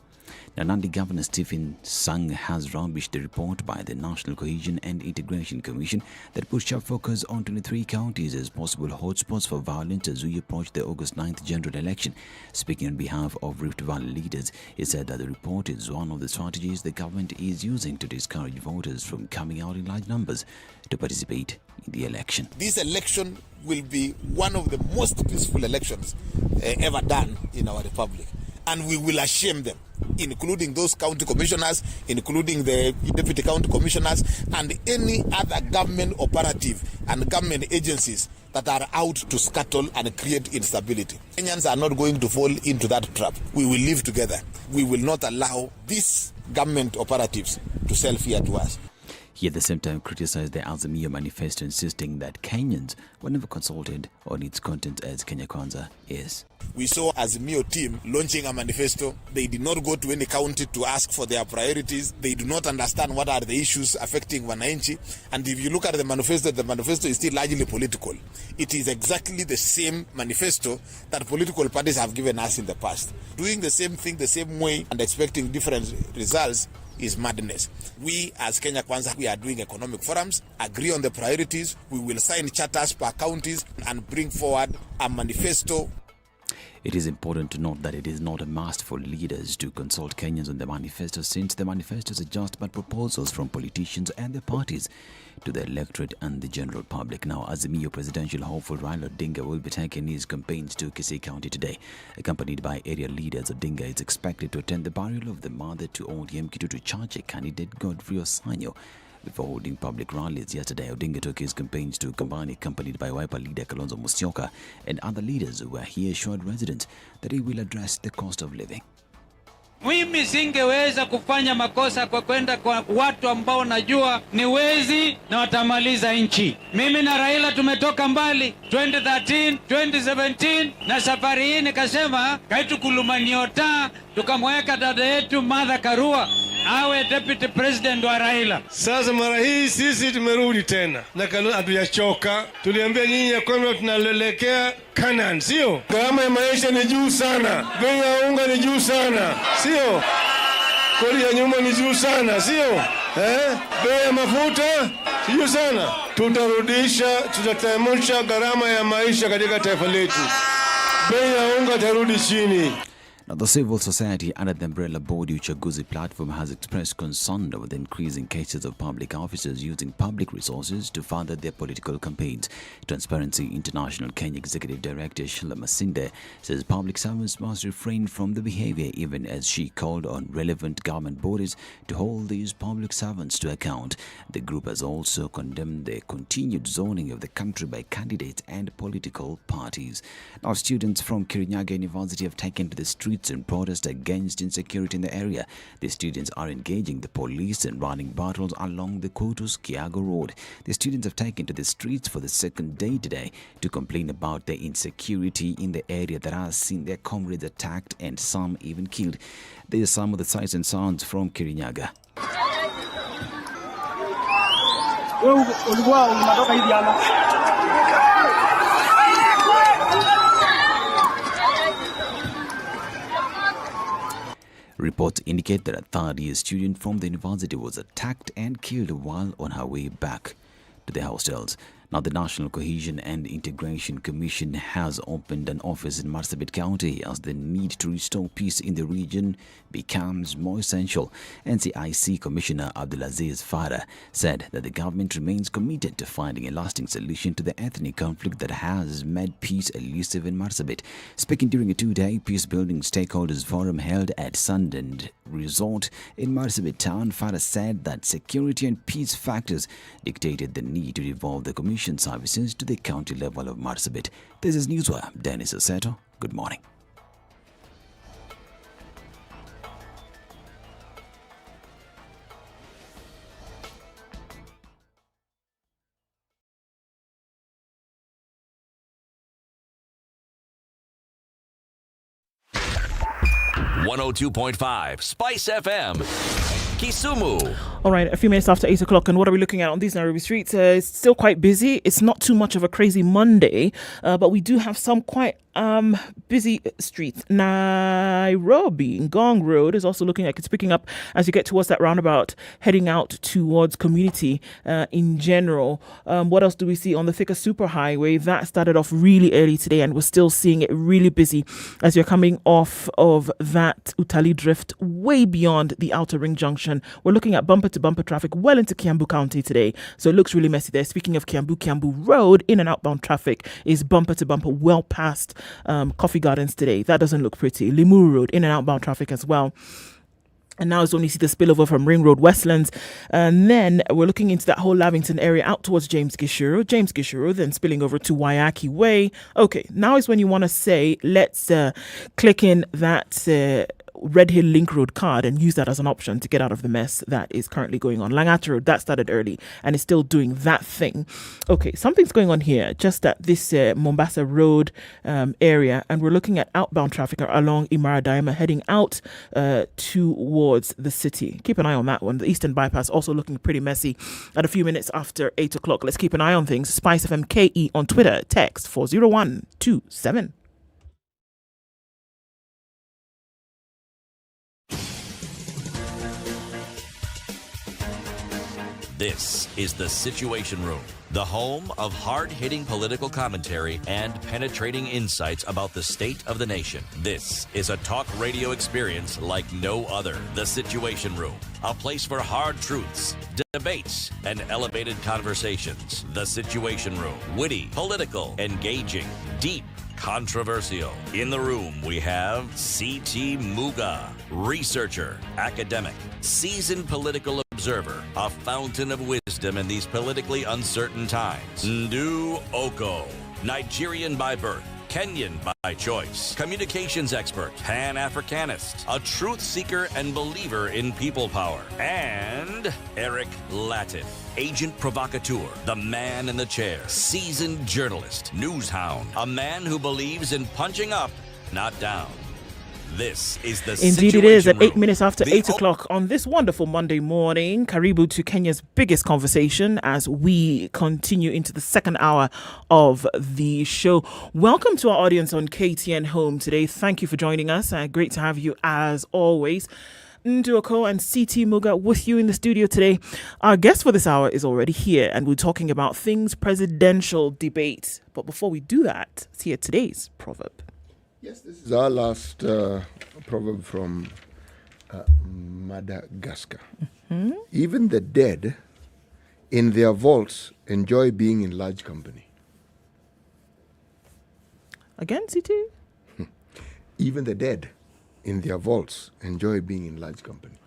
Now, Nandi Governor Stephen Sang has rubbished the report by the National Cohesion and Integration Commission that puts sharp focus on 23 counties as possible hotspots for violence as we approach the August 9th general election. Speaking on behalf of Rift Valley leaders, he said that the report is one of the strategies the government is using to discourage voters from coming out in large numbers to participate in the election. This election will be one of the most peaceful elections ever done in our republic, and we will shame them, including those county commissioners, including the deputy county commissioners, and any other government operative and government agencies that are out to scuttle and create instability. Kenyans are not going to fall into that trap. We will live together. We will not allow these government operatives to sell fear to us. He at the same time criticized the Azimio manifesto, insisting that Kenyans were never consulted on its content as Kenya Kwanza is. We saw Azimio team launching a manifesto. They did not go to any county to ask for their priorities. They do not understand what are the issues affecting wananchi. And if you look at the manifesto is still largely political. It is exactly the same manifesto that political parties have given us in the past. Doing the same thing the same way and expecting different results is madness. We as Kenya Kwanza, we are doing economic forums, agree on the priorities, we will sign charters per counties and bring forward a manifesto. It is important to note that it is not a must for leaders to consult Kenyans on the manifesto, since the manifestos are just but proposals from politicians and their parties to the electorate and the general public. Now, Azimio presidential hopeful Raila Odinga will be taking his campaigns to Kisii County today. Accompanied by area leaders, Odinga is expected to attend the burial of the mother to ODM Kitutu Chache candidate Godfrey Osanyo. Before holding public rallies yesterday, Odinga took his campaigns to Kambani, accompanied by Wiper leader Kalonzo Musyoka and other leaders, where he assured residents that he will address the cost of living. Mimi singeweza kufanya makosa kwa kwenda kwa watu ambao najua ni wezi na watamaliza nchi. Mimi na Raila tumetoka mbali 2013, 2017 na safari hii nikasema kaitu kulumaniota tukamweka dada yetu Martha Karua awe deputy president wa Raila. Sasa mara hii sisi tumerudi tena na hatujachoka. Tuliambia nyinyi ya kwamba tunalelekea Canaan, sio? Gharama ya maisha ni juu sana, bei ya unga ni juu sana, sio? Kodi ya nyumba ni juu sana, sio? Bei ya mafuta ni juu sana. Tutateremsha gharama ya maisha katika taifa letu. Bei ya unga tarudi chini. Now, the civil society under the umbrella body Uchaguzi platform has expressed concern over the increasing cases of public officers using public resources to further their political campaigns. Transparency International Kenya Executive Director Sheila Masinde says public servants must refrain from the behavior, even as she called on relevant government bodies to hold these public servants to account. The group has also condemned the continued zoning of the country by candidates and political parties. Now, students from Kirinyaga University have taken to the streets in protest against insecurity in the area. The students are engaging the police and running battles along the Kotus-Kiago Road. The students have taken to the streets for the second day today to complain about the insecurity in the area that has seen their comrades attacked and some even killed. These are some of the sights and sounds from Kirinyaga. Reports indicate that a third-year student from the university was attacked and killed while on her way back to the hostels. Now, the National Cohesion and Integration Commission has opened an office in Marsabit County as the need to restore peace in the region becomes more essential. NCIC Commissioner Abdulaziz Farah said that the government remains committed to finding a lasting solution to the ethnic conflict that has made peace elusive in Marsabit. Speaking during a two-day peace-building stakeholders forum held at Standard Resort in Marsabit town, Farah said that security and peace factors dictated the need to devolve the commission services to the county level of Marsabit. This is Newswire. Dennis Aseto. Good morning. .5 Spice FM. Kisumu. All right, a few minutes after 8 o'clock, and what are we looking at on these Nairobi streets? It's still quite busy. It's not too much of a crazy Monday, but we do have some quite busy streets. Nairobi, Ngong Road is also looking like it's picking up as you get towards that roundabout, heading out towards community in general. What else do we see on the Thika Superhighway? That started off really early today, and we're still seeing it really busy as you're coming off of that Utali Drift way beyond the Outer Ring Junction. We're looking at bumper-to-bumper traffic well into Kiambu County today, so it looks really messy there. Speaking of Kiambu Road, in and outbound traffic is bumper-to-bumper well past Coffee Gardens today. That doesn't look pretty. Limuru Road, in and outbound traffic as well. And now it's only see the spillover from Ring Road Westlands. And then we're looking into that whole Lavington area out towards James Gishuru, then spilling over to Waiyaki Way. Okay, now is when you want to say, let's click in that Red Hill Link Road card and use that as an option to get out of the mess that is currently going on. Langata Road, that started early and is still doing that thing. Okay, something's going on here just at this Mombasa Road area, and we're looking at outbound traffic along Imara Daima heading out towards the city. Keep an eye on that one. The Eastern Bypass also looking pretty messy at a few minutes after 8 o'clock. Let's keep an eye on things. SpiceFM KE on Twitter. Text 40127. This is The Situation Room, the home of hard-hitting political commentary and penetrating insights about the state of the nation. This is a talk radio experience like no other. The Situation Room, a place for hard truths, debates, and elevated conversations. The Situation Room, witty, political, engaging, deep, controversial. In the room, we have C.T. Muga, researcher, academic, seasoned political observer, a fountain of wisdom in these politically uncertain times. Ndu Okoh, Nigerian by birth, Kenyan by choice, communications expert, Pan-Africanist, a truth seeker and believer in people power, and Eric Latiff, agent provocateur, the man in the chair, seasoned journalist, news hound, a man who believes in punching up, not down. This is the Indeed it is at 8 minutes after 8 o'clock on this wonderful Monday morning. Karibu to Kenya's biggest conversation as we continue into the second hour of the show. Welcome to our audience on KTN Home today. Thank you for joining us. Great to have you as always. Ndu Okoh and CT Muga with you in the studio today. Our guest for this hour is already here, and we're talking about things presidential debate. But before we do that, let's hear today's proverb. Yes, this is our last proverb from Madagascar. Mm-hmm. Even the dead in their vaults enjoy being in large company. Again, CT? Even the dead in their vaults enjoy being in large company.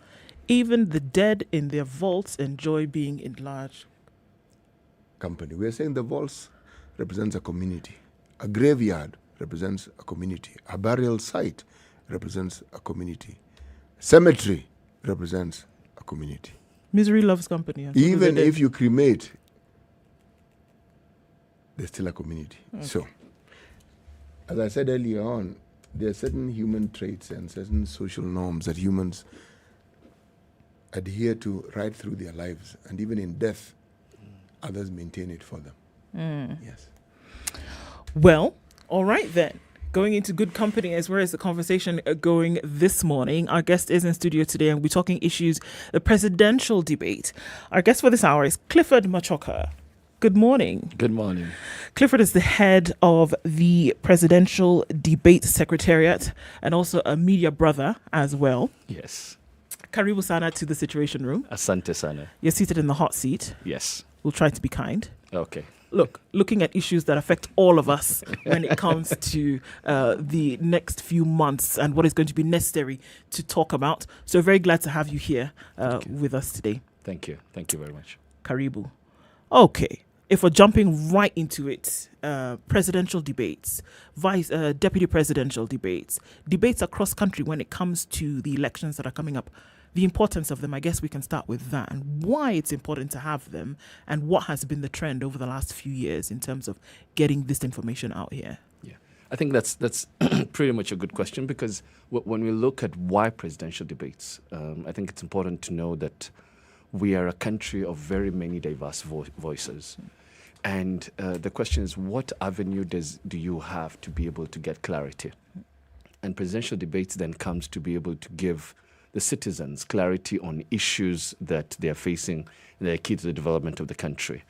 Even the dead in their vaults enjoy being in large company. We are saying the vaults represents a community. A graveyard represents a community. A burial site represents a community. Cemetery represents a community. Misery loves company. Even if you cremate, there's still a community. Okay. So, as I said earlier on, there are certain human traits and certain social norms that humans adhere to right through their lives. And even in death, others maintain it for them. Yes. Well, all right then. Going into good company as well as the conversation going this morning. Our guest is in studio today and we're talking issues, the presidential debate. Our guest for this hour is Clifford Machoka. Good morning. Good morning. Clifford is the head of the Presidential Debate Secretariat and also a media brother as well. Yes. Karibu sana to the Situation Room. Asante sana. You're seated in the hot seat. Yes. We'll try to be kind. Okay. Looking at issues that affect all of us when it comes to the next few months and what is going to be necessary to talk about. So very glad to have you here with us today. Thank you. Thank you very much. Karibu. Okay. If we're jumping right into it, presidential debates, deputy presidential debates across country when it comes to the elections that are coming up, the importance of them, I guess we can start with that and why it's important to have them and what has been the trend over the last few years in terms of getting this information out here. Yeah, I think that's pretty much a good question because when we look at why presidential debates, I think it's important to know that we are a country of very many diverse voices. And the question is, what avenue do you have to be able to get clarity? And presidential debates then comes to be able to give the citizens clarity on issues that they are facing and that are key to the development of the country.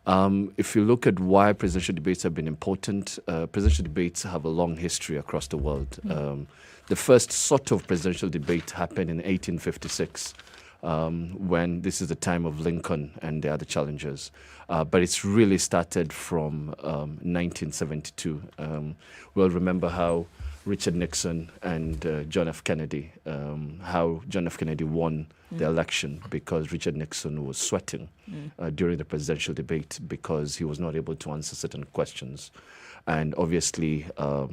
If you look at why presidential debates have been important, presidential debates have a long history across the world. The first sort of presidential debate happened in 1856. When this is the time of Lincoln and the other challengers. But it's really started from 1972. We'll remember how Richard Nixon and John F. Kennedy, how John F. Kennedy won the election because Richard Nixon was sweating during the presidential debate because he was not able to answer certain questions. And obviously,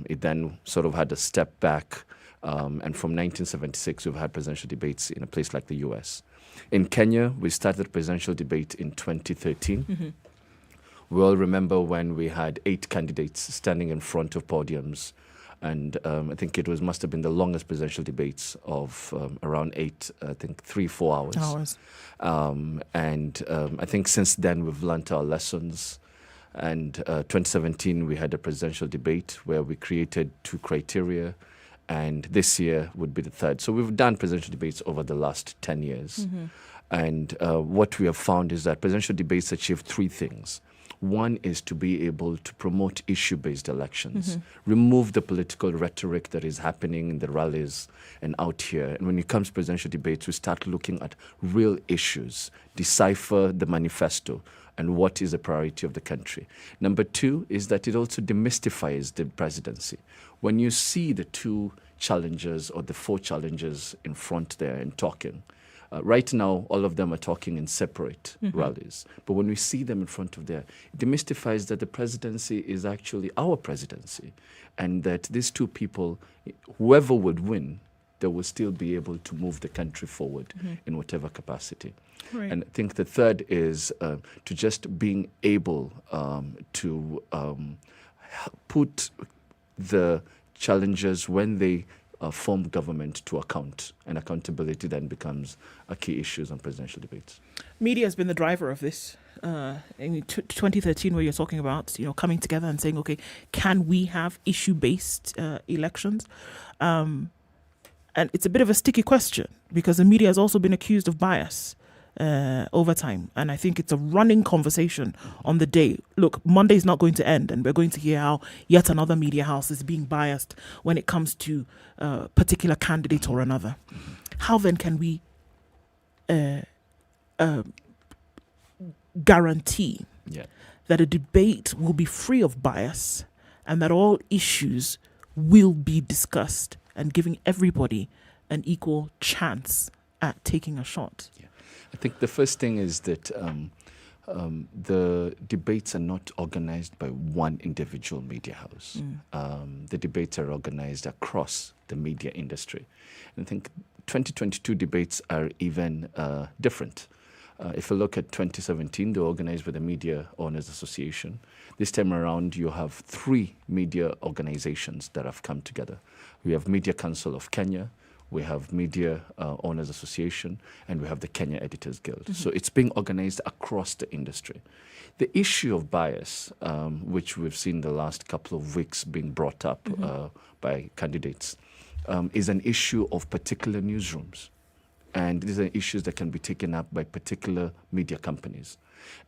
it then sort of had a step back. And from 1976, we've had presidential debates in a place like the US. In Kenya, we started presidential debate in 2013. We all remember when we had 8 candidates standing in front of podiums. And I think it must have been the longest presidential debates of around 3-4 hours. I think since then, we've learned our lessons. And 2017, we had a presidential debate where we created 2 criteria. And this year would be the 3rd. So we've done presidential debates over the last 10 years. And what we have found is that presidential debates achieve 3 things. One is to be able to promote issue-based elections, remove the political rhetoric that is happening in the rallies and out here. And when it comes to presidential debates, we start looking at real issues, decipher the manifesto, and what is the priority of the country. Number 2 is that it also demystifies the presidency. When you see the 2 challengers or the 4 challengers in front there and talking, right now, all of them are talking in separate rallies. But when we see them in front of there, it demystifies that the presidency is actually our presidency and that these 2 people, whoever would win, they will still be able to move the country forward in whatever capacity. Right. And I think the 3rd is to just being able to put the challengers when they form government to account, and accountability then becomes a key issue on presidential debates. Media has been the driver of this. In 2013, where you're talking about, coming together and saying, okay, can we have issue-based elections? And it's a bit of a sticky question because the media has also been accused of bias over time. And I think it's a running conversation on the day. Look, Monday is not going to end, and we're going to hear how yet another media house is being biased when it comes to a particular candidate or another. How then can we guarantee that a debate will be free of bias and that all issues will be discussed and giving everybody an equal chance at taking a shot? I think the first thing is that the debates are not organized by one individual media house. The debates are organized across the media industry. And I think 2022 debates are even different. If you look at 2017, they were organized by the Media Owners Association. This time around, you have 3 media organizations that have come together. We have Media Council of Kenya, we have Media Owners Association, and we have the Kenya Editors Guild. So it's being organized across the industry. The issue of bias, which we've seen the last couple of weeks being brought up by candidates, is an issue of particular newsrooms. and these are issues that can be taken up by particular media companies.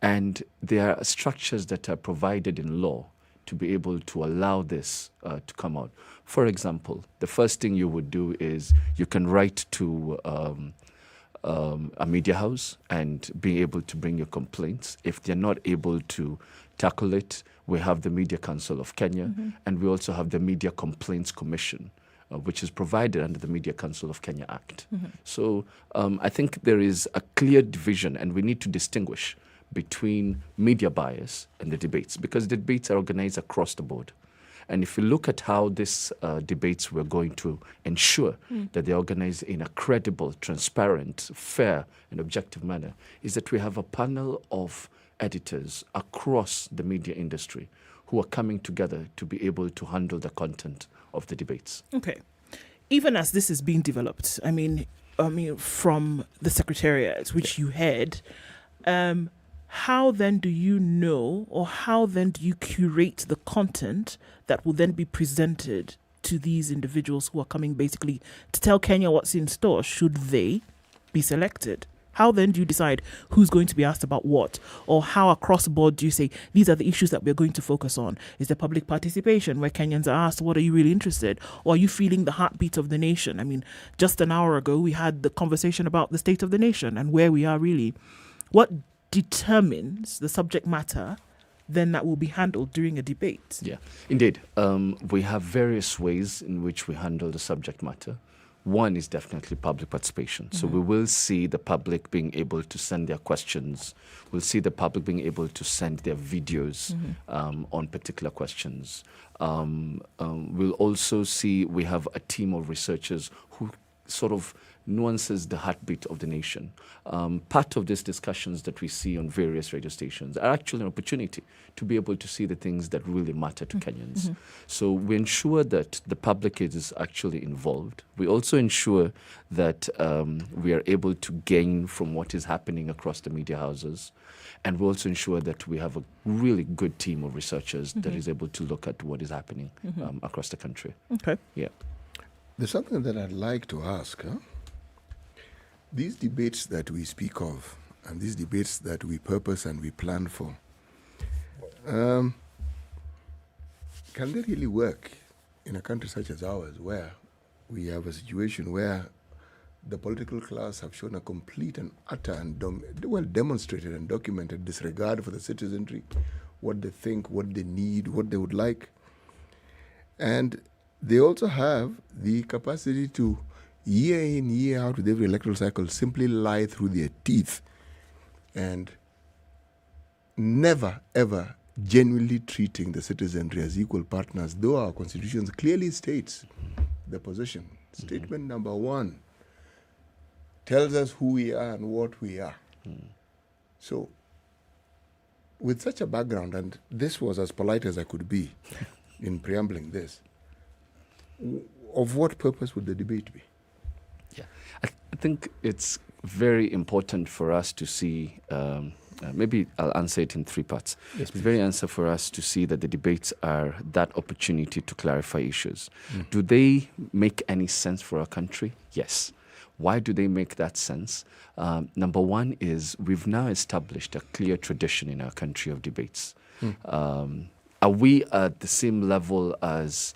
And there are structures that are provided in law to be able to allow this to come out. For example, the first thing you would do is you can write to a media house and be able to bring your complaints. If they're not able to tackle it, we have the Media Council of Kenya, and we also have the Media Complaints Commission, which is provided under the Media Council of Kenya Act. So I think there is a clear division, and we need to distinguish between media bias and the debates, because the debates are organized across the board. And if you look at how these debates we're going to ensure that they're organized in a credible, transparent, fair, and objective manner, is that we have a panel of editors across the media industry who are coming together to be able to handle the content of the debates. Okay. Even as this is being developed, I mean, from the Secretariat, which you head, how then do you know, or how then do you curate the content that will then be presented to these individuals who are coming basically to tell Kenya what's in store should they be selected? How then do you decide who's going to be asked about what? Or how across the board do you say, these are the issues that we're going to focus on? Is there public participation where Kenyans are asked, what are you really interested? Or are you feeling the heartbeat of the nation? I mean, just an hour ago, we had the conversation about the state of the nation and where we are really. What determines the subject matter then that will be handled during a debate? Yeah, indeed. We have various ways in which we handle the subject matter. One is definitely public participation. So we will see the public being able to send their questions. We'll see the public being able to send their videos on particular questions. We'll also see we have a team of researchers who sort of nuances the heartbeat of the nation. Part of these discussions that we see on various radio stations are actually an opportunity to be able to see the things that really matter to Kenyans. So we ensure that the public is actually involved. We also ensure that we are able to gain from what is happening across the media houses. And we also ensure that we have a really good team of researchers that is able to look at what is happening across the country. Okay. Yeah. There's something that I'd like to ask. These debates that we speak of, and these debates that we purpose and we plan for, can they really work in a country such as ours, where we have a situation where the political class have shown a complete and utter and demonstrated and documented disregard for the citizenry, what they think, what they need, what they would like, and they also have the capacity to, year in, year out, with every electoral cycle, simply lie through their teeth and never, ever genuinely treating the citizenry as equal partners, though our constitution clearly states the position. Statement number 1 tells us who we are and what we are. So, with such a background, and this was as polite as I could be in preambling this, of what purpose would the debate be? Yeah, I think it's very important for us to see, maybe I'll answer it in 3 parts. Yes, it's very answer for us to see that the debates are that opportunity to clarify issues. Do they make any sense for our country? Yes. Why do they make that sense? Number 1 is we've now established a clear tradition in our country of debates. Are we at the same level as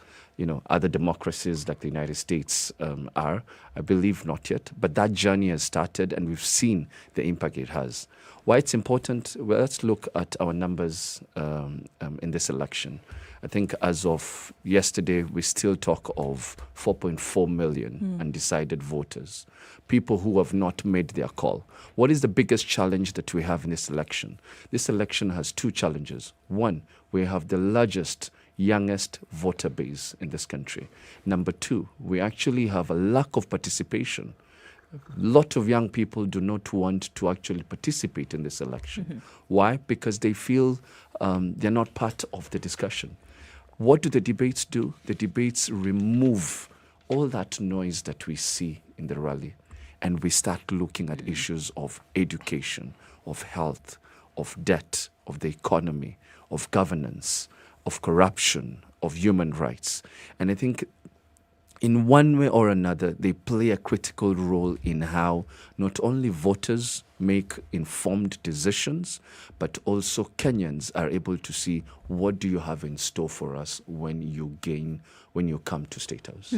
other democracies like the United States are? I believe not yet, but that journey has started and we've seen the impact it has. Why it's important? Well, let's look at our numbers in this election. I think as of yesterday, we still talk of 4.4 million undecided voters, people who have not made their call. What is the biggest challenge that we have in this election? This election has 2 challenges. 1, we have the largest youngest voter base in this country. Number 2, we actually have a lack of participation. A lot of young people do not want to actually participate in this election. Why? Because they feel they're not part of the discussion. What do the debates do? The debates remove all that noise that we see in the rally, and we start looking at issues of education, of health, of debt, of the economy, of governance, of corruption, of human rights. And I think in one way or another, they play a critical role in how not only voters make informed decisions, but also Kenyans are able to see what do you have in store for us when you come to State House.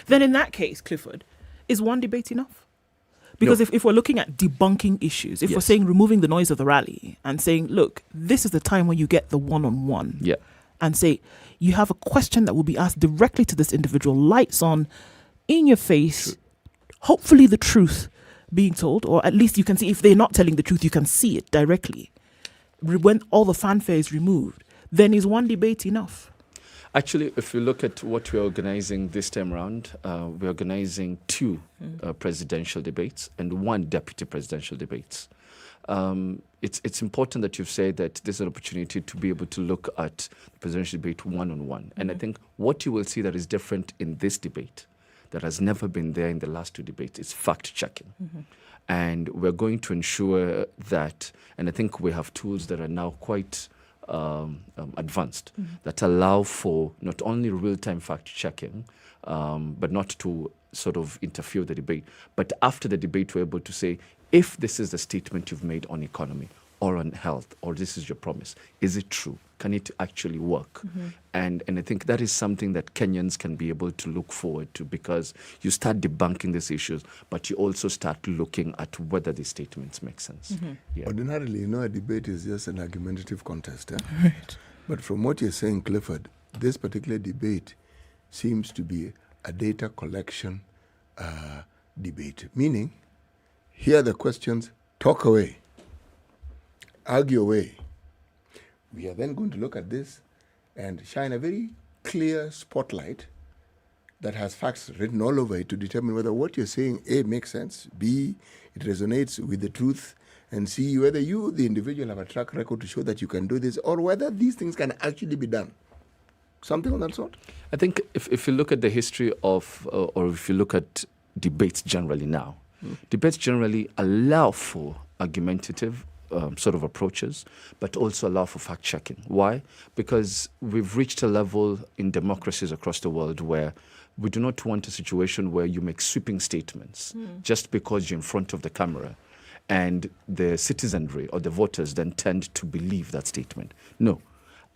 Then in that case, Clifford, is one debate enough? Because if we're looking at debunking issues, if we're saying removing the noise of the rally and saying, look, this is the time when you get the one-on-one, and say, you have a question that will be asked directly to this individual, lights on, in your face, hopefully the truth being told, or at least you can see, if they're not telling the truth, you can see it directly. When all the fanfare is removed, then is one debate enough? Actually, if you look at what we're organizing this time around, we're organizing 2 presidential debates and 1 deputy presidential debates. It's important that you've said that there's an opportunity to be able to look at the presidential debate one-on-one. And I think what you will see that is different in this debate that has never been there in the last 2 debates is fact-checking. And we're going to ensure that, and I think we have tools that are now quite advanced that allow for not only real-time fact-checking, but not to sort of interfere with the debate, but after the debate we're able to say, if this is the statement you've made on economy or on health, or this is your promise, is it true? Can it actually work? And I think that is something that Kenyans can be able to look forward to, because you start debunking these issues, but you also start looking at whether the statements make sense. Ordinarily, a debate is just an argumentative contest. Right. But from what you're saying, Clifford, this particular debate seems to be a data collection debate, meaning hear the questions, talk away, argue away. We are then going to look at this and shine a very clear spotlight that has facts written all over it to determine whether what you're saying, A, makes sense, B, it resonates with the truth, and C, whether you, the individual, have a track record to show that you can do this, or whether these things can actually be done. Something of that sort? I think if you look at the history of, or if you look at debates generally now, debates generally allow for argumentative sort of approaches, but also allow for fact-checking. Why? Because we've reached a level in democracies across the world where we do not want a situation where you make sweeping statements just because you're in front of the camera and the citizenry or the voters then tend to believe that statement. No.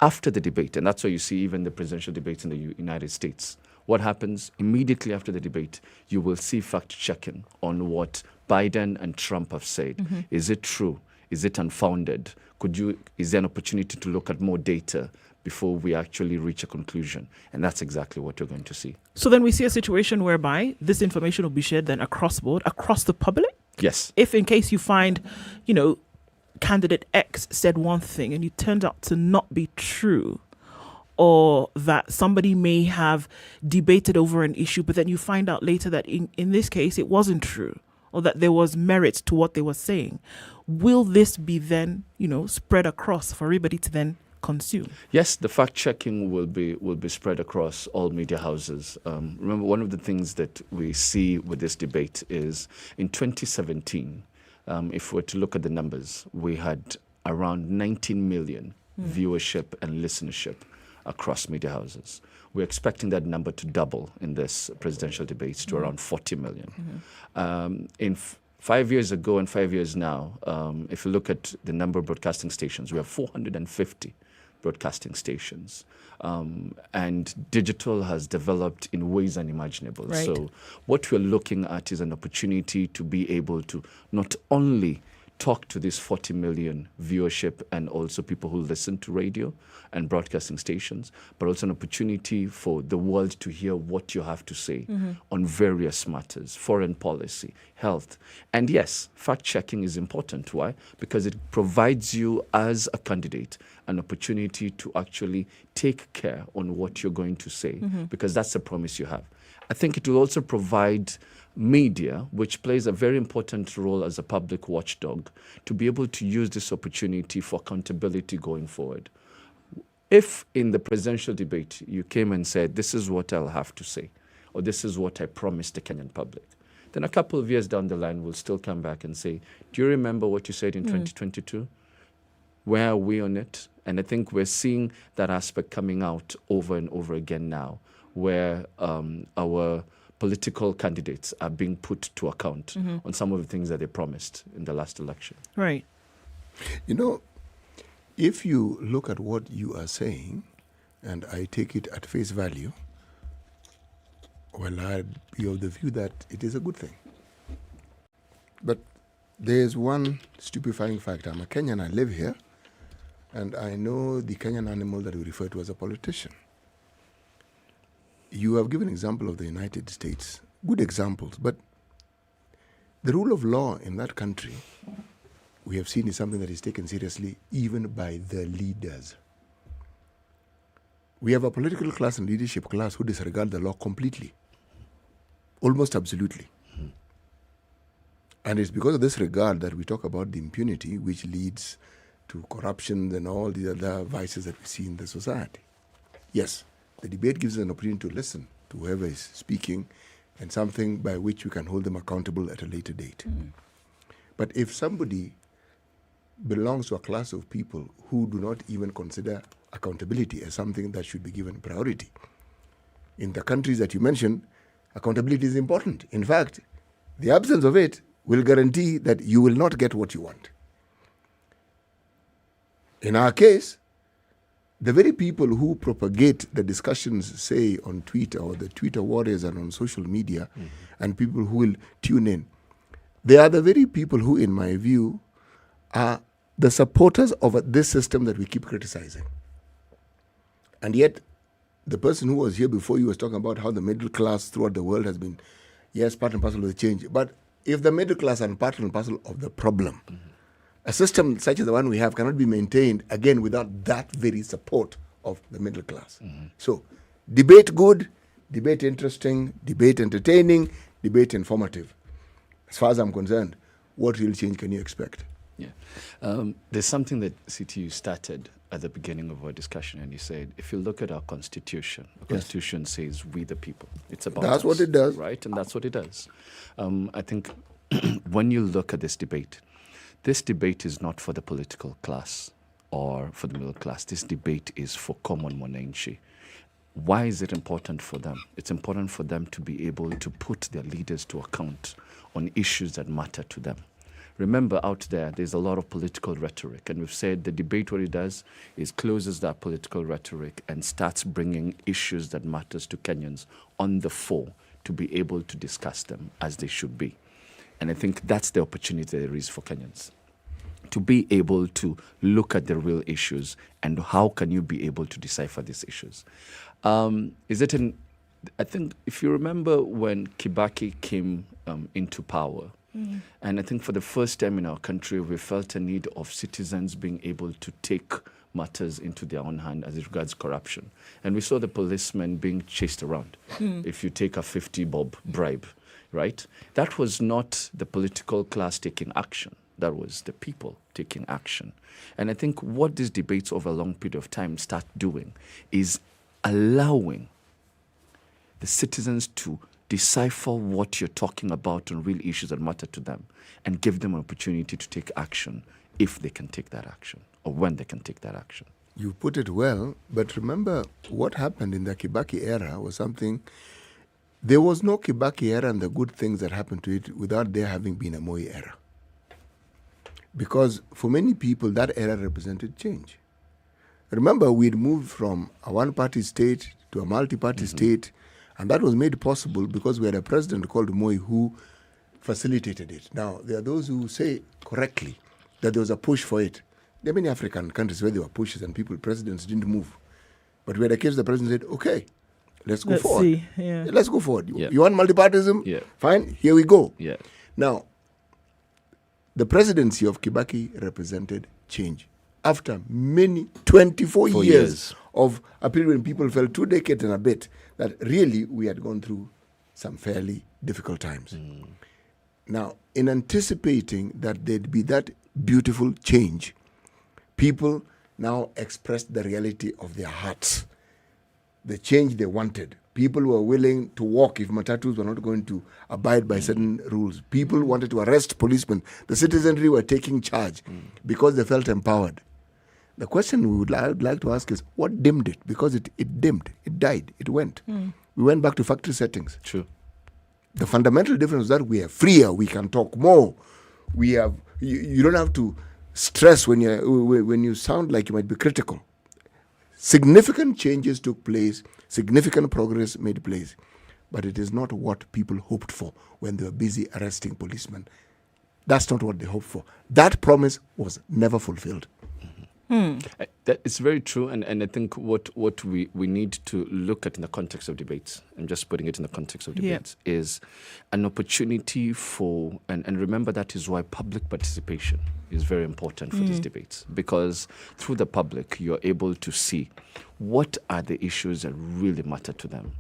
After the debate, and that's why you see even the presidential debates in the United States, what happens immediately after the debate, you will see fact-checking on what Biden and Trump have said. Is it true? Is it unfounded? Is there an opportunity to look at more data before we actually reach a conclusion? And that's exactly what we're going to see. So then we see a situation whereby this information will be shared then across board, across the public? Yes. If in case you find, candidate X said one thing and it turned out to not be true, or that somebody may have debated over an issue, but then you find out later that in this case it wasn't true, or that there was merit to what they were saying, will this be then, spread across for everybody to then consume? Yes, the fact-checking will be spread across all media houses. Remember, one of the things that we see with this debate is in 2017, if we were to look at the numbers, we had around 19 million viewership and listenership across media houses. We're expecting that number to double in this presidential debates to around 40 million. 5 years ago and 5 years now, if you look at the number of broadcasting stations, we have 450 broadcasting stations. And digital has developed in ways unimaginable. Right. So what we're looking at is an opportunity to be able to not only talk to this 40 million viewership and also people who listen to radio and broadcasting stations, but also an opportunity for the world to hear what you have to say on various matters, foreign policy, health. And yes, fact-checking is important. Why? Because it provides you as a candidate an opportunity to actually take care on what you're going to say, because that's the promise you have. I think it will also provide media, which plays a very important role as a public watchdog, to be able to use this opportunity for accountability going forward. If in the presidential debate you came and said, this is what I'll have to say, or this is what I promised the Kenyan public, then a couple of years down the line we'll still come back and say, do you remember what you said in 2022? Where are we on it? And I think we're seeing that aspect coming out over and over again now, where our political candidates are being put to account on some of the things that they promised in the last election. Right. You know, if you look at what you are saying, and I take it at face value, well, I'd be of the view that it is a good thing. But there's one stupefying fact. I'm a Kenyan, I live here, and I know the Kenyan animal that we refer to as a politician. You have given example of the United States, good examples, but the rule of law in that country, we have seen, is something that is taken seriously even by the leaders. We have a political class and leadership class who disregard the law completely, almost absolutely. And it's because of this regard that we talk about the impunity which leads to corruption and all the other vices that we see in the society. Yes, the debate gives us an opportunity to listen to whoever is speaking and something by which we can hold them accountable at a later date. But if somebody belongs to a class of people who do not even consider accountability as something that should be given priority, in the countries that you mentioned, accountability is important. In fact, the absence of it will guarantee that you will not get what you want. In our case, the very people who propagate the discussions, say, on Twitter or the Twitter warriors and on social media, and people who will tune in, they are the very people who, in my view, are the supporters of this system that we keep criticizing. And yet, the person who was here before you was talking about how the middle class throughout the world has been, yes, part and parcel of the change. But if the middle class are part and parcel of the problem, a system such as the one we have cannot be maintained, again, without that very support of the middle class. So, debate good, debate interesting, debate entertaining, debate informative. As far as I'm concerned, what real change can you expect? Yeah. There's something that CTU started at the beginning of our discussion, and you said, if you look at our constitution, constitution says we the people. It's about That's us, what it does. Right? And that's what it does. I think when you look at this debate is not for the political class or for the middle class. This debate is for common mwananchi. Why is it important for them? It's important for them to be able to put their leaders to account on issues that matter to them. Remember, out there's a lot of political rhetoric, and we've said the debate, what it does is closes that political rhetoric and starts bringing issues that matters to Kenyans on the fore to be able to discuss them as they should be. And I think that's the opportunity there is for Kenyans, to be able to look at the real issues and how can you be able to decipher these issues. I think if you remember when Kibaki came into power, and I think for the first time in our country, we felt a need of citizens being able to take matters into their own hand as it regards corruption. And we saw the policemen being chased around. If you take a 50 bob bribe, right? That was not the political class taking action. That was the people taking action. And I think what these debates over a long period of time start doing is allowing the citizens to decipher what you're talking about on real issues that matter to them and give them an opportunity to take action if they can take that action or when they can take that action. You put it well, but remember what happened in the Kibaki era was something. There was no Kibaki era and the good things that happened to it without there having been a Moi era. Because for many people, that era represented change. Remember, we'd moved from a one-party state to a multi-party state, and that was made possible because we had a president called Moi who facilitated it. Now, there are those who say correctly that there was a push for it. There are many African countries where there were pushes and presidents didn't move. But we had a case the president said, okay, let's go forward. See. Yeah. Let's go forward. You want multipartism? Yeah. Fine, here we go. Yeah. Now, the presidency of Kibaki represented change. After many 24 years of a period when people felt 2 decades and a bit that really we had gone through some fairly difficult times. Now, in anticipating that there'd be that beautiful change, people now expressed the reality of their hearts, the change they wanted. People were willing to walk if matatus were not going to abide by certain rules. People wanted to arrest policemen. The citizenry were taking charge because they felt empowered. The question we would like to ask is, what dimmed it? Because it dimmed, it died, it went. We went back to factory settings. True. The fundamental difference is that we are freer, we can talk more. We have you don't have to stress when you sound like you might be critical. Significant changes took place, significant progress made place, but it is not what people hoped for when they were busy arresting policemen. That's not what they hoped for. That promise was never fulfilled. That is very true, and I think what we need to look at in the context of debates, and just putting it in the context of debates, is an opportunity for, and remember that is why public participation is very important for these debates, because through the public you're able to see what are the issues that really matter to them.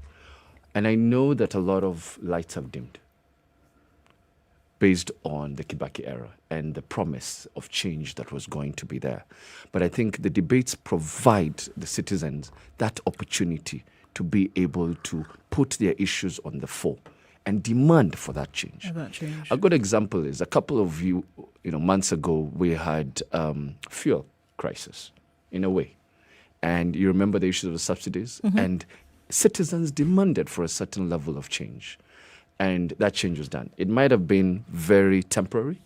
And I know that a lot of lights have dimmed based on the Kibaki era and the promise of change that was going to be there. But I think the debates provide the citizens that opportunity to be able to put their issues on the fore and demand for that change. A good example is a couple of months ago, we had fuel crisis in a way. And you remember the issues of the subsidies? And citizens demanded for a certain level of change. And that change was done. It might have been very temporary,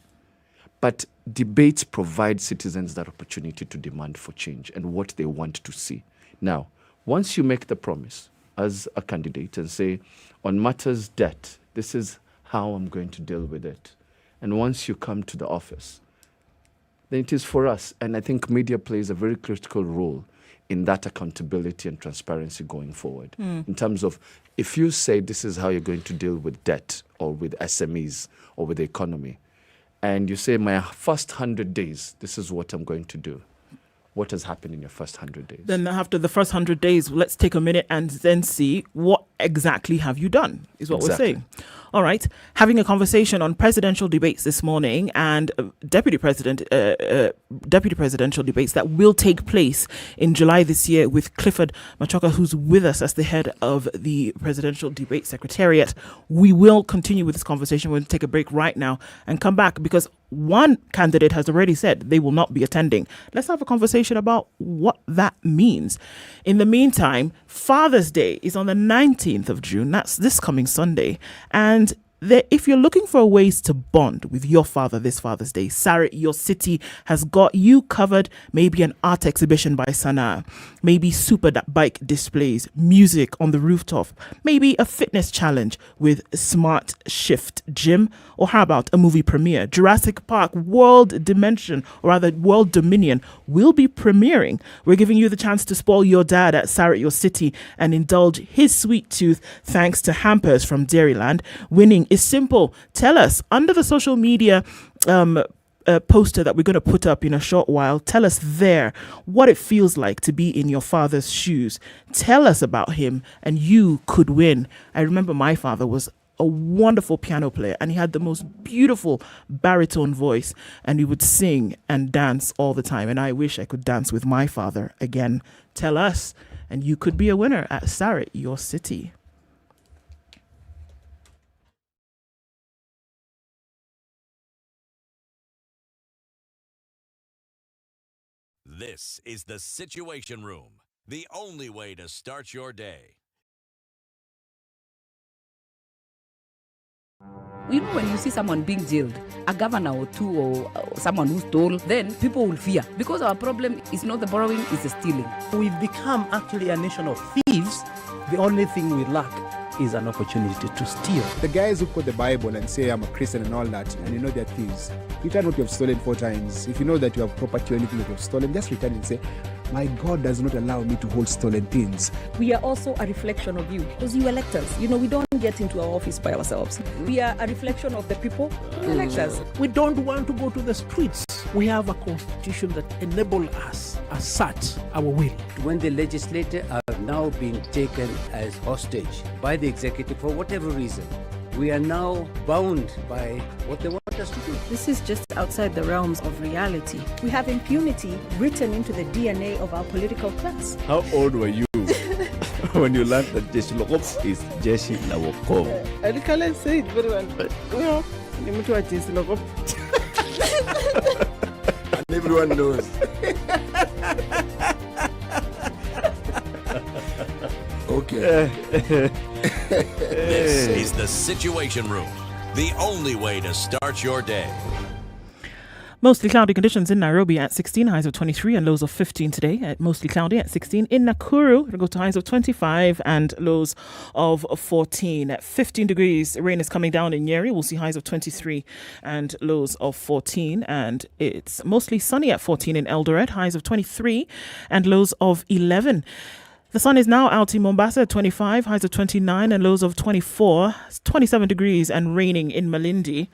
but debates provide citizens that opportunity to demand for change and what they want to see. Now, once you make the promise as a candidate and say, on matters debt, this is how I'm going to deal with it. And once you come to the office, then it is for us. And I think media plays a very critical role in that accountability and transparency going forward. In terms of, if you say this is how you're going to deal with debt or with SMEs or with the economy, and you say my first 100 days, this is what I'm going to do. What has happened in your first 100 days? Then after the first 100 days, let's take a minute and then see what exactly have you done, is what we're saying. All right. Having a conversation on presidential debates this morning and deputy presidential debates that will take place in July this year with Clifford Machoka, who's with us as the head of the Presidential Debate Secretariat. We will continue with this conversation. We'll take a break right now and come back because one candidate has already said they will not be attending. Let's have a conversation about what that means. In the meantime, Father's Day is on the 19th of June. That's this coming Sunday. And if you're looking for ways to bond with your father this Father's Day, Sarit, your city has got you covered. Maybe an art exhibition by Sana, maybe super bike displays, music on the rooftop, maybe a fitness challenge with Smart Shift Gym, or how about a movie premiere? Jurassic Park World Dominion will be premiering. We're giving you the chance to spoil your dad at Sarit, your city, and indulge his sweet tooth thanks to hampers from Dairyland. Winning is simple. Tell us under the social media poster that we're going to put up in a short while. Tell us there what it feels like to be in your father's shoes. Tell us about him and you could win. I remember my father was a wonderful piano player and he had the most beautiful baritone voice and he would sing and dance all the time. And I wish I could dance with my father again. Tell us and you could be a winner at Sarit, your city. This is the Situation Room, the only way to start your day. You know, when you see someone being jailed, a governor or two or someone who stole, then people will fear. Because our problem is not the borrowing, it's the stealing. We've become actually a nation of thieves. The only thing we lack is an opportunity to steal. The guys who quote the Bible and say, I'm a Christian and all that, and you know they're thieves. Return what you have stolen 4 times. If you know that you have property or anything that you have stolen, just return and say, my God does not allow me to hold stolen things. We are also a reflection of you, because you elect us. You know, we don't get into our office by ourselves. We are a reflection of the people who elect us. We don't want to go to the streets. We have a constitution that enables us, assert our will. When the legislators are now being taken as hostage by the executive for whatever reason, we are now bound by what they want us to do. This is just outside the realms of reality. We have impunity written into the DNA of our political class. How old were you when you learned that Jeshi la Wokoh is Jeshi la Wokoh? I can't say it very well, but you know, Jeshi la Wokoh. And everyone knows. Okay. This is the Situation Room, the only way to start your day. Mostly cloudy conditions in Nairobi at 16, highs of 23 and lows of 15 today. At mostly cloudy at 16. In Nakuru, it'll go to highs of 25 and lows of 14. At 15 degrees, rain is coming down in Nyeri. We'll see highs of 23 and lows of 14. And it's mostly sunny at 14 in Eldoret, highs of 23 and lows of 11. The sun is now out in Mombasa at 25, highs of 29 and lows of 24. It's 27 degrees and raining in Malindi.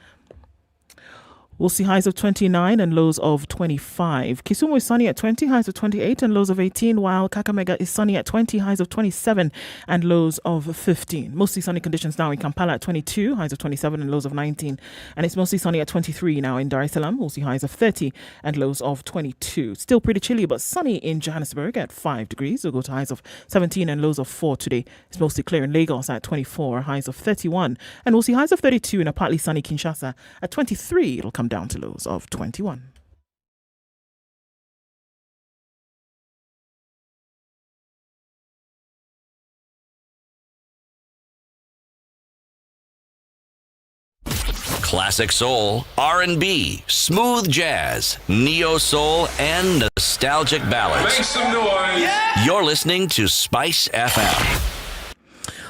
We'll see highs of 29 and lows of 25. Kisumu is sunny at 20, highs of 28 and lows of 18, while Kakamega is sunny at 20, highs of 27 and lows of 15. Mostly sunny conditions now in Kampala at 22, highs of 27 and lows of 19. And it's mostly sunny at 23 now in Dar es Salaam. We'll see highs of 30 and lows of 22. Still pretty chilly, but sunny in Johannesburg at 5 degrees. We'll go to highs of 17 and lows of 4 today. It's mostly clear in Lagos at 24, highs of 31. And we'll see highs of 32 in a partly sunny Kinshasa at 23. It'll come down to lows of 21. Classic soul, R&B, smooth jazz, neo soul, and nostalgic ballads. Make some noise. Yeah. You're listening to Spice FM.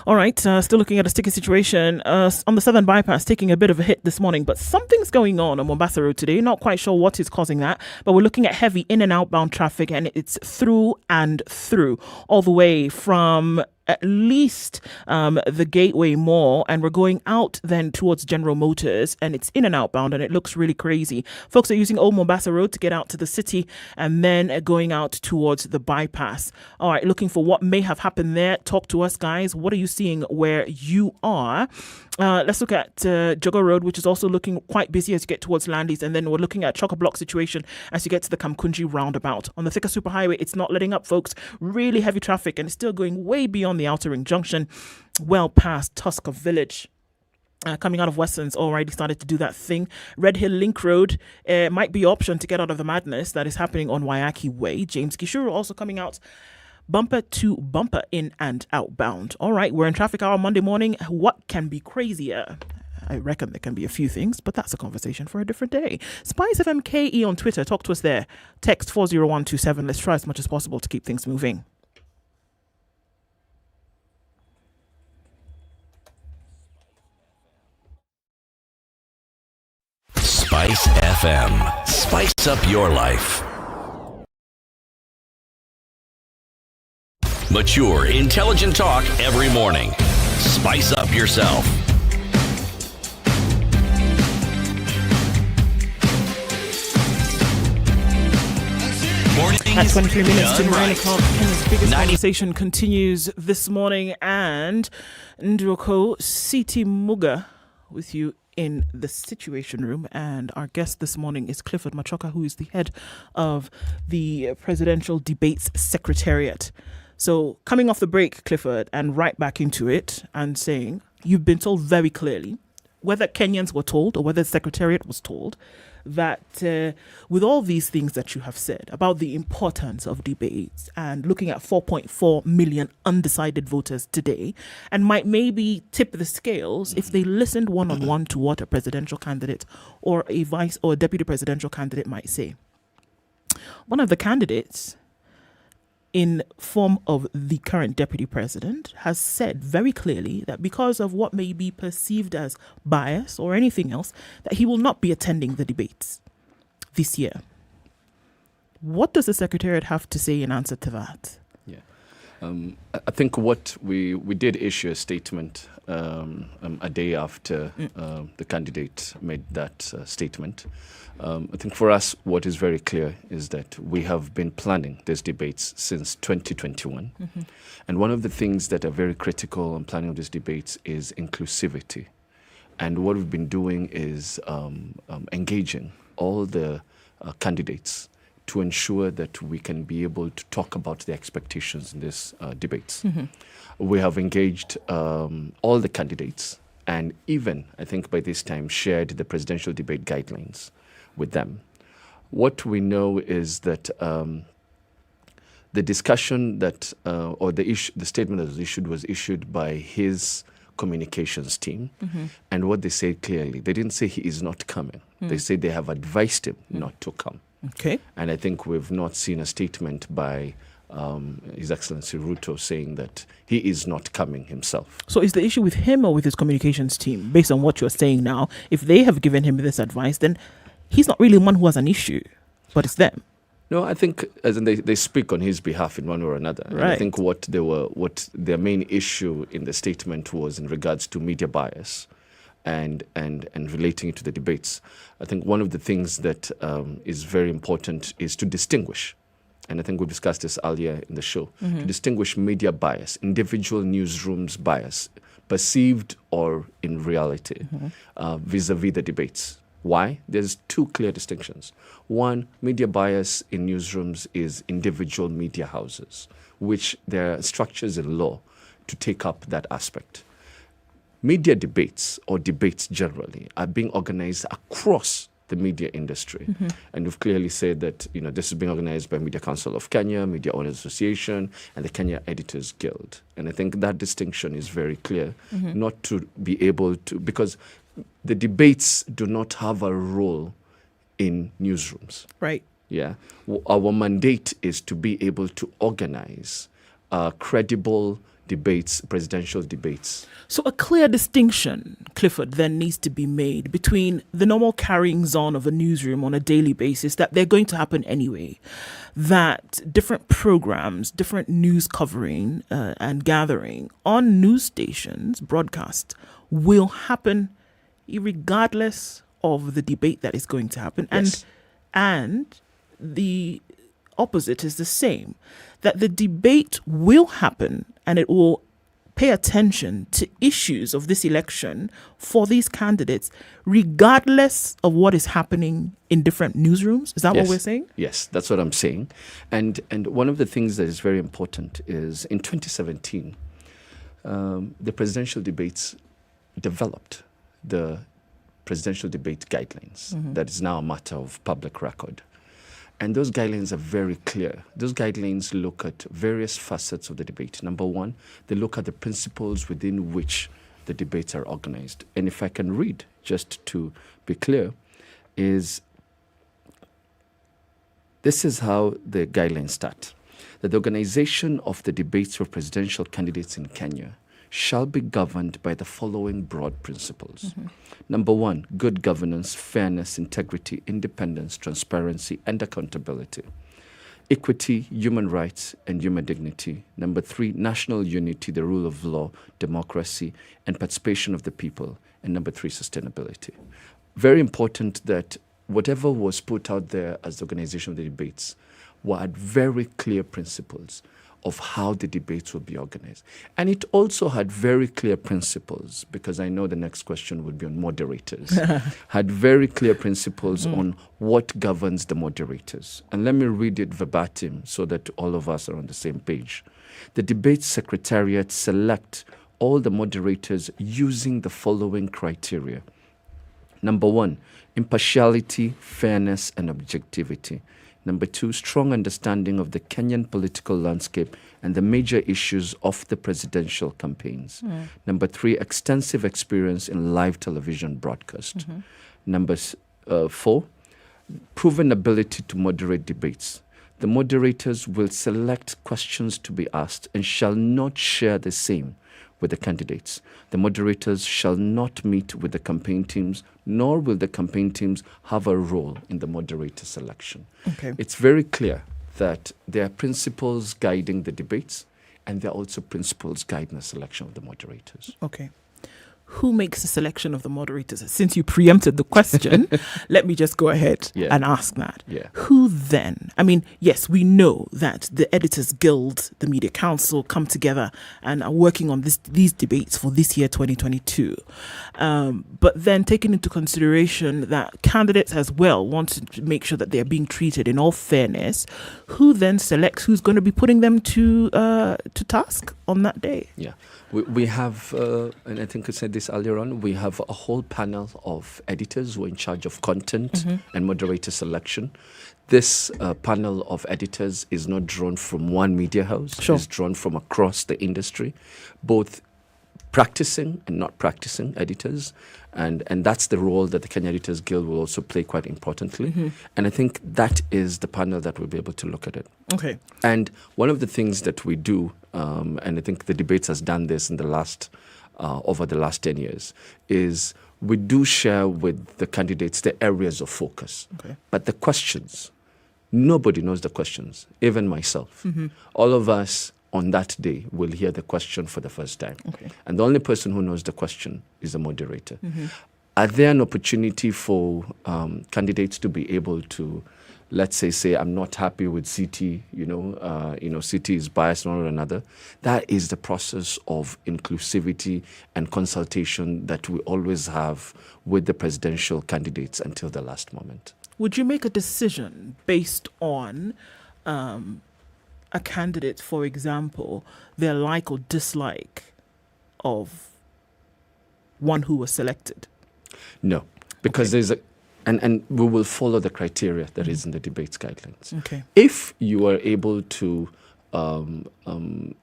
All right, still looking at a sticky situation on the Southern Bypass, taking a bit of a hit this morning, but something's going on Mombasa Road today. Not quite sure what is causing that, but we're looking at heavy in and outbound traffic, and it's through and through, all the way from at least the Gateway Mall, and we're going out then towards General Motors, and it's in and outbound, and it looks really crazy. Folks are using Old Mombasa Road to get out to the city, and then going out towards the bypass. All right, looking for what may have happened there. Talk to us, guys. What are you seeing where you are? Let's look at Jogger Road, which is also looking quite busy as you get towards Landys, and then we're looking at chock-a-block situation as you get to the Kamkunji roundabout. On the Thika Superhighway, it's not letting up, folks. Really heavy traffic, and it's still going way beyond the Outer Ring Junction, well past Tusker Village. Coming out of Westlands already started to do that thing. Red Hill Link Road might be an option to get out of the madness that is happening on Waiyaki Way. James Gishuru also coming out bumper to bumper in and outbound. All right, we're in traffic hour Monday morning. What can be crazier? I reckon there can be a few things, but that's a conversation for a different day. SpiceFM KE on Twitter. Talk to us there. Text 40127. Let's try as much as possible to keep things moving. Spice FM. Spice up your life. Mature, intelligent talk every morning. Spice up yourself. At 23 minutes to 9 o'clock, Kenya's biggest conversation continues this morning, and Okoh, CT Muga with you in the Situation Room, and our guest this morning is Clifford Machoka, who is the head of the Presidential Debates Secretariat. So coming off the break, Clifford, and right back into it, and saying you've been told very clearly, whether Kenyans were told or whether the Secretariat was told, that with all these things that you have said about the importance of debates and looking at 4.4 million undecided voters today, and might maybe tip the scales if they listened one-on-one to what a presidential candidate or a vice or a deputy presidential candidate might say. One of the candidates in form of the current deputy president has said very clearly that because of what may be perceived as bias or anything else, that he will not be attending the debates this year. What does the Secretariat have to say in answer to that? Yeah, I think what we did issue a statement a day after the candidate made that statement. I think for us, what is very clear is that we have been planning these debates since 2021. Mm-hmm. And one of the things that are very critical in planning of these debates is inclusivity. And what we've been doing is engaging all the candidates to ensure that we can be able to talk about the expectations in these debates. Mm-hmm. We have engaged all the candidates, and even, I think by this time, shared the presidential debate guidelines with them. What we know is that The discussion that, or the statement that was issued by his communications team. And what they said clearly, they didn't say he is not coming. They said they have advised him not to come. Okay. And I think we've not seen a statement by His Excellency Ruto saying that he is not coming himself. So is the issue with him or with his communications team? Based on what you're saying now, if they have given him this advice, then he's not really one who has an issue, but it's them. No, I think as in they speak on his behalf in one way or another. Right. And I think what their main issue in the statement was in regards to media bias and relating it to the debates. I think one of the things that is very important is to distinguish, and I think we discussed this earlier in the show, to distinguish media bias, individual newsrooms bias, perceived or in reality, vis-a-vis the debates. Why? There's two clear distinctions. One, media bias in newsrooms is individual media houses, which there are structures in law to take up that aspect. Media debates, or debates generally, are being organized across the media industry. And we've clearly said that this is being organized by Media Council of Kenya, Media Owners Association, and the Kenya Editors Guild. And I think that distinction is very clear, not to be able to, because the debates do not have a role in newsrooms. Right. Yeah. Our mandate is to be able to organize credible debates, presidential debates. So a clear distinction, Clifford, then needs to be made between the normal carryings on of a newsroom on a daily basis, that they're going to happen anyway, that different programs, different news covering and gathering on news stations, broadcast, will happen regardless of the debate that is going to happen. Yes. And the opposite is the same, that the debate will happen and it will pay attention to issues of this election for these candidates, regardless of what is happening in different newsrooms. Is that what we're saying? Yes, that's what I'm saying. And one of the things that is very important is in 2017, the presidential debates developed the presidential debate guidelines. That is now a matter of public record. And those guidelines are very clear. Those guidelines look at various facets of the debate. Number one, they look at the principles within which the debates are organized. And if I can read, just to be clear, this is how the guidelines start. That the organization of the debates for presidential candidates in Kenya shall be governed by the following broad principles. Number one, good governance, fairness, integrity, independence, transparency, and accountability. Equity, human rights, and human dignity. Number three, national unity, the rule of law, democracy, and participation of the people. And number three, sustainability. Very important that whatever was put out there as the organization of the debates had very clear principles of how the debates will be organized. And it also had very clear principles, because I know the next question would be on moderators, had very clear principles on what governs the moderators. And let me read it verbatim so that all of us are on the same page. The debate secretariat select all the moderators using the following criteria. Number one, impartiality, fairness, and objectivity. Number two, strong understanding of the Kenyan political landscape and the major issues of the presidential campaigns. Number three, extensive experience in live television broadcast. Number four, proven ability to moderate debates. The moderators will select questions to be asked and shall not share the same with the candidates. The moderators shall not meet with the campaign teams, nor will the campaign teams have a role in the moderator selection. Okay. It's very clear that there are principles guiding the debates, and there are also principles guiding the selection of the moderators. Okay. Who makes the selection of the moderators? Since you preempted the question, let me just go ahead and ask that. Yeah. Who then? I mean, yes, we know that the Editors Guild, the Media Council come together and are working on these debates for this year, 2022. But then taking into consideration that candidates as well want to make sure that they're being treated in all fairness, who then selects who's going to be putting them to task on that day? Yeah. We have, and I think I said this this earlier on, we have a whole panel of editors who are in charge of content and moderator selection. This panel of editors is not drawn from one media house. It's drawn from across the industry, both practicing and not practicing editors. And that's the role that the Kenya Editors Guild will also play quite importantly. And I think that is the panel that will be able to look at it. Okay. And one of the things that we do, and I think the debates has done this in the last, over the last 10 years, is we do share with the candidates the areas of focus. Okay. But the questions, nobody knows the questions, even myself. All of us on that day will hear the question for the first time. Okay. And the only person who knows the question is the moderator. Are there an opportunity for candidates to be able to, let's say, I'm not happy with CT, CT is biased one or another? That is the process of inclusivity and consultation that we always have with the presidential candidates until the last moment. Would you make a decision based on a candidate, for example, their like or dislike of one who was selected? No, because there's and we will follow the criteria that is in the debates guidelines. Okay. If you are able to how do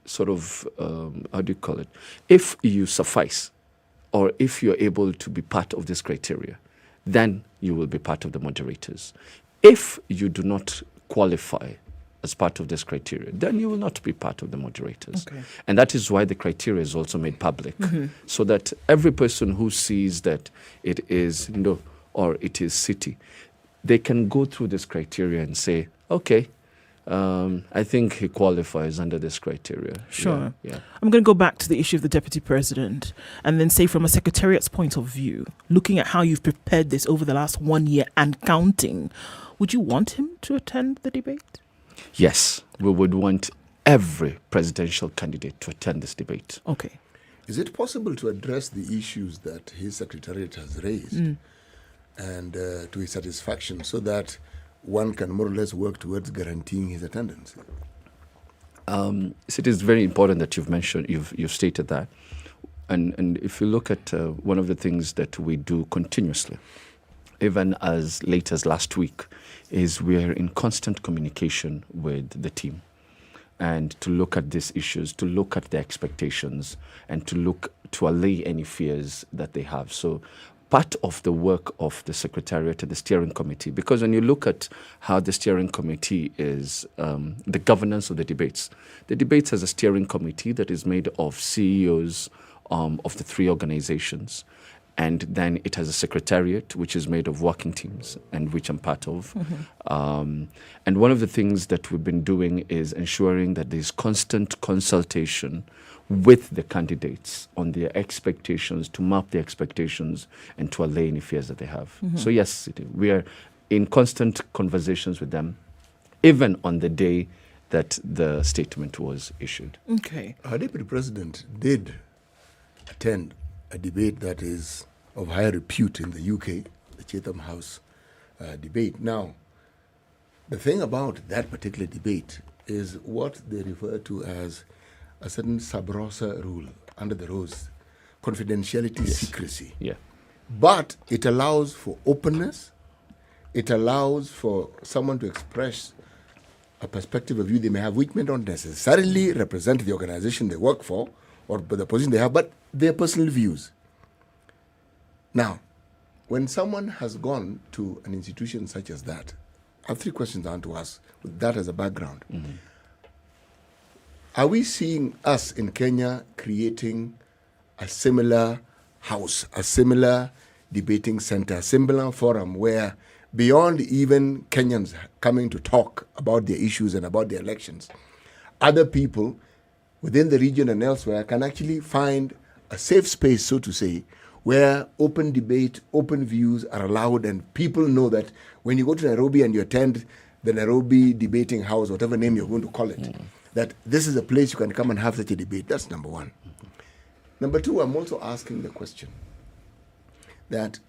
you call it? If you suffice, or if you're able to be part of this criteria, then you will be part of the moderators. If you do not qualify as part of this criteria, then you will not be part of the moderators. Okay. And that is why the criteria is also made public, so that every person who sees that it is no or it is city, they can go through this criteria and say, okay, I think he qualifies under this criteria. Sure. Yeah. I'm going to go back to the issue of the deputy president and then say from a secretariat's point of view, looking at how you've prepared this over the last 1 year and counting, would you want him to attend the debate? Yes, we would want every presidential candidate to attend this debate. Okay. Is it possible to address the issues that his secretariat has raised and to his satisfaction so that one can more or less work towards guaranteeing his attendance? So it is very important that you've stated that. And if you look at one of the things that we do continuously, even as late as last week, is we are in constant communication with the team and to look at these issues, to look at the expectations and to allay any fears that they have. So part of the work of the Secretariat and the steering committee, because when you look at how the steering committee is, the governance of the debates has a steering committee that is made of CEOs of the three organizations. And then it has a secretariat, which is made of working teams, and which I'm part of. And one of the things that we've been doing is ensuring that there's constant consultation with the candidates on their expectations, to map their expectations and to allay any fears that they have. So yes, we are in constant conversations with them, even on the day that the statement was issued. Okay. Our Deputy President did attend a debate that is of high repute in the UK, the Chatham House debate. Now, the thing about that particular debate is what they refer to as a certain sub rosa rule under the rose, confidentiality, secrecy. Yeah. But it allows for openness. It allows for someone to express a perspective of view they may have, which may not necessarily represent the organization they work for or the position they have, but their personal views. Now, when someone has gone to an institution such as that, I have three questions I want to ask with that as a background. Are we seeing us in Kenya creating a similar house, a similar debating center, a similar forum where beyond even Kenyans coming to talk about their issues and about their elections, other people within the region and elsewhere can actually find a safe space, so to say, where open debate, open views are allowed, and people know that when you go to Nairobi and you attend the Nairobi debating house, whatever name you're going to call it, that this is a place you can come and have such a debate. That's number one. Number two, I'm also asking the question that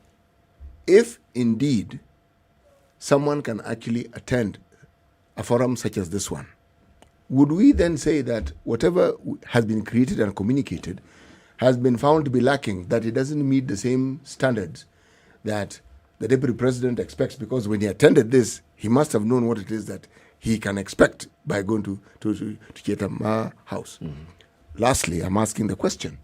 if indeed someone can actually attend a forum such as this one, would we then say that whatever has been created and communicated has been found to be lacking, that he doesn't meet the same standards that the Deputy President expects, because when he attended this, he must have known what it is that he can expect by going to Chatham House. Mm-hmm. Lastly, I'm asking the question,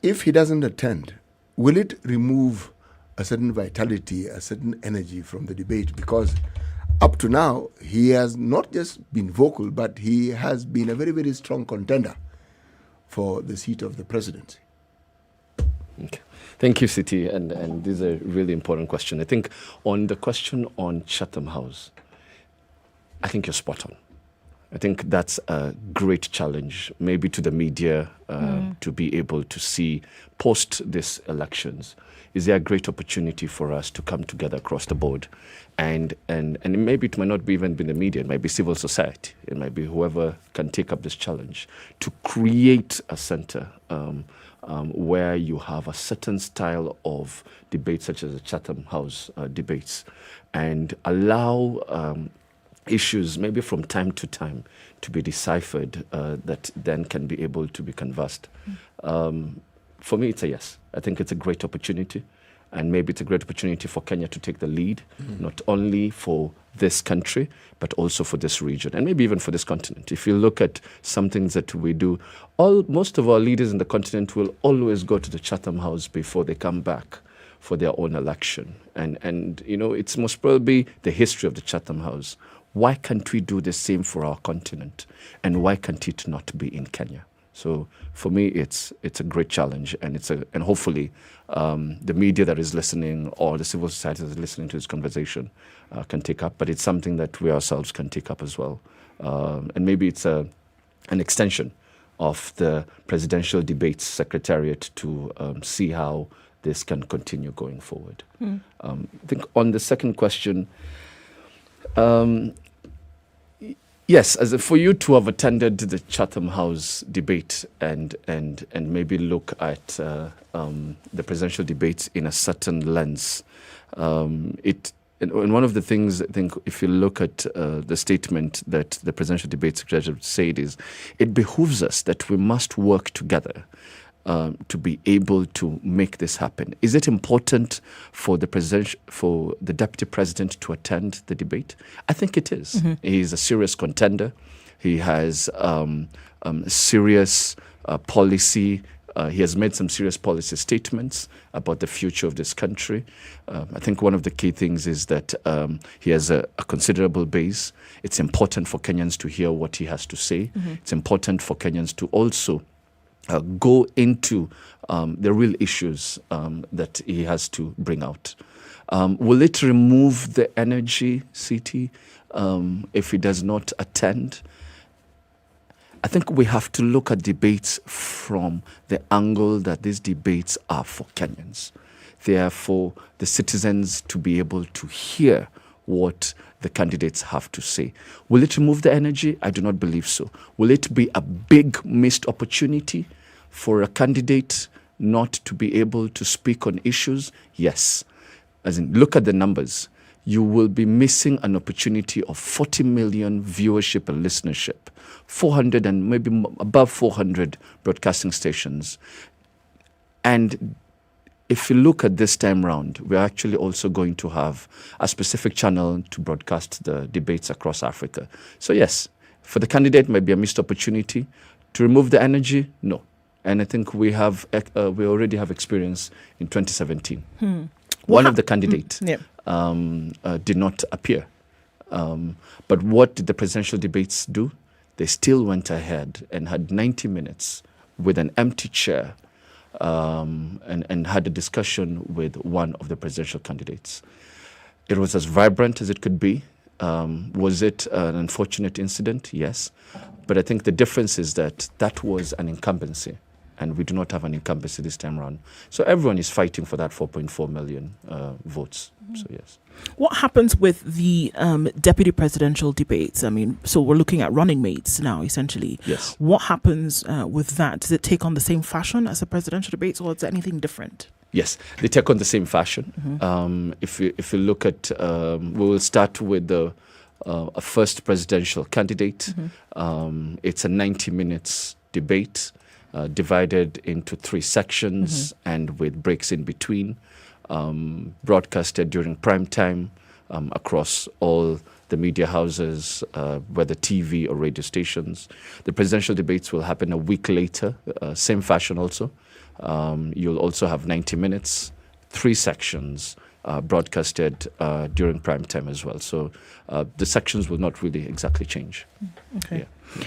if he doesn't attend, will it remove a certain vitality, a certain energy from the debate? Because up to now, he has not just been vocal, but he has been a very, very strong contender for the seat of the presidency. Okay. Thank you, Siti, and this is a really important question. I think on the question on Chatham House, I think you're spot on. I think that's a great challenge, maybe to the media, to be able to see post these elections. Is there a great opportunity for us to come together across the board? And maybe it might not be even be the media, it might be civil society, it might be whoever can take up this challenge to create a center where you have a certain style of debate, such as the Chatham House debates, and allow issues maybe from time to time to be deciphered that then can be able to be canvassed. For me, it's a yes. I think it's a great opportunity, and maybe it's a great opportunity for Kenya to take the lead, not only for this country, but also for this region, and maybe even for this continent. If you look at some things that we do, most of our leaders in the continent will always go to the Chatham House before they come back for their own election. And you know, it's most probably the history of the Chatham House. Why can't we do the same for our continent? And why can't it not be in Kenya? So for me, it's a great challenge, and and hopefully the media that is listening or the civil society that is listening to this conversation can take up. But it's something that we ourselves can take up as well, and maybe it's an extension of the presidential debates secretariat to see how this can continue going forward. I think on the second question. Yes, for you to have attended the Chatham House debate and maybe look at the presidential debates in a certain lens, and one of the things I think, if you look at the statement that the presidential debate secretary said, is it behooves us that we must work together to be able to make this happen. Is it important for the deputy president to attend the debate? I think it is. Mm-hmm. He is a serious contender. He has serious policy. He has made some serious policy statements about the future of this country. I think one of the key things is that he has a considerable base. It's important for Kenyans to hear what he has to say. Mm-hmm. It's important for Kenyans to also go into the real issues that he has to bring out. Will it remove the energy, CT, if he does not attend? I think we have to look at debates from the angle that these debates are for Kenyans. They are for the citizens to be able to hear what the candidates have to say. Will it remove the energy? I do not believe so. Will it be a big missed opportunity for a candidate not to be able to speak on issues? Yes. As in, look at the numbers. You will be missing an opportunity of 40 million viewership and listenership, 400 and maybe above 400 broadcasting stations. And if you look at this time round, we're actually also going to have a specific channel to broadcast the debates across Africa. So yes, for the candidate, might be a missed opportunity. To remove the energy, no. And I think we already have experience in 2017. One of the candidates did not appear. But what did the presidential debates do? They still went ahead and had 90 minutes with an empty chair and had a discussion with one of the presidential candidates. It was as vibrant as it could be. Was it an unfortunate incident? Yes. But I think the difference is that was an incumbency, and we do not have an incumbency this time around. So everyone is fighting for that 4.4 million votes. So yes. What happens with the deputy presidential debates? I mean, so we're looking at running mates now, essentially. Yes. What happens with that? Does it take on the same fashion as the presidential debates, or is it anything different? Yes, they take on the same fashion. Mm-hmm. If you look at, we will start with a first presidential candidate. Mm-hmm. It's a 90 minutes debate. divided into 3 sections and with breaks in between, broadcasted during prime time across all the media houses, whether TV or radio stations. The presidential debates will happen a week later, same fashion also. You'll also have 90 minutes, 3 sections broadcasted during prime time as well. So the sections will not really exactly change. Okay. Yeah.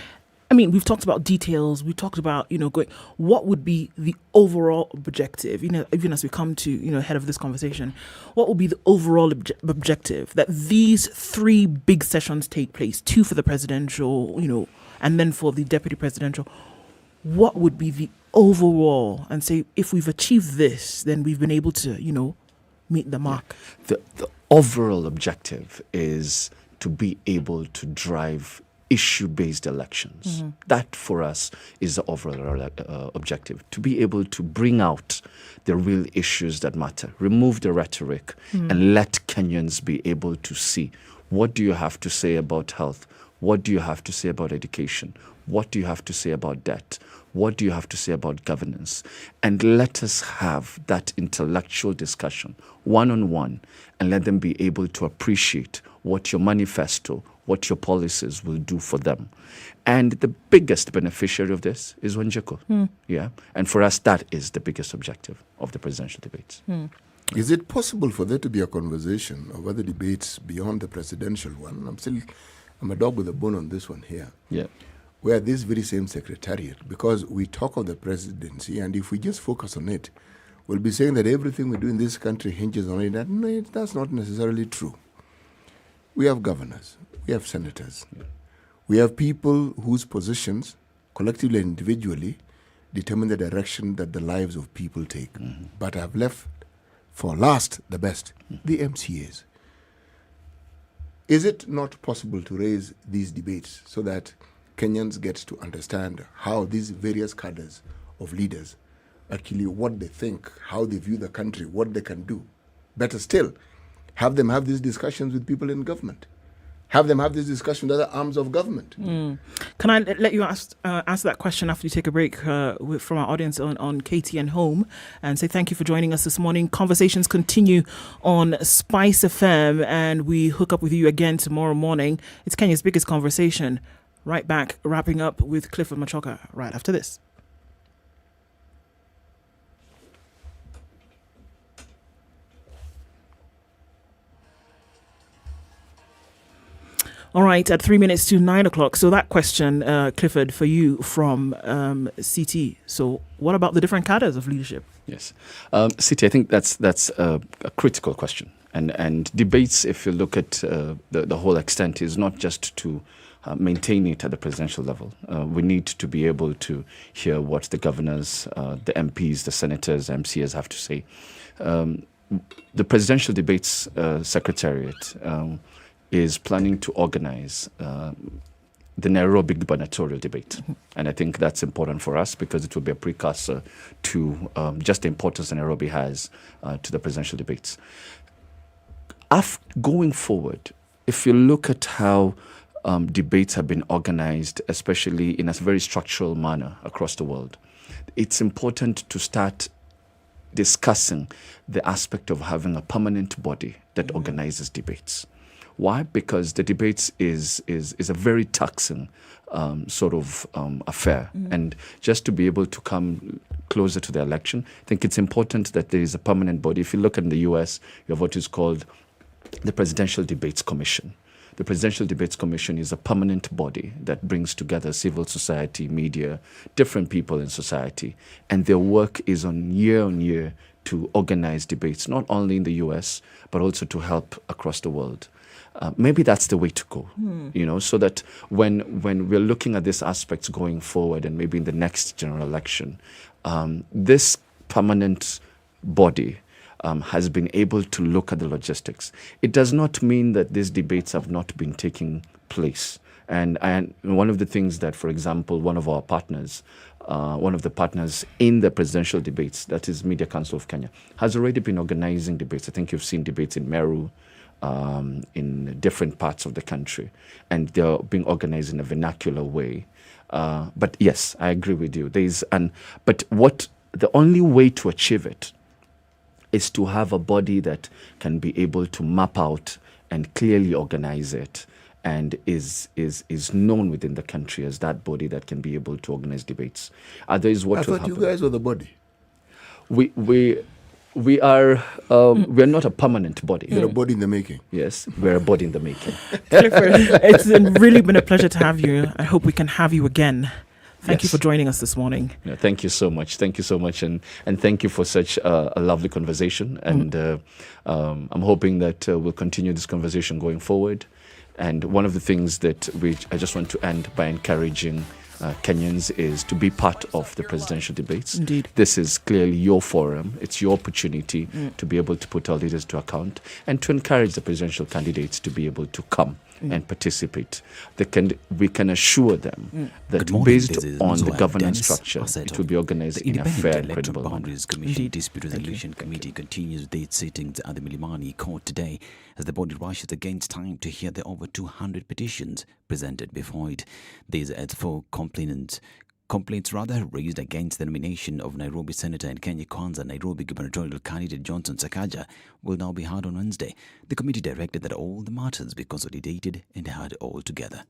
I mean, we've talked about details. We talked about, going, what would be the overall objective, even as we come to, head of this conversation, what would be the overall objective that these 3 big sessions take place, 2 for the presidential, and then for the deputy presidential. What would be the overall, and say, if we've achieved this, then we've been able to, meet the mark? The overall objective is to be able to drive issue-based elections. That for us is the overall objective, to be able to bring out the real issues that matter, remove the rhetoric and let Kenyans be able to see, what do you have to say about health? What do you have to say about education? What do you have to say about debt? What do you have to say about governance? And let us have that intellectual discussion one-on-one, and let them be able to appreciate what your manifesto, what your policies will do for them. And the biggest beneficiary of this is Wanjiku. Yeah. And for us, that is the biggest objective of the presidential debates. Is it possible for there to be a conversation of other debates beyond the presidential one? I'm a dog with a bone on this one here. Yeah. Where this very same secretariat, because we talk of the presidency, and if we just focus on it, we'll be saying that everything we do in this country hinges on it. No, that's not necessarily true. We have governors, we have senators, we have people whose positions, collectively and individually, determine the direction that the lives of people take. But I've left for last the best, the MCAs. Is it not possible to raise these debates so that Kenyans get to understand how these various cadres of leaders, actually what they think, how they view the country, what they can do? Better still, have them have these discussions with people in government. Have them have this discussion with other arms of government. Can I let you answer that question after you take a break from our audience on KTN Home, and say thank you for joining us this morning. Conversations continue on SpiceFM, and we hook up with you again tomorrow morning. It's Kenya's biggest conversation. Right back, wrapping up with Clifford Machoka right after this. All right, at 3 minutes to 9 o'clock. So that question, Clifford, for you from CT. So what about the different cadres of leadership? Yes. CT, I think that's a critical question. And debates, if you look at the whole extent, is not just to maintain it at the presidential level. We need to be able to hear what the governors, the MPs, the senators, MCAs have to say. The Presidential Debates Secretariat is planning to organize the Nairobi gubernatorial debate. And I think that's important for us because it will be a precursor to just the importance that Nairobi has to the presidential debates. Going forward, if you look at how debates have been organized, especially in a very structural manner across the world, it's important to start discussing the aspect of having a permanent body that organizes debates. Why? Because the debates is a very taxing affair. And just to be able to come closer to the election, I think it's important that there is a permanent body. If you look in the US, you have what is called the Presidential Debates Commission. The Presidential Debates Commission is a permanent body that brings together civil society, media, different people in society. And their work is on year to organize debates, not only in the US, but also to help across the world. Maybe that's the way to go, so that when we're looking at these aspects going forward and maybe in the next general election, this permanent body has been able to look at the logistics. It does not mean that these debates have not been taking place. And one of the things that, for example, one of the partners in the presidential debates, that is Media Council of Kenya, has already been organizing debates. I think you've seen debates in Meru, in different parts of the country, and they're being organized in a vernacular way. But yes, I agree with you. But the only way to achieve it is to have a body that can be able to map out and clearly organize it, and is known within the country as that body that can be able to organize debates. Otherwise, what I will thought happen? you guys were the body. We are we're not a permanent body. You're a body in the making. Yes, we're a body in the making. Clifford, it's really been a pleasure to have you. I hope we can have you again. Thank you for joining us this morning. Yeah, thank you so much. Thank you so much. And thank you for such a lovely conversation. And I'm hoping that we'll continue this conversation going forward. And one of the things that I just want to end by encouraging Kenyans is to be part of the presidential debates. Indeed. This is clearly your forum. It's your opportunity to be able to put our leaders to account and to encourage the presidential candidates to be able to come and participate. We can assure them that based on the governance structure, it will be organized in a fair and credible manner. Boundaries Commission Dispute Resolution Committee continues with its sittings at the Milimani Court today as the body rushes against time to hear the over 200 petitions presented before it. These are 4 complaints raised against the nomination of Nairobi Senator and Kenya Kwanza Nairobi gubernatorial candidate Johnson Sakaja will now be heard on Wednesday. The committee directed that all the matters be consolidated and heard all together.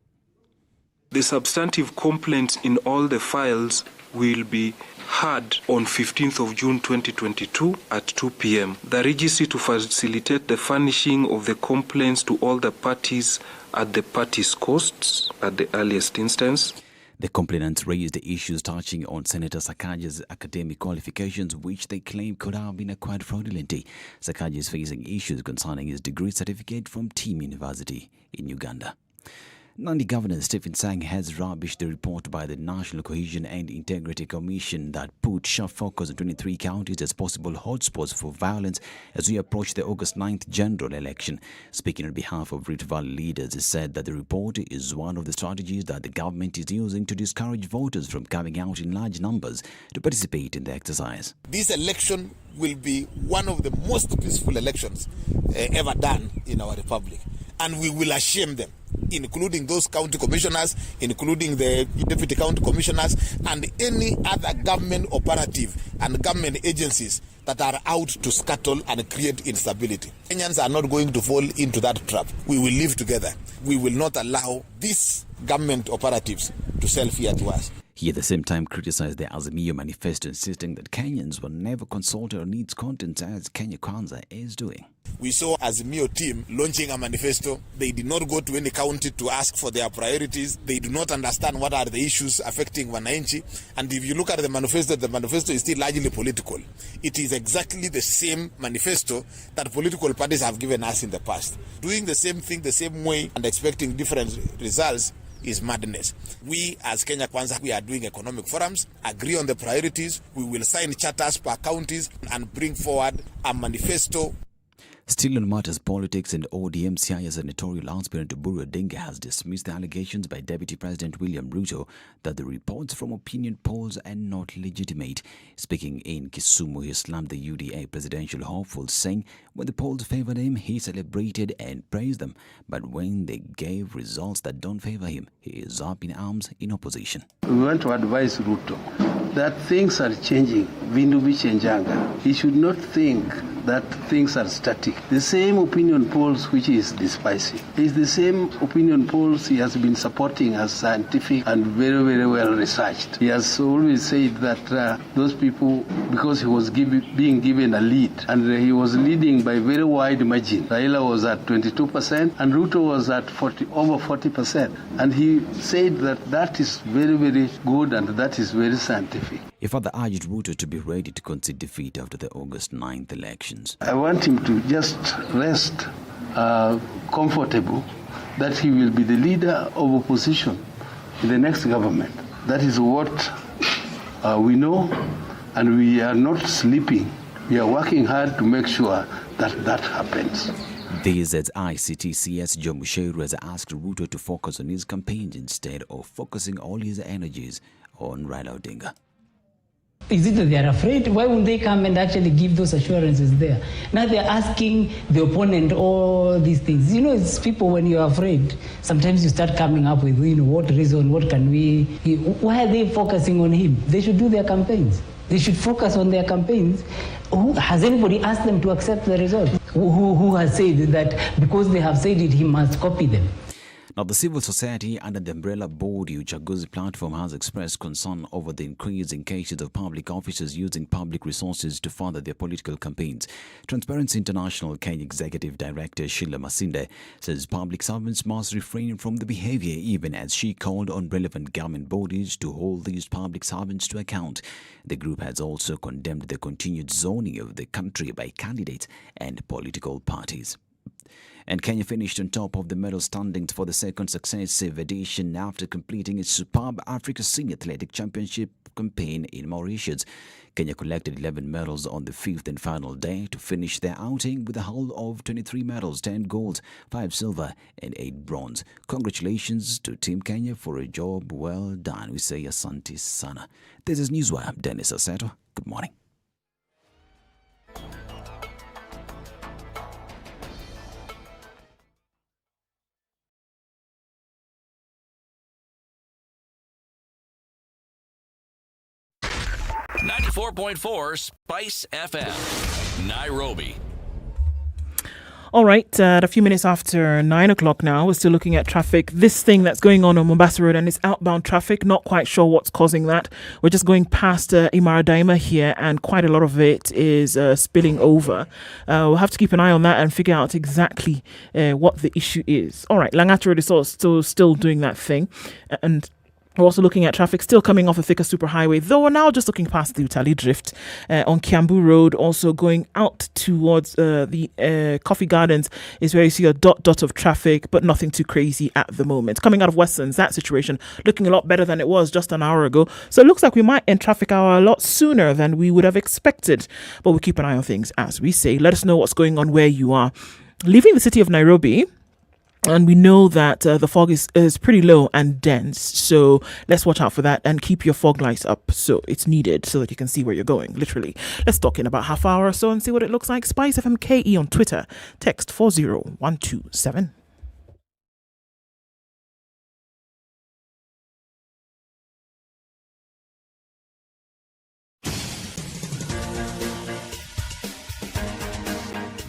The substantive complaints in all the files will be heard on 15th of June 2022 at 2 p.m. The registry to facilitate the furnishing of the complaints to all the parties at the parties' costs at the earliest instance. The complainants raised issues touching on Senator Sakaja's academic qualifications, which they claim could have been acquired fraudulently. Sakaja is facing issues concerning his degree certificate from Team University in Uganda. Nandi Governor Stephen Sang has rubbished the report by the National Cohesion and Integrity Commission that put sharp focus on 23 counties as possible hotspots for violence as we approach the August 9th general election. Speaking on behalf of Rift Valley leaders, he said that the report is one of the strategies that the government is using to discourage voters from coming out in large numbers to participate in the exercise. This election will be one of the most peaceful elections ever done in our republic, and we will shame them, including those county commissioners, including the deputy county commissioners, and any other government operative and government agencies that are out to scuttle and create instability. Kenyans are not going to fall into that trap. We will live together. We will not allow these government operatives to sell fear to us. He at the same time criticized the Azimio manifesto, insisting that Kenyans were never consulted on its contents as Kenya Kwanza is doing. We saw Azimio team launching a manifesto. They did not go to any county to ask for their priorities. They do not understand what are the issues affecting wananchi. And if you look at the manifesto is still largely political. It is exactly the same manifesto that political parties have given us in the past. Doing the same thing the same way and expecting different results is madness. We as Kenya Kwanza, we are doing economic forums, agree on the priorities, we will sign charters per counties and bring forward a manifesto. Still on matters politics, and ODM Siaya senatorial aspirant Oburu Odinga has dismissed the allegations by Deputy President William Ruto that the reports from opinion polls are not legitimate. Speaking in Kisumu, he slammed the UDA presidential hopeful, saying when the polls favored him, he celebrated and praised them. But when they gave results that don't favor him, he is up in arms in opposition. We want to advise Ruto that things are changing. Vindu vichenjanga. He should not think that things are static. The same opinion polls which he is despising is the same opinion polls he has been supporting as scientific and very, very well researched. He has always said that those people, because he was being given a lead, and he was leading by very wide margin. Raila was at 22% and Ruto was at over 40%. And he said that that is very, very good and that is very scientific. He further urged Ruto to be ready to concede defeat after the August 9th elections. I want him to just rest comfortable that he will be the leader of opposition in the next government. That is what we know, and we are not sleeping. We are working hard to make sure that that happens. This as ICTCS Joe Musheru has asked Ruto to focus on his campaign instead of focusing all his energies on Raila Odinga. Is it that they are afraid? Why won't they come and actually give those assurances there? Now they're asking the opponent all these things. It's people when you're afraid. Sometimes you start coming up with, what reason, what can we... Why are they focusing on him? They should do their campaigns. They should focus on their campaigns. Has anybody asked them to accept the result? Who has said that because they have said it, he must copy them? Now, the civil society under the umbrella Body Uchaguzi platform has expressed concern over the increase in cases of public officers using public resources to further their political campaigns. Transparency International Kenya Executive Director Sheila Masinde says public servants must refrain from the behavior, even as she called on relevant government bodies to hold these public servants to account. The group has also condemned the continued zoning of the country by candidates and political parties. And Kenya finished on top of the medal standings for the second successive edition after completing its superb Africa Senior Athletic Championship campaign in Mauritius. Kenya collected 11 medals on the fifth and final day to finish their outing with a haul of 23 medals, 10 gold, 5 silver and 8 bronze. Congratulations to Team Kenya for a job well done. We say asante sana. This is Newswire. Dennis Aseto. Good morning. .4 Spice FM, Nairobi. All right, at a few minutes after 9 o'clock now, we're still looking at traffic. This thing that's going on Mombasa Road and it's outbound traffic, not quite sure what's causing that. We're just going past Imara Daima here and quite a lot of it is spilling over. We'll have to keep an eye on that and figure out exactly what the issue is. All right, Langata Road is still doing that thing. And we're also looking at traffic still coming off the Thika Superhighway, though we're now just looking past the Utali Drift on Kiambu Road, also going out towards the Coffee Gardens is where you see a dot of traffic, but nothing too crazy at the moment. Coming out of Westlands, that situation looking a lot better than it was just an hour ago. So it looks like we might end traffic hour a lot sooner than we would have expected, but we'll keep an eye on things as we say. Let us know what's going on where you are. Leaving the city of Nairobi, and we know that the fog is pretty low and dense. So let's watch out for that and keep your fog lights up. So it's needed so that you can see where you're going, literally. Let's talk in about half hour or so and see what it looks like. SpiceFM KE on Twitter. Text 40127.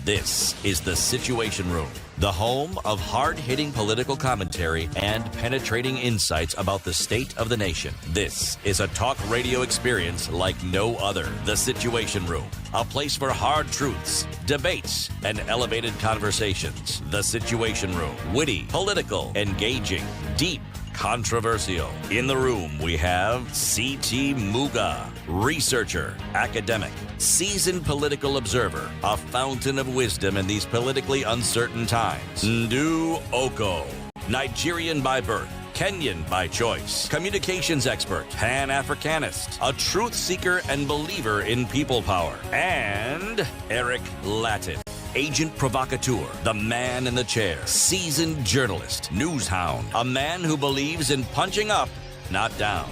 This is The Situation Room, the home of hard-hitting political commentary and penetrating insights about the state of the nation. This is a talk radio experience like no other. The Situation Room, a place for hard truths, debates, and elevated conversations. The Situation Room, witty, political, engaging, deep, controversial. In the room, we have C.T. Muga, researcher, academic, seasoned political observer, a fountain of wisdom in these politically uncertain times. Ndu Okoh, Nigerian by birth, Kenyan by choice, communications expert, Pan-Africanist, a truth seeker and believer in people power, and Eric Latiff, agent provocateur, the man in the chair, seasoned journalist, news hound, a man who believes in punching up, not down.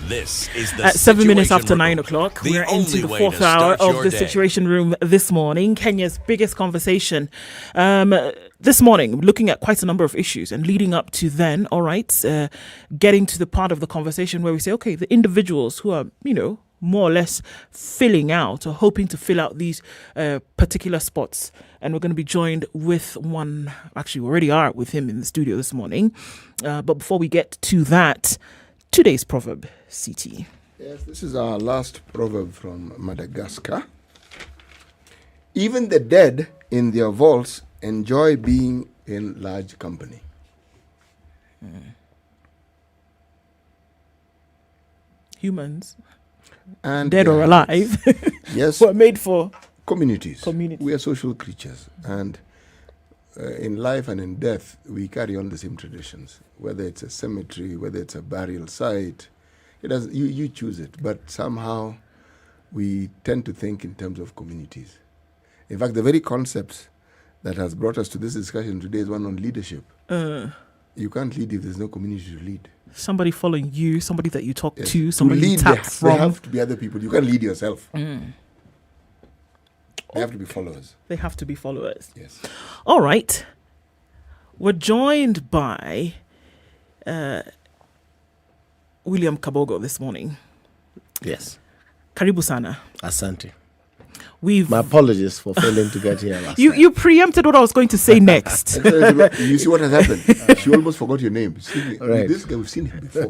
This is the At 7 minutes after Room, 9 o'clock, the we're into the only way fourth to hour start of your the day. Situation Room this morning, Kenya's biggest conversation. This morning, looking at quite a number of issues and leading up to then, all right, getting to the part of the conversation where we say, okay, the individuals who are, more or less filling out or hoping to fill out these particular spots. And we're going to be joined with one, actually we already are with him in the studio this morning. But before we get to that, today's proverb, CT. Yes, this is our last proverb from Madagascar. Even the dead in their vaults enjoy being in large company. Humans, and dead or alive, yes, were made for communities. We are social creatures, and in life and in death, we carry on the same traditions. Whether it's a cemetery, whether it's a burial site, it does. You choose it, but somehow we tend to think in terms of communities. In fact, the very concept that has brought us to this discussion today is one on leadership. You can't lead if there's no community to lead. Somebody following you, somebody that you talk Yes. to, somebody you lead, tap there from. have to be other people. You can't lead yourself. Mm. They have to be followers. They have to be followers. Yes. All right. We're joined by William Kabogo this morning. Yes. Karibu sana. Asante. My apologies for failing to get here last You preempted what I was going to say next. You see what has happened? She almost forgot your name. See, Right. This guy, we've seen him before.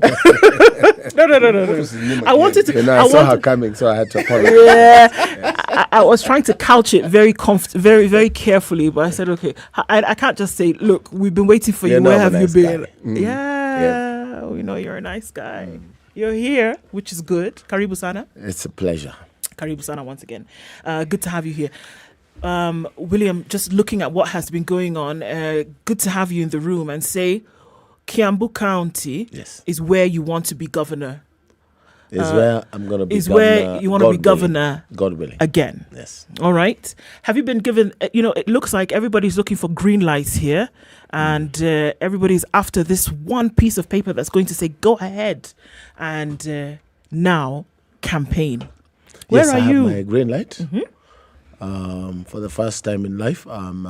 No. What was his name I wanted to. again? I saw her coming, so I had to apologize. Yeah, I was trying to couch it very very, very carefully, but I said, okay, I can't just say, look, we've been waiting for you. Where have you been? Yeah, we know you're a nice guy. You're here, which is good. Karibu sana. It's a pleasure. Karibu sana once again. Good to have you here. William, just looking at what has been going on, good to have you in the room and say Kiambu County is where you want to be governor. Is where I'm going to be is governor. where you want to be governor God willing. Again. Yes. All right. Have you been given, it looks like everybody's looking for green lights here and everybody's after this one piece of paper that's going to say, go ahead and now campaign. Where yes, are I have you? my green light. Mm-hmm. For the first time in life, I'm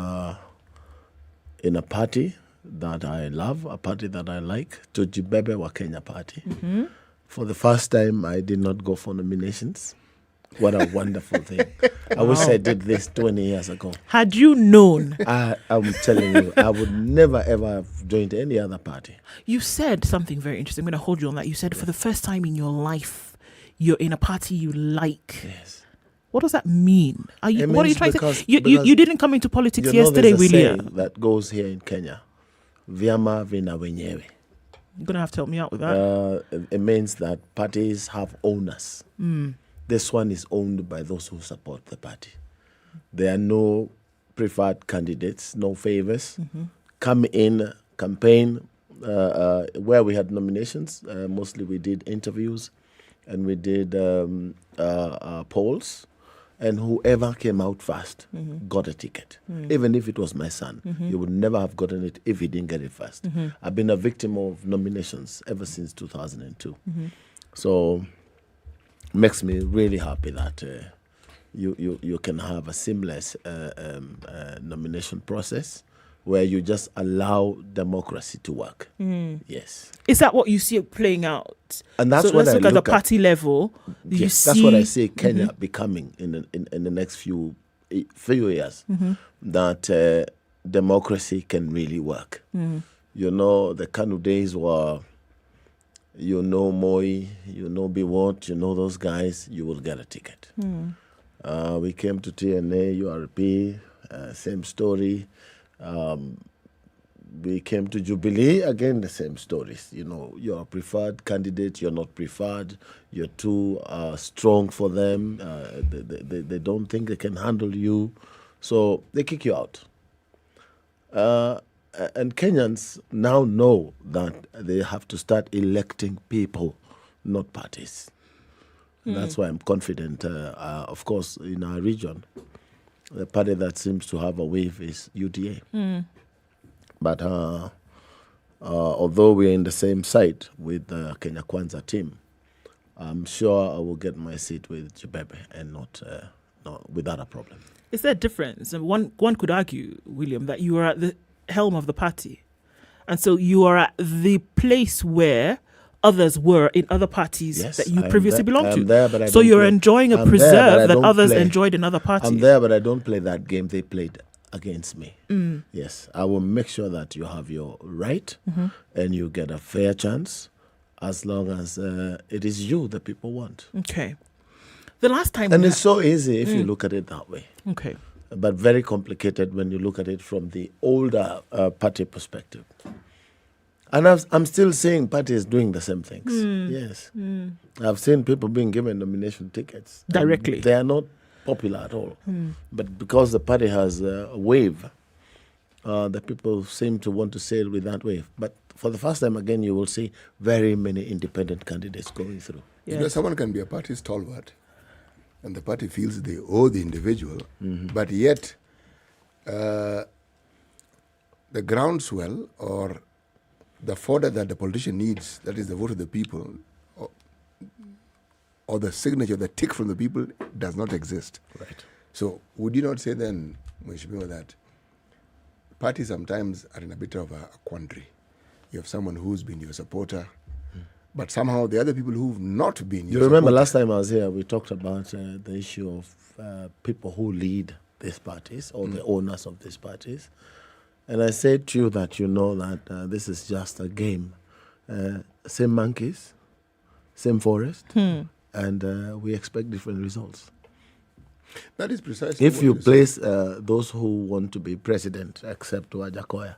in a party that I love, a party that I like, Tujibebe wa Kenya Party. Mm-hmm. For the first time, I did not go for nominations. What a wonderful thing. I wish I did this 20 years ago. Had you known? I'm telling you, I would never, ever have joined any other party. You said something very interesting. I'm going to hold you on that. You said for the first time in your life, you're in a party you like. Yes. What does that mean? What are you trying to say? You didn't come into politics you know, yesterday, there's a William. saying that goes here in Kenya. Vyama vina wenyewe. You're going to have to help me out with that. It means that parties have owners. Mm. This one is owned by those who support the party. There are no preferred candidates, no favors. Mm-hmm. Come in, campaign, where we had nominations. Mostly we did interviews and we did polls. And whoever came out first got a ticket. Even if it was my son, he would never have gotten it if he didn't get it first. I've been a victim of nominations ever since 2002. So makes me really happy that you can have a seamless nomination process where you just allow democracy to work. Yes. Is that what you see it playing out? And that's so what let's I look at the party level. Yes, that's what I say Kenya becoming in the next few years, that democracy can really work. You know, the Kanu days were, you know Moi, you know Biwot, you know those guys, you will get a ticket. We came to TNA, URP, same story. We came to Jubilee, again the same stories. You know, you're a preferred candidate, you're not preferred, you're too strong for them, they don't think they can handle you, so they kick you out. And Kenyans now know that they have to start electing people, not parties. That's why I'm confident. Of course, in our region, the party that seems to have a wave is UDA. But although we're in the same site with the Kenya Kwanza team, I'm sure I will get my seat with Jibebe and not without a problem. Is there a difference? And one could argue, William, that you are at the helm of the party. And so you are at the place where others were in other parties that you previously belonged to. There, but so you're enjoying a preserve that others enjoyed in other parties. I'm there, but I don't play that game they played against me. Yes, I will make sure that you have your right and you get a fair chance as long as it is you that people want. Okay. The last time... And it's so easy if you look at it that way. Okay. But very complicated when you look at it from the older party perspective. And I'm still seeing parties doing the same things. Yes. I've seen people being given nomination tickets. Directly. They are not popular at all. But because the party has a wave, the people seem to want to sail with that wave. But for the first time again, you will see very many independent candidates going through. Yes. You know, someone can be a party stalwart, and the party feels they owe the individual, but yet the groundswell or the fodder that the politician needs, that is the vote of the people, or the signature, the tick from the people, does not exist. Right. So would you not say then, Mheshimiwa, that parties sometimes are in a bit of a quandary? You have someone who's been your supporter, but somehow the other people who've not been You remember last time I was here, we talked about the issue of people who lead these parties or the owners of these parties. And I said to you that you know that this is just a game. Same monkeys, same forest, and we expect different results. That is precisely if what you you place those who want to be president, except Wajakoya,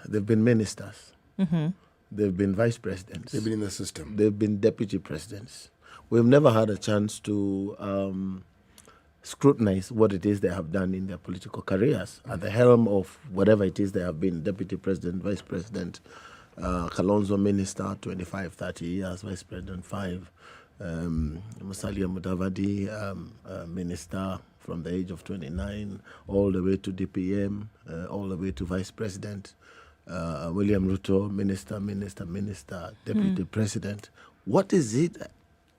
they've been ministers. Mm-hmm. They've been vice presidents. They've been in the system. They've been deputy presidents. We've never had a chance to scrutinize what it is they have done in their political careers at the helm of whatever it is they have been, deputy president, vice president, Kalonzo minister, 25, 30 years, vice president, 5, Musalia Mudavadi, minister from the age of 29, all the way to DPM, all the way to vice president, William Ruto, minister, deputy president. What is it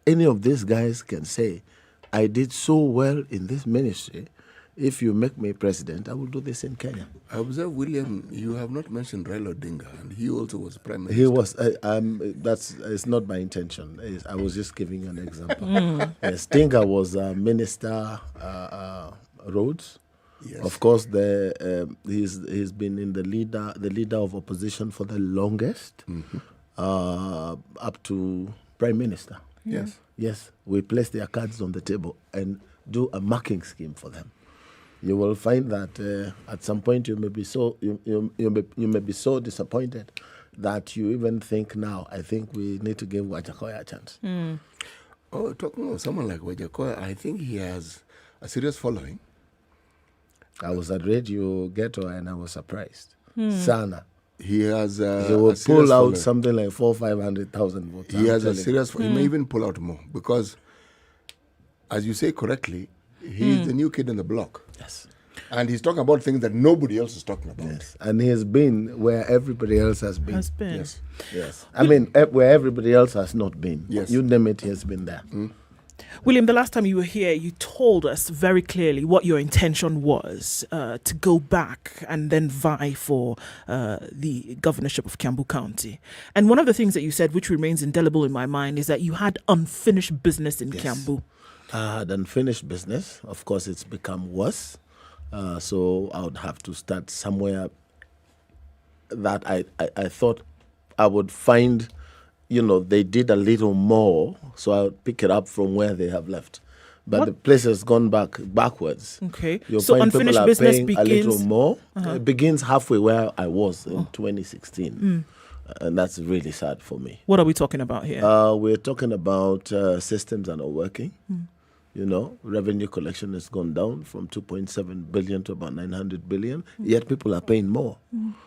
any of these guys can say? I did so well in this ministry. If you make me president, I will do this in Kenya. I observe, William, you have not mentioned Raila Odinga, and he also was prime minister. He was. It's not my intention. I was just giving you an example. Stinga was minister, roads. Yes. Of course, he's been in the leader of opposition for the longest, up to prime minister. Yes. Yes, we place their cards on the table and do a marking scheme for them. You will find that at some point you may be so you may be so disappointed that you even think now, I think we need to give Wajakoya a chance. Oh, talking of someone like Wajakoya, I think he has a serious following. I was at Radio Ghetto and I was surprised. Sana. He has he will pull out something like 400,000-500,000 votes. He has a serious. He may even pull out more because, as you say correctly, he's the new kid on the block. Yes, and he's talking about things that nobody else is talking about. Yes, and he has been where everybody else has been. Yes, yes. I mean, where everybody else has not been. Yes, you name it, he has been there. William, the last time you were here, you told us very clearly what your intention was, to go back and then vie for the governorship of Kiambu County. And one of the things that you said, which remains indelible in my mind, is that you had unfinished business in Kiambu. I had unfinished business. Of course, it's become worse. So I would have to start somewhere that I thought I would find, they did a little more, so I'll pick it up from where they have left. But the place has gone backwards. Okay. You'll so find unfinished people are business paying begins... a little more. It begins halfway where I was in 2016. And that's really sad for me. What are we talking about here? We're talking about systems are not working. Revenue collection has gone down from 2.7 billion to about 900 billion, yet people are paying more.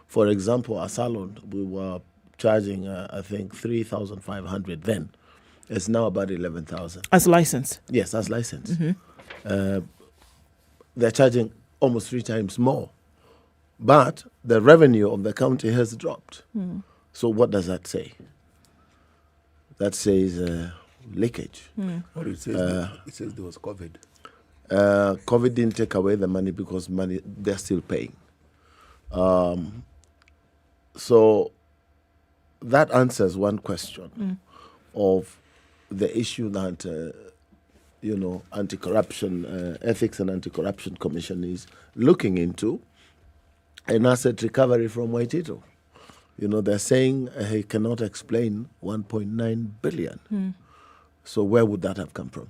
For example, a salon, we were charging, I think, 3,500 then. It's now about 11,000. As licensed? Yes, as licensed. They're charging almost 3 times more. But the revenue of the county has dropped. So what does that say? That says leakage. What it says, it says there was COVID. COVID didn't take away the money because they're still paying. So that answers one question of the issue that anti-corruption, Ethics and Anti-Corruption Commission is looking into, an asset recovery from Waitito. They're saying he cannot explain 1.9 billion. So where would that have come from?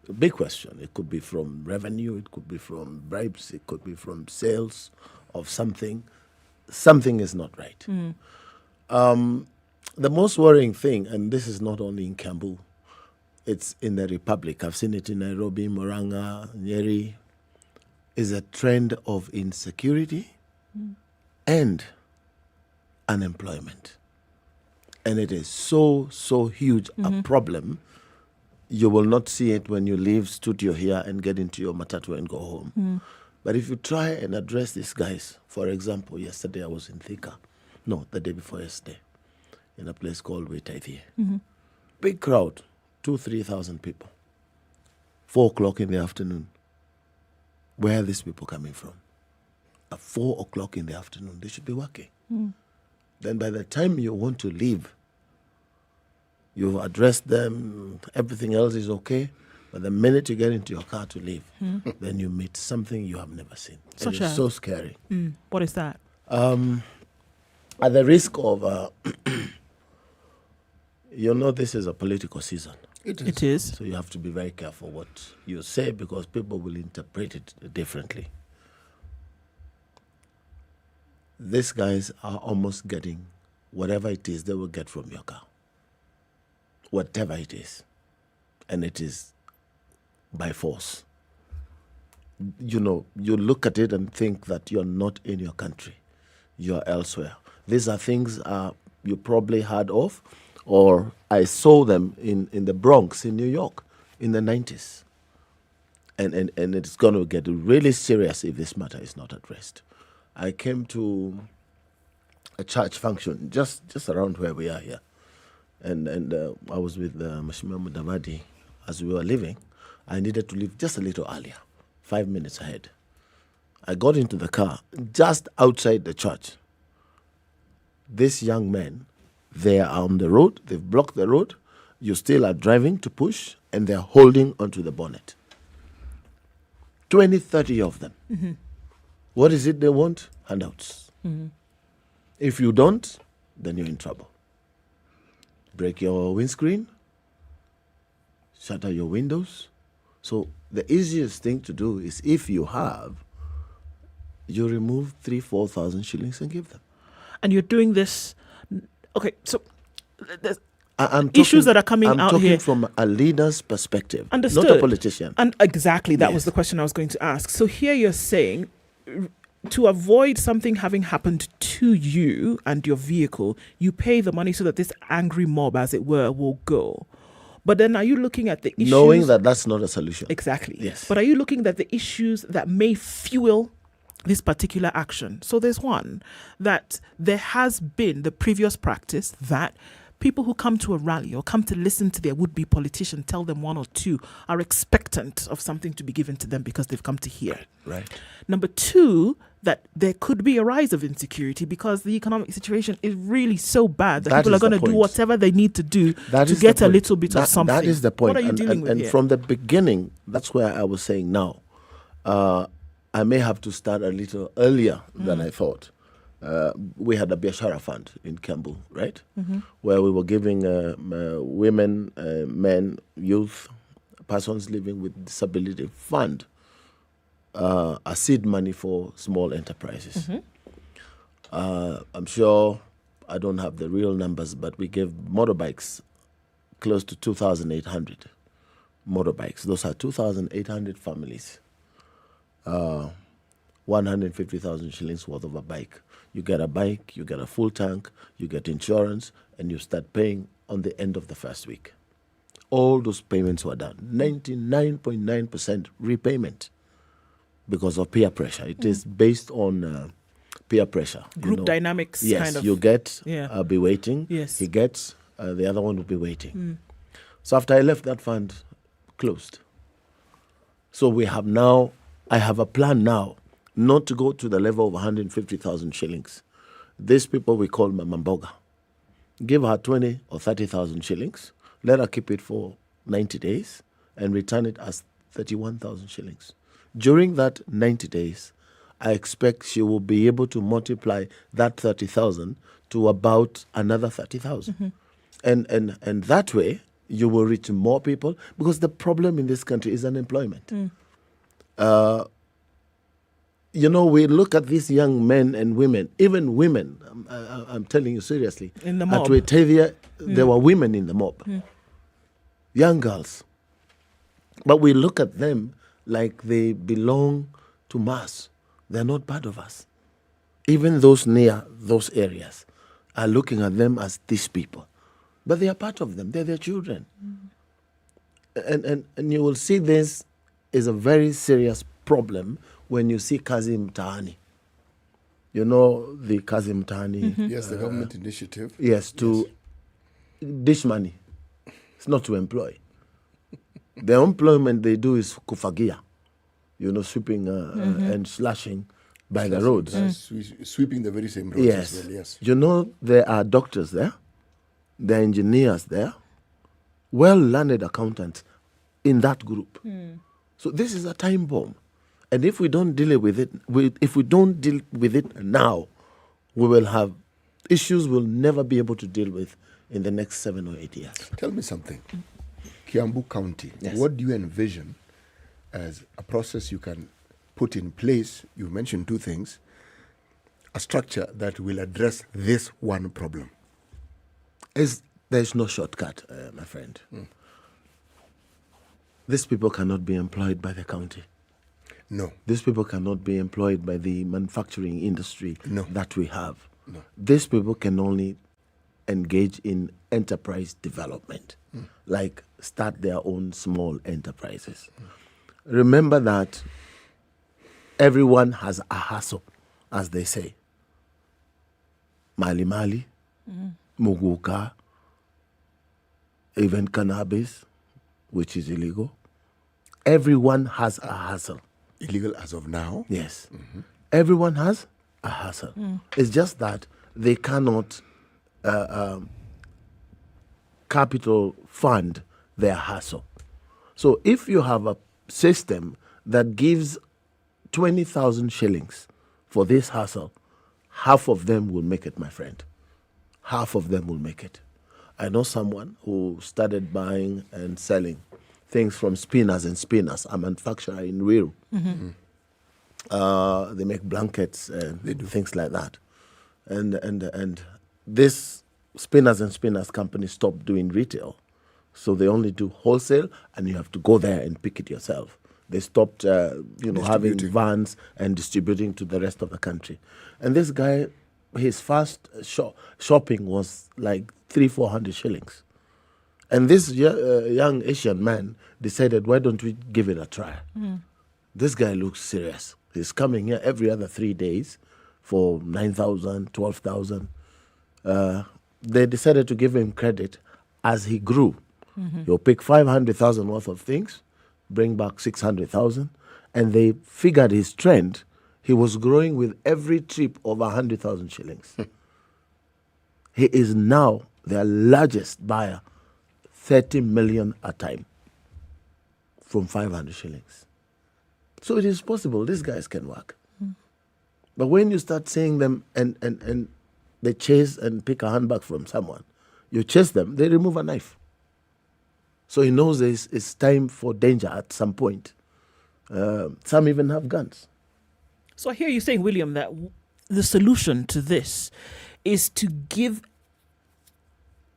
A big question. It could be from revenue, it could be from bribes, it could be from sales of something. Something is not right. The most worrying thing, and this is not only in Kiambu, it's in the Republic. I've seen it in Nairobi, Murang'a, Nyeri, is a trend of insecurity and unemployment. And it is so huge a problem. You will not see it when you leave studio here and get into your matatu and go home. But if you try and address these guys, for example, yesterday I was in Thika, no, the day before yesterday, in a place called Wetaithie. Big crowd, 2,000-3,000 people. 4 o'clock in the afternoon. Where are these people coming from? At 4 o'clock in the afternoon, they should be working. Then by the time you want to leave, you've addressed them, everything else is okay, but the minute you get into your car to leave, then you meet something you have never seen. Such It's so scary. What is that? At the risk of, this is a political season. It is. So you have to be very careful what you say because people will interpret it differently. These guys are almost getting whatever it is they will get from your car. Whatever it is. And it is by force. You look at it and think that you're not in your country. You're elsewhere. These are things you probably heard of, or I saw them in the Bronx in New York in the 90s. And it's going to get really serious if this matter is not addressed. I came to a church function just around where we are here. And I was with Mheshimiwa Mudavadi as we were leaving. I needed to leave just a little earlier, 5 minutes ahead. I got into the car just outside the church. These young men, they are on the road, they've blocked the road, you still are driving to push, and they're holding onto the bonnet. 20, 30 of them. What is it they want? Handouts. If you don't, then you're in trouble. Break your windscreen, shutter your windows. So the easiest thing to do is if you have, you remove 3,000-4,000 shillings and give them. And you're doing this. Okay, so I'm issues that are coming out I'm talking here from a leader's perspective, Understood. not a politician. And exactly, that was the question I was going to ask. So here you're saying, to avoid something having happened to you and your vehicle, you pay the money so that this angry mob, as it were, will go. But then are you looking at the issues? Knowing that that's not a solution. Exactly. Yes. But are you looking at the issues that may fuel this particular action? So there's one, that there has been the previous practice that people who come to a rally or come to listen to their would-be politician tell them one or two are expectant of something to be given to them because they've come to hear. Right. Number two, that there could be a rise of insecurity because the economic situation is really so bad that people are going to do whatever they need to do to get a little bit of something. That is the point. What are you dealing with and here? from the beginning, that's where I was saying now, I may have to start a little earlier than I thought. We had a Biashara fund in Kiambu, right? Where we were giving women, men, youth, persons living with disability fund a seed money for small enterprises. I'm sure I don't have the real numbers, but we gave motorbikes close to 2,800 motorbikes. Those are 2,800 families. 150,000 shillings worth of a bike. You get a bike, you get a full tank, you get insurance, and you start paying on the end of the first week. All those payments were done. 99.9% repayment because of peer pressure. It is based on peer pressure. Group dynamics, yes, kind of. You get, Yeah. I'll be waiting. Yes. He gets, the other one will be waiting. So after I left, that fund closed. So we have now, I have a plan now not to go to the level of 150,000 shillings. These people we call Mamamboga. Give her 20 or 30,000 shillings, let her keep it for 90 days, and return it as 31,000 shillings. During that 90 days, I expect she will be able to multiply that 30,000 to about another 30,000. And that way, you will reach more people, because the problem in this country is unemployment. We look at these young men and women, even women, I'm telling you seriously. In the mob. At Wetavia, there were women in the mob. Young girls. But we look at them like they belong to Mars. They're not part of us. Even those near those areas are looking at them as these people. But they are part of them. They're their children. And you will see this is a very serious problem when you see Kazi Mtaani. You know the Kazi Mtaani? Yes, the government initiative. Yes, to dish money. It's not to employ. The employment they do is kufagia, sweeping and slashing by the roads. Sweeping the very same roads Yes. as well, yes. There are doctors there, there are engineers there, well-learned accountants in that group. So this is a time bomb. And if we don't deal with it, now, we will have issues we'll never be able to deal with in the next 7 or 8 years. Tell me something. Kiambu County, Yes. what do you envision as a process you can put in place? You mentioned two things. A structure that will address this one problem. There's no shortcut, my friend. These people cannot be employed by the county. No. These people cannot be employed by the manufacturing industry that we have. No. These people can only engage in enterprise development, like start their own small enterprises. Remember that everyone has a hustle, as they say. Mali, Muga, even cannabis, which is illegal. Everyone has a hustle. Illegal as of now? Yes. Everyone has a hustle. It's just that they cannot capital fund their hustle. So if you have a system that gives 20,000 shillings for this hustle, half of them will make it, my friend. Half of them will make it. I know someone who started buying and selling things from spinners and spinners, a manufacturer in Ruiru. They make blankets and they do things like that. And this spinners and spinners company stopped doing retail. So they only do wholesale, and you have to go there and pick it yourself. They stopped, having vans and distributing to the rest of the country. And this guy, his first shopping was like 300-400 shillings. And this young Asian man decided, why don't we give it a try? This guy looks serious. He's coming here every other 3 days for 9,000, 12,000. They decided to give him credit as he grew. He'll pick 500,000 worth of things, bring back 600,000, and they figured his trend. He was growing with every trip over 100,000 shillings. He is now their largest buyer, 30 million a time from 500 shillings. So it is possible. These guys can work. But when you start seeing them and they chase and pick a handbag from someone, you chase them, they remove a knife. So he knows it's time for danger at some point. Some even have guns. So I hear you saying, William, that the solution to this is to give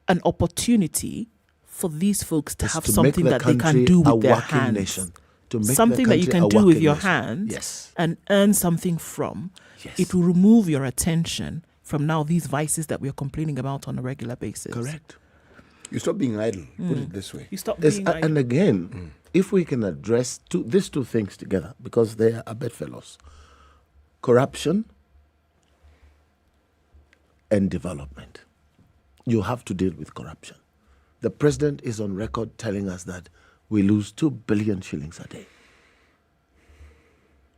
an opportunity for these folks to have something that they can do with their hands. Nation. Something that you can do with your hands and earn something from. Yes. It will remove your attention from now these vices that we are complaining about on a regular basis. Correct. You stop being idle, put it this way. You stop being idle. And again, if we can address these two things together, because they are bedfellows, corruption and development. You have to deal with corruption. The president is on record telling us that we lose 2 billion shillings a day.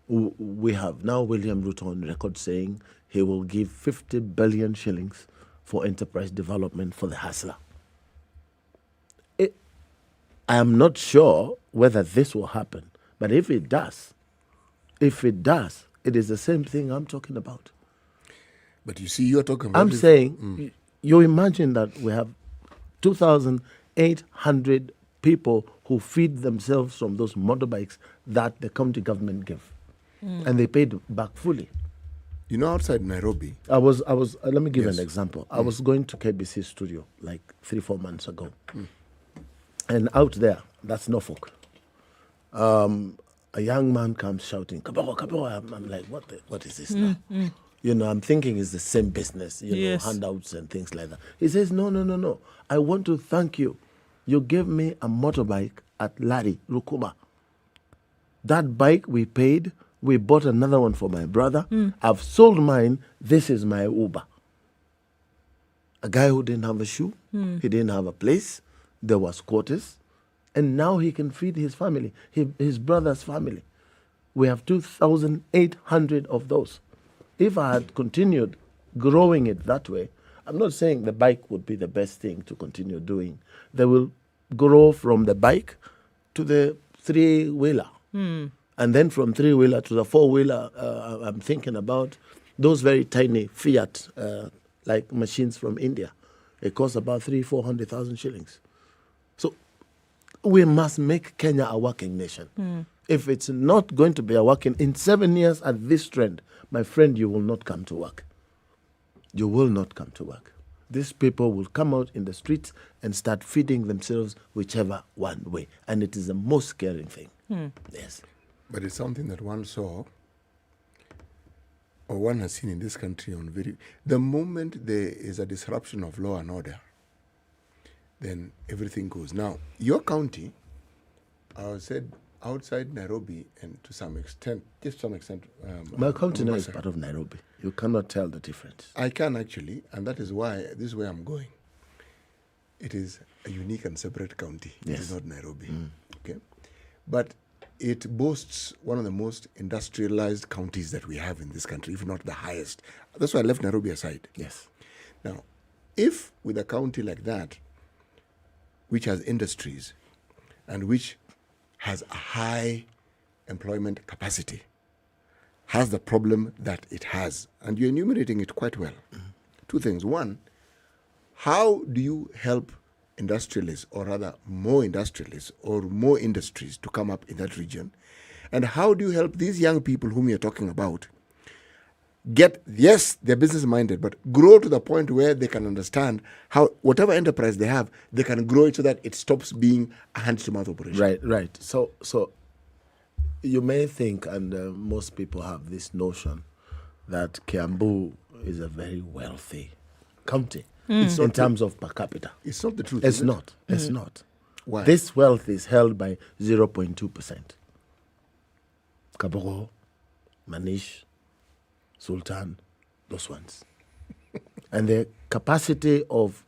We have now William Ruto on record saying he will give 50 billion shillings for enterprise development for the hustler. I am not sure whether this will happen, but if it does, it is the same thing I'm talking about. But you see, you're talking about... I'm saying, you imagine that we have 2,800 people who feed themselves from those motorbikes that the county government give. And they paid back fully. You know, outside Nairobi... I was. Let me give an example. I was going to KBC studio like 3-4 months ago. And out there, that's Norfolk. A young man comes shouting, "Kabako, Kabako." I'm like, what is this now? I'm thinking it's the same business, handouts and things like that. He says, no. I want to thank you. You gave me a motorbike at Lari, Rukuma. That bike we paid We bought another one for my brother. I've sold mine. This is my Uber. A guy who didn't have a shoe, he didn't have a place, there was quarters, and now he can feed his family, his brother's family. We have 2,800 of those. If I had continued growing it that way, I'm not saying the bike would be the best thing to continue doing. They will grow from the bike to the three-wheeler. And then from three-wheeler to the four-wheeler, I'm thinking about those very tiny Fiat like machines from India. It costs about 300,000-400,000 shillings. So we must make Kenya a working nation. If it's not going to be a working, in 7 years at this trend, my friend, you will not come to work. You will not come to work. These people will come out in the streets and start feeding themselves whichever one way. And it is the most scaring thing. Yes. But it's something that one saw or one has seen in this country the moment there is a disruption of law and order, then everything goes. Now, your county, I said outside Nairobi and to some extent, my county now is part of Nairobi. You cannot tell the difference. I can actually, and that is why this is where I'm going. It is a unique and separate county. Yes. It is not Nairobi. Okay, but it boasts one of the most industrialized counties that we have in this country, if not the highest. That's why I left Nairobi aside. Yes. Now, if with a county like that, which has industries and which has a high employment capacity, has the problem that it has, and you're enumerating it quite well. Two things. One, how do you help industrialists, or rather more industrialists or more industries to come up in that region? And how do you help these young people whom you're talking about get, yes, they're business minded, but grow to the point where they can understand how whatever enterprise they have, they can grow it so that it stops being a hand-to-mouth operation. Right. So you may think, and most people have this notion, that Kiambu is a very wealthy county in terms of per capita. It's not the truth. It's not. It's not. Why? This wealth is held by 0.2%. Kabogo, Manish, Sultan, those ones. And the capacity of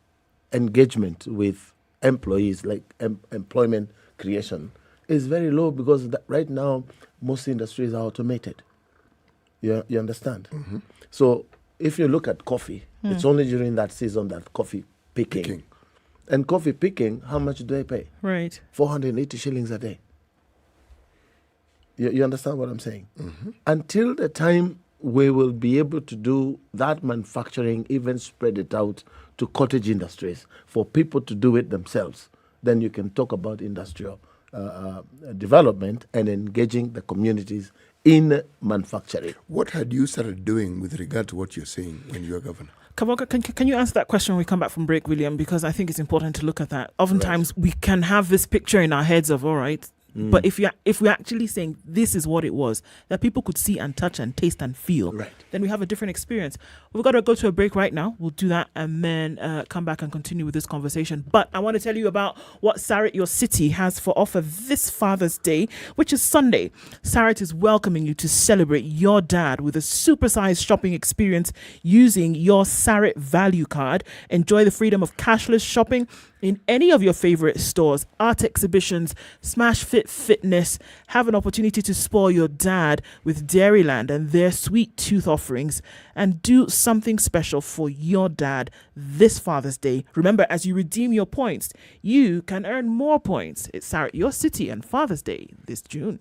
engagement with employees, like employment creation, is very low because right now most industries are automated. You understand? So if you look at coffee, it's only during that season that coffee picking. And coffee picking, how much do they pay? Right. 480 shillings a day. You understand what I'm saying? Until the time we will be able to do that manufacturing, even spread it out to cottage industries for people to do it themselves, then you can talk about industrial development and engaging the communities in manufacturing. What had you started doing with regard to what you're saying when you were governor? Kaboga, can you answer that question when we come back from break, William? Because I think it's important to look at that. Oftentimes we can have this picture in our heads of, all right, but if we're actually saying this is what it was, that people could see and touch and taste and feel, then we have a different experience. We've got to go to a break right now. We'll do that and then come back and continue with this conversation. But I want to tell you about what Sarit, your city, has for offer this Father's Day, which is Sunday. Sarit is welcoming you to celebrate your dad with a supersized shopping experience using your Sarit value card. Enjoy the freedom of cashless shopping in any of your favorite stores, art exhibitions, Smash Fit Fitness. Have an opportunity to spoil your dad with Dairyland and their sweet tooth offerings, and do something special for your dad this Father's Day. Remember, as you redeem your points, you can earn more points. It's Sarit, your city, and Father's Day this June.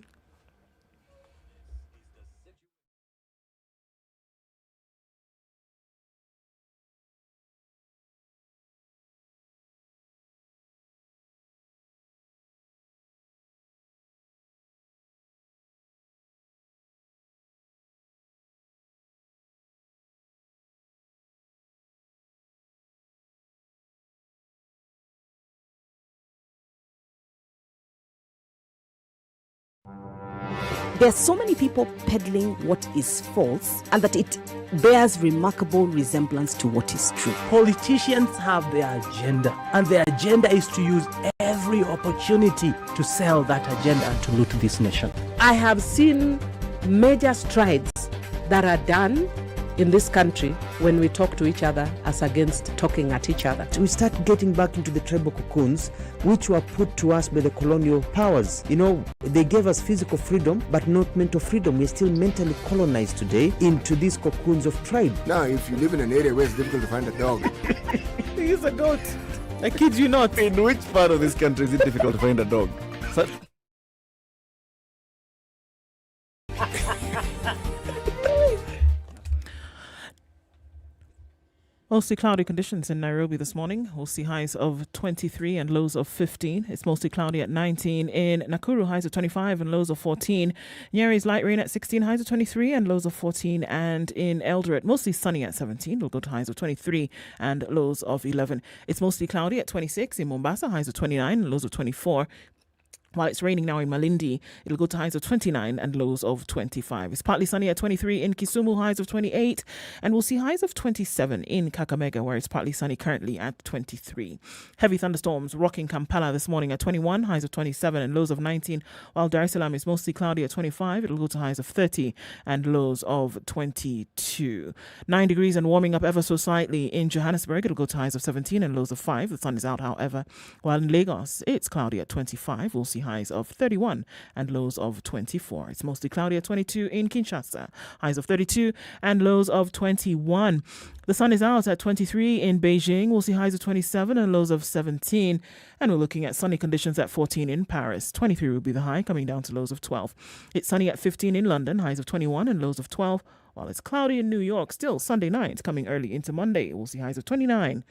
There are so many people peddling what is false and that it bears remarkable resemblance to what is true. Politicians have their agenda, and their agenda is to use every opportunity to sell that agenda and to loot this nation. I have seen major strides that are done in this country when we talk to each other as against talking at each other. We start getting back into the tribal cocoons which were put to us by the colonial powers. You know, they gave us physical freedom but not mental freedom. We're still mentally colonized today into these cocoons of tribe. Now, if you live in an area where it's difficult to find a dog, He's a goat. I kid you not. In which part of this country is it difficult to find a dog? Mostly cloudy conditions in Nairobi this morning. We'll see highs of 23 and lows of 15. It's mostly cloudy at 19. In Nakuru, highs of 25 and lows of 14. Nyeri's light rain at 16, highs of 23 and lows of 14. And in Eldoret, mostly sunny at 17. We'll go to highs of 23 and lows of 11. It's mostly cloudy at 26. In Mombasa, highs of 29 and lows of 24. While it's raining now in Malindi, it'll go to highs of 29 and lows of 25. It's partly sunny at 23 in Kisumu, highs of 28. And we'll see highs of 27 in Kakamega, where it's partly sunny currently at 23. Heavy thunderstorms rocking Kampala this morning at 21, highs of 27 and lows of 19. While Dar es Salaam is mostly cloudy at 25, it'll go to highs of 30 and lows of 22. 9 degrees and warming up ever so slightly in Johannesburg. It'll go to highs of 17 and lows of 5. The sun is out, however. While in Lagos, it's cloudy at 25. We'll see highs of 31 and lows of 24. It's mostly cloudy at 22 in Kinshasa, highs of 32 and lows of 21. The sun is out at 23 in Beijing. We'll see highs of 27 and lows of 17. And we're looking at sunny conditions at 14 in Paris. 23 will be the high, coming down to lows of 12. It's sunny at 15 in London, highs of 21 and lows of 12. While it's cloudy in New York, still Sunday night, coming early into Monday. We'll see highs of 29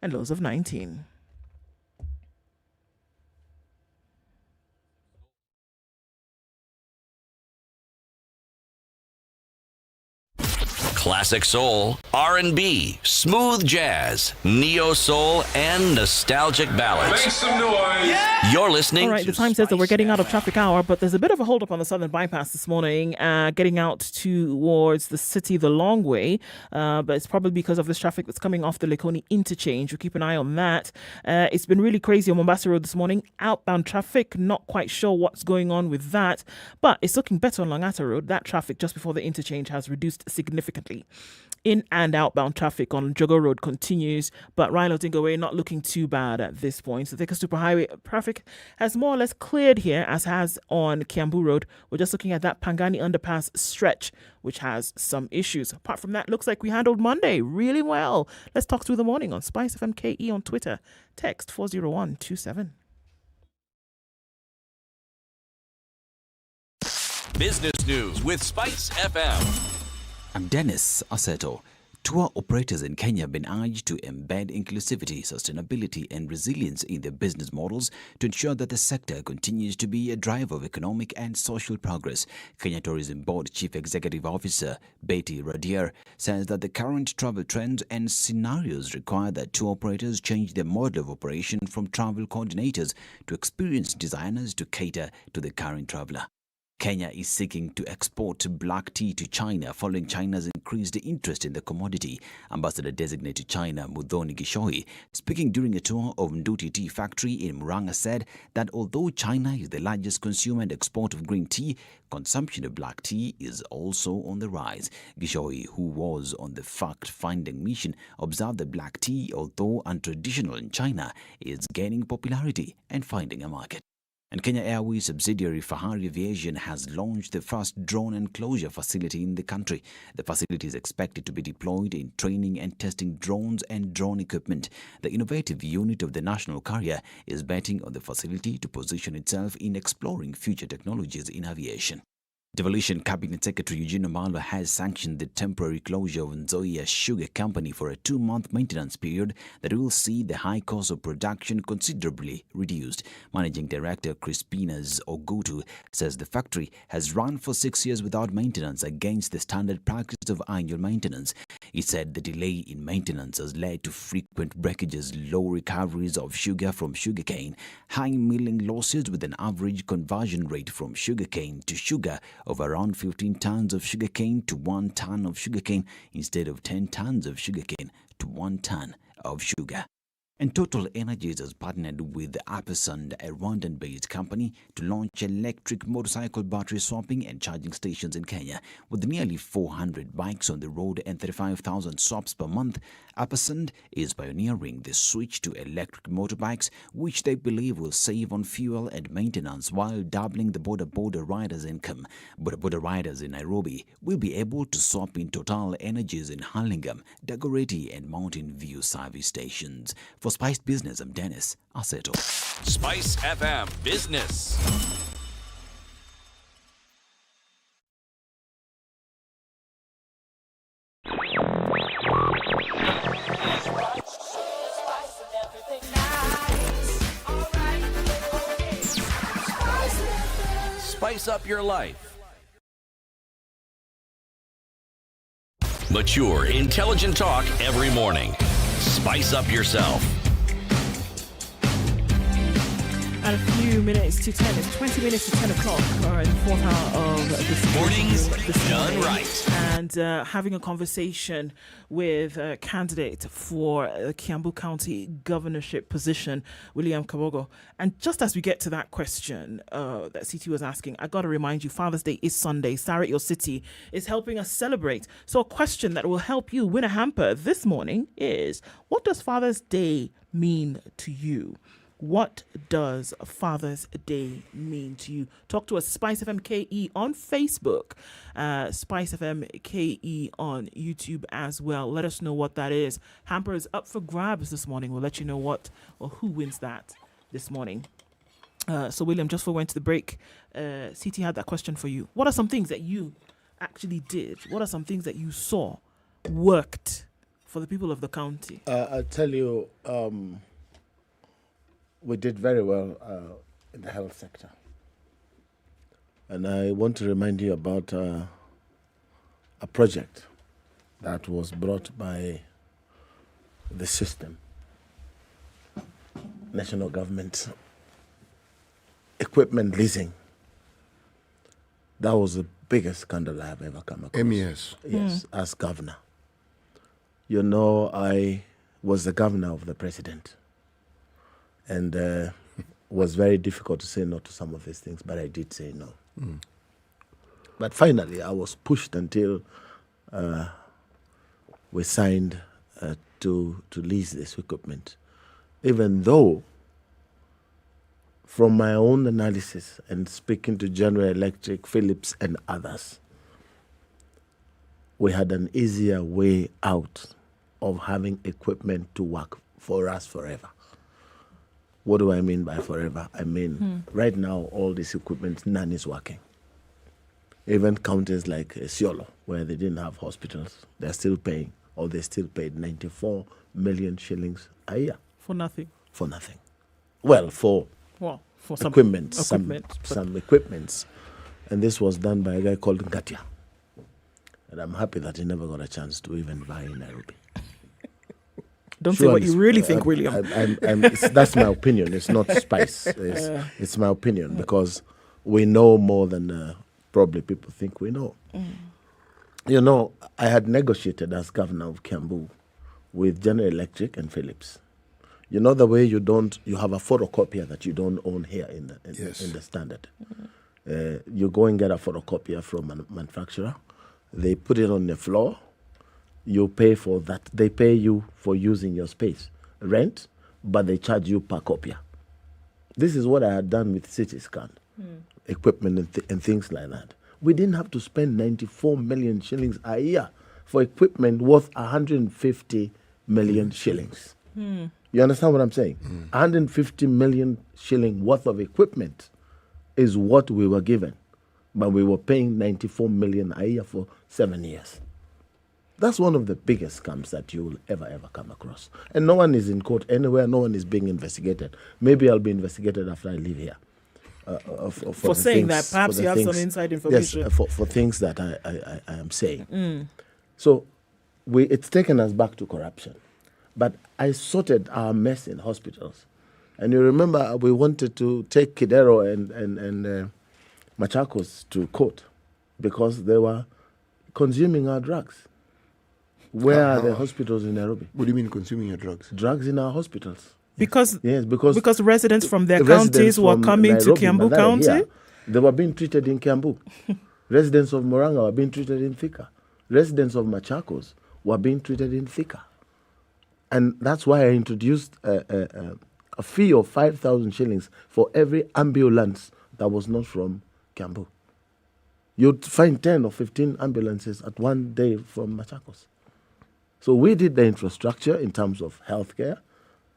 and lows of 19. Classic soul, R&B, smooth jazz, neo soul, and nostalgic ballads. Make some noise. Yeah! You're listening. All right, the time says that we're getting out of traffic hour, but there's a bit of a holdup on the southern bypass this morning, getting out towards the city the long way. But it's probably because of this traffic that's coming off the Lekoni interchange. We'll keep an eye on that. It's been really crazy on Mombasa Road this morning. Outbound traffic, not quite sure what's going on with that, but it's looking better on Langata Road. That traffic just before the interchange has reduced significantly. In and outbound traffic on Jogo Road continues, but Rilo Dingo not looking too bad at this point. The thicker superhighway traffic has more or less cleared here, as has on Kiambu Road. We're just looking at that Pangani underpass stretch, which has some issues. Apart from that, looks like we handled Monday really well. Let's talk through the morning on SpiceFM KE on Twitter. Text 40127. Business news with SpiceFM. I'm Dennis Aseto. Tour operators in Kenya have been urged to embed inclusivity, sustainability and resilience in their business models to ensure that the sector continues to be a driver of economic and social progress. Kenya Tourism Board Chief Executive Officer Betty Radier says that the current travel trends and scenarios require that tour operators change their model of operation from travel coordinators to experienced designers to cater to the current traveler. Kenya is seeking to export black tea to China following China's increased interest in the commodity. Ambassador designate to China Muthoni Gishoi, speaking during a tour of Nduti Tea Factory in Murang'a, said that although China is the largest consumer and exporter of green tea, consumption of black tea is also on the rise. Gishoi, who was on the fact-finding mission, observed that black tea, although untraditional in China, is gaining popularity and finding a market. And Kenya Airways subsidiary Fahari Aviation has launched the first drone enclosure facility in the country. The facility is expected to be deployed in training and testing drones and drone equipment. The innovative unit of the national carrier is betting on the facility to position itself in exploring future technologies in aviation. Devolution Cabinet Secretary Eugene Omalo has sanctioned the temporary closure of Nzoia Sugar Company for a 2-month maintenance period that will see the high cost of production considerably reduced. Managing Director Crispinas Ogutu says the factory has run for 6 years without maintenance against the standard practice of annual maintenance. He said the delay in maintenance has led to frequent breakages, low recoveries of sugar from sugarcane, high milling losses with an average conversion rate from sugarcane to sugar of around 15 tons of sugarcane to 1 ton of sugarcane instead of 10 tons of sugarcane to 1 ton of sugar. And Total Energies has partnered with Appersand, a Rwandan-based company, to launch electric motorcycle battery swapping and charging stations in Kenya. With nearly 400 bikes on the road and 35,000 swaps per month, Appersand is pioneering the switch to electric motorbikes, which they believe will save on fuel and maintenance while doubling the border riders' income. Border riders in Nairobi will be able to swap in Total Energies in Hurlingham, Dagoretti and Mountain View service stations. For Spice Business, I'm Dennis Aseto. Spice FM Business. Spice up your life. Mature, intelligent talk every morning. Spice up yourself. At a few minutes to 10, it's 20 minutes to 10 o'clock, in the fourth hour of this Mornings this done morning. right. And having a conversation with a candidate for the Kiambu County governorship position, William Kabogo. And just as we get to that question that CT was asking, I got to remind you, Father's Day is Sunday. Sarah, your city, is helping us celebrate. So a question that will help you win a hamper this morning is, what does Father's Day mean to you? What does Father's Day mean to you? Talk to us, SpiceFM KE on Facebook, SpiceFM KE on YouTube as well. Let us know what that is. Hamper is up for grabs this morning. We'll let you know what or who wins that this morning. So, William, just before we went to the break, CT had that question for you. What are some things that you actually did? What are some things that you saw worked for the people of the county? I'll tell you... we did very well in the health sector. And I want to remind you about a project that was brought by the system, national government, equipment leasing. That was the biggest scandal I have ever come across. MES. Yes, as governor. You know, I was the governor of the president. And it was very difficult to say no to some of these things, but I did say no. But finally, I was pushed until we signed to lease this equipment. Even though, from my own analysis and speaking to General Electric, Philips, and others, we had an easier way out of having equipment to work for us forever. What do I mean by forever? I mean, right now, all this equipment, none is working. Even counties like Isiolo, where they didn't have hospitals, they're still paying, or they still paid 94 million shillings a year. For nothing. For nothing. Well, for some equipment. Some equipments. And this was done by a guy called Ngatia. And I'm happy that he never got a chance to even buy in Nairobi. Don't say what you really think, William. That's my opinion. It's not spice. It's my opinion because we know more than probably people think we know. You know, I had negotiated as governor of Kiambu with General Electric and Philips. You know the way you have a photocopier that you don't own here in the Standard. You go and get a photocopier from a manufacturer. They put it on the floor. You pay for that. They pay you for using your space, rent, but they charge you per copier. This is what I had done with CT scan, equipment and things like that. We didn't have to spend 94 million shillings a year for equipment worth 150 million shillings. You understand what I'm saying? 150 million shilling worth of equipment is what we were given, but we were paying 94 million a year for 7 years. That's one of the biggest scams that you will ever come across. And no one is in court anywhere. No one is being investigated. Maybe I'll be investigated after I leave here. For saying that, perhaps you have some inside information. Yes, for things that I am saying. So it's taken us back to corruption. But I sorted our mess in hospitals. And you remember we wanted to take Kidero and Machakos to court because they were consuming our drugs. Where are the hospitals in Nairobi? What do you mean consuming your drugs? Drugs in our hospitals. Because because residents from their counties were coming to Kiambu County? Here, they were being treated in Kiambu. Residents of Moranga were being treated in Thika. Residents of Machakos were being treated in Thika. And that's why I introduced a fee of 5,000 shillings for every ambulance that was not from Kiambu. You'd find 10 or 15 ambulances at one day from Machakos. So we did the infrastructure in terms of healthcare,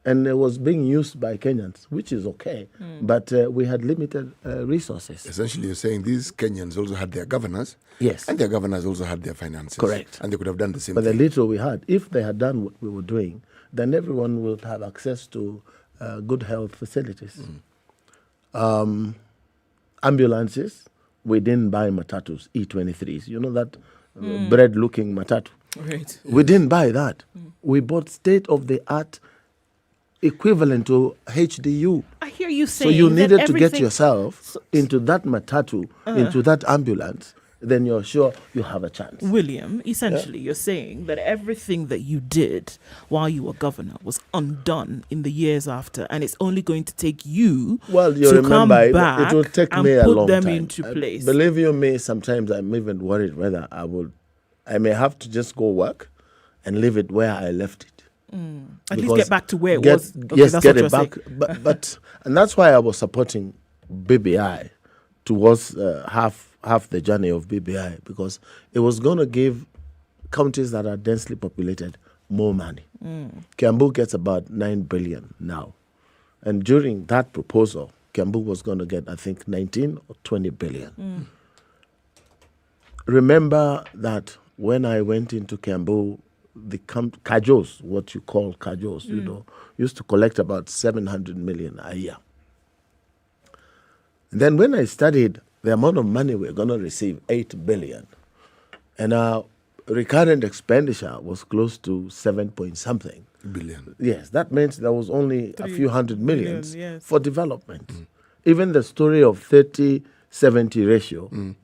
and it was being used by Kenyans, which is okay, but we had limited resources. Essentially, you're saying these Kenyans also had their governors. Yes. And their governors also had their finances. Correct. And they could have done the same But thing. the little we had, if they had done what we were doing, then everyone would have access to good health facilities. Ambulances, we didn't buy matatus, E23s. You know that bread-looking matatu? Right. We didn't buy that. We bought state-of-the-art equivalent to HDU. I hear you saying so you that needed to get everything- yourself into that matatu, into that ambulance, then you're sure you have a chance. William, essentially, you're saying that everything that you did while you were governor was undone in the years after, and it's only going to take you Well, you to come remember, back it will take and me a put long them time. into place. Believe you me, sometimes I'm even worried whether I may have to just go work and leave it where I left it. At least get back to where it was. Okay, Yes, that's get what it you're back. But and that's why I was supporting BBI towards half the journey of BBI, because it was going to give counties that are densely populated more money. Kiambu gets about 9 billion now. And during that proposal, Kiambu was going to get, I think, 19 or 20 billion. Remember that when I went into Kiambu, the Kajos, what you call Kajos, you know, used to collect about 700 million a year. And then when I studied the amount of money we're going to receive, 8 billion, and our recurrent expenditure was close to 7 point something billion. Yes, that meant there was only a few hundred millions yes. for development. Even the story of 30-70 ratio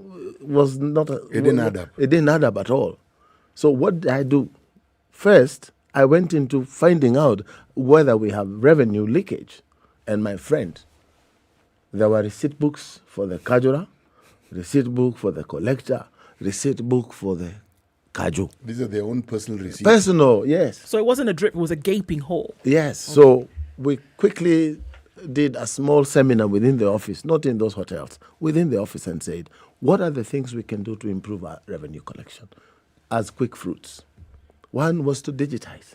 was not... It didn't add up. It didn't add up at all. So what did I do? First, I went into finding out whether we have revenue leakage. And my friend, there were receipt books for the Kajura, receipt book for the collector, receipt book for the Kaju. These are their own personal receipts. Personal, yes. So it wasn't a drip, it was a gaping hole. Yes. Okay. So we quickly did a small seminar within the office, not in those hotels, within the office, and said, what are the things we can do to improve our revenue collection as quick fruits? One was to digitize.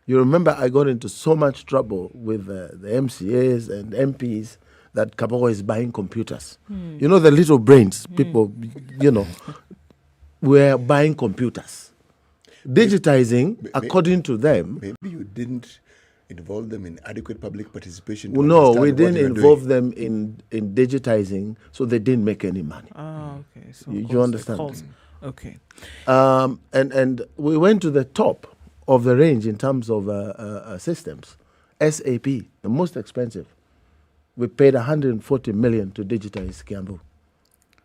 You remember I got into so much trouble with the MCAs and MPs that Kapogo is buying computers. You know, the little brains, people, you know, were buying computers. Digitizing, according to them. Maybe you didn't involve them in adequate public participation. No, we didn't involve them in digitizing, so they didn't make any money. Okay. So you understand? Okay. And we went to the top of the range in terms of systems. SAP, the most expensive. We paid 140 million to digitize Kiambu.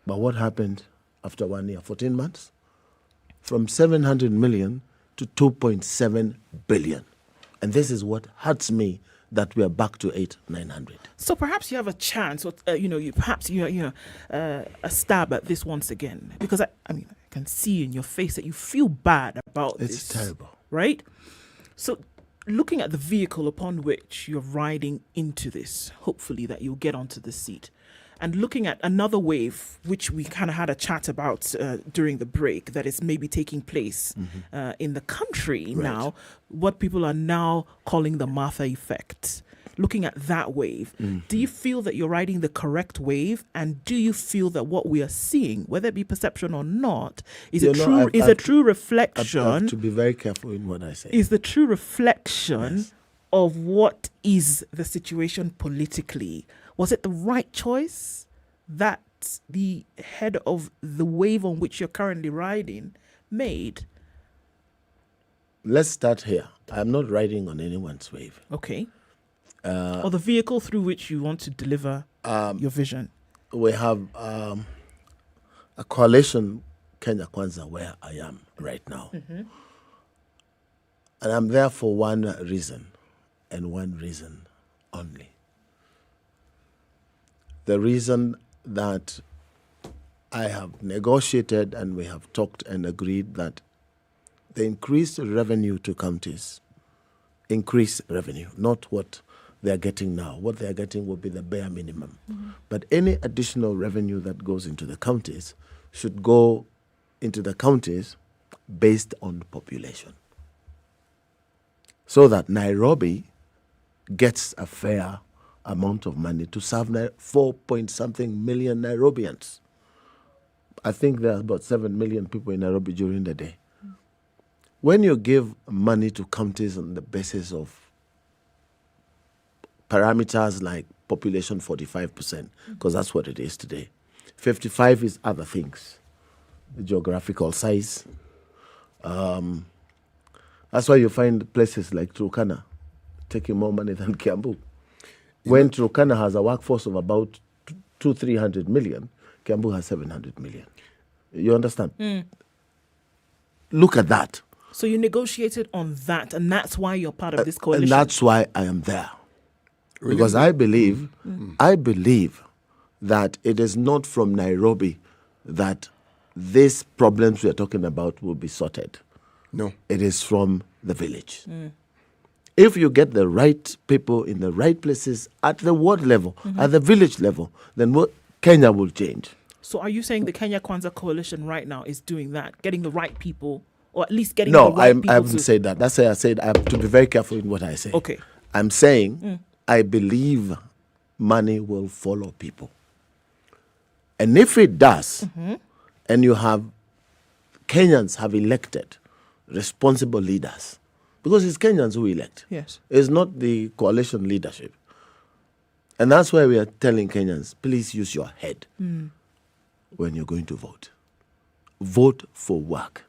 But what happened after 1 year, 14 months? From 700 million to 2.7 billion. And this is what hurts me, that we are back to 800-900. So perhaps you have a chance, or a stab at this once again, because I can see in your face that you feel bad about this. It's terrible, right? So, looking at the vehicle upon which you're riding into this, hopefully that you'll get onto the seat, and looking at another wave, which we kind of had a chat about during the break, that is maybe taking place in the country now, what people are now calling the Martha effect. Looking at that wave, do you feel that you're riding the correct wave? And do you feel that what we are seeing, whether it be perception or not, is a true reflection? I have to be very careful in what I say. Is the true reflection of what is the situation politically? Was it the right choice that the head of the wave on which you're currently riding made? Let's start here. I'm not riding on anyone's wave. Okay. Or the vehicle through which you want to deliver your vision. We have a coalition Kenya Kwanza where I am right now. And I'm there for one reason, and one reason only. The reason that I have negotiated and we have talked and agreed that the increased revenue to counties, increased revenue, not what they are getting now. What they are getting will be the bare minimum. But any additional revenue that goes into the counties should go into the counties based on population. So that Nairobi gets a fair amount of money to serve 4-point-something million Nairobians. I think there are about 7 million people in Nairobi during the day. When you give money to counties on the basis of parameters like population 45%, because that's what it is today. 55 is other things, the geographical size. That's why you find places like Turkana taking more money than Kiambu. When Turkana has a workforce of about 200-300 million, Kiambu has 700 million. You understand? Look at that. So you negotiated on that, and that's why you're part of this coalition. And that's why I am there. Really? Because I believe that it is not from Nairobi that these problems we are talking about will be sorted. No. It is from the village. If you get the right people in the right places at the ward level, at the village level, then Kenya will change. So are you saying the Kenya Kwanza coalition right now is doing that, getting the right people, or at least getting the right people? No, I haven't said that. That's why I said I have to be very careful in what I say. Okay. I'm saying I believe money will follow people. And if it does, and you have Kenyans have elected responsible leaders, because it's Kenyans who elect. Yes. It's not the coalition leadership. And that's why we are telling Kenyans, please use your head when you're going to vote. Vote for work.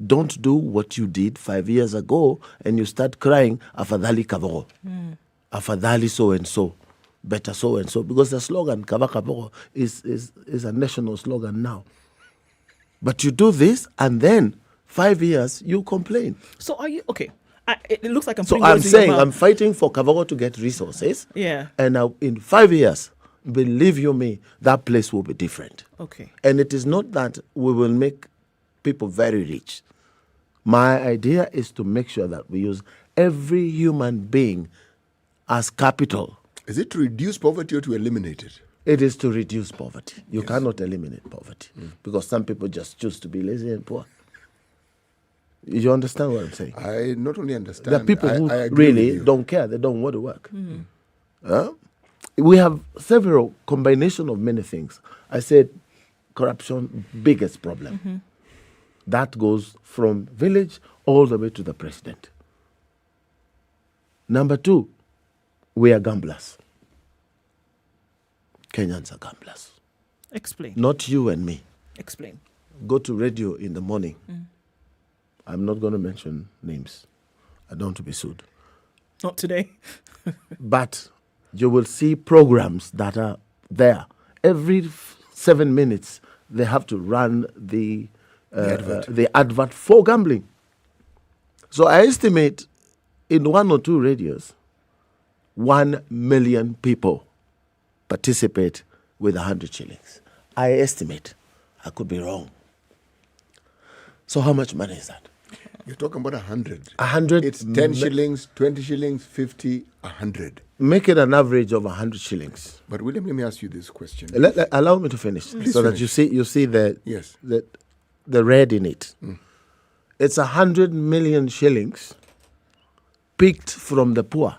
Don't do what you did 5 years ago and you start crying, afadhali Kavoro, afadhali so-and-so, better so-and-so, because the slogan, Kava Kavoro, is a national slogan now. But you do this and then 5 years, you complain. So are you, okay, it looks like I'm So putting I'm words in your saying mouth. I'm fighting for Kavoro to get resources. Yeah. And now in 5 years, believe you me, that place will be different. Okay. And it is not that we will make people very rich. My idea is to make sure that we use every human being as capital. Is it to reduce poverty or to eliminate it? It is to reduce poverty. You cannot eliminate poverty because some people just choose to be lazy and poor. You understand what I'm saying? I not only understand. There are people who I agree with really you. don't care. They don't want to work. We have several combination of many things. I said corruption, biggest problem. That goes from village all the way to the president. Number two, we are gamblers. Kenyans are gamblers. Explain. Not you and me. Explain. Go to radio in the morning. I'm not going to mention names. I don't want to be sued. Not today. But you will see programs that are there. Every 7 minutes, they have to run the advert for gambling. So I estimate in 1 or 2 radios, 1 million people participate with 100 shillings. I estimate. I could be wrong. So how much money is that? You're talking about 100. 100. It's 10 shillings, 20 shillings, 50, 100. Make it an average of 100 shillings. But William, let me ask you this question. Allow me to finish, Please so finish. that you see the red in it. It's 100 million shillings picked from the poor.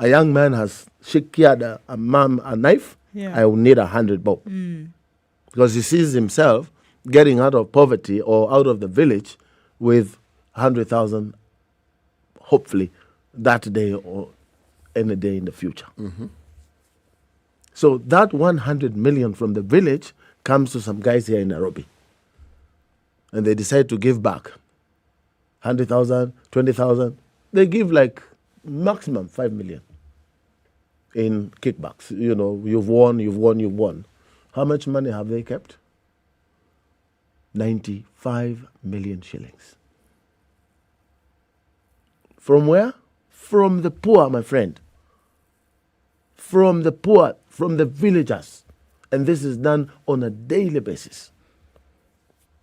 A young man has secured a mom a knife. Yeah. I will need 100 bob. Because he sees himself getting out of poverty or out of the village with 100,000, hopefully, that day or any day in the future. So that 100 million from the village comes to some guys here in Nairobi. And they decide to give back 100,000, 20,000. They give like maximum 5 million in kickbacks. You know, you've won. How much money have they kept? 95 million shillings. From where? From the poor, my friend. From the poor, from the villagers. And this is done on a daily basis.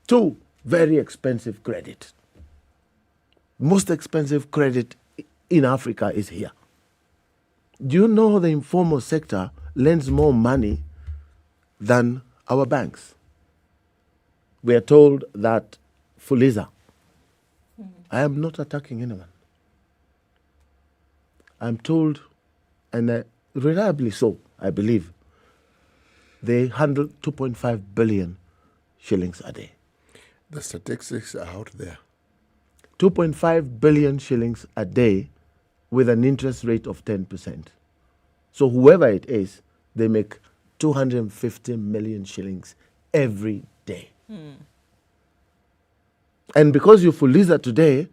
2, very expensive credit. Most expensive credit in Africa is here. Do you know the informal sector lends more money than our banks? We are told that Fuliza. I am not attacking anyone. I'm told, and reliably so, I believe, they handle 2.5 billion shillings a day. The statistics are out there. 2.5 billion shillings a day with an interest rate of 10%. So whoever it is, they make 250 million shillings every day. And because you Fuliza today,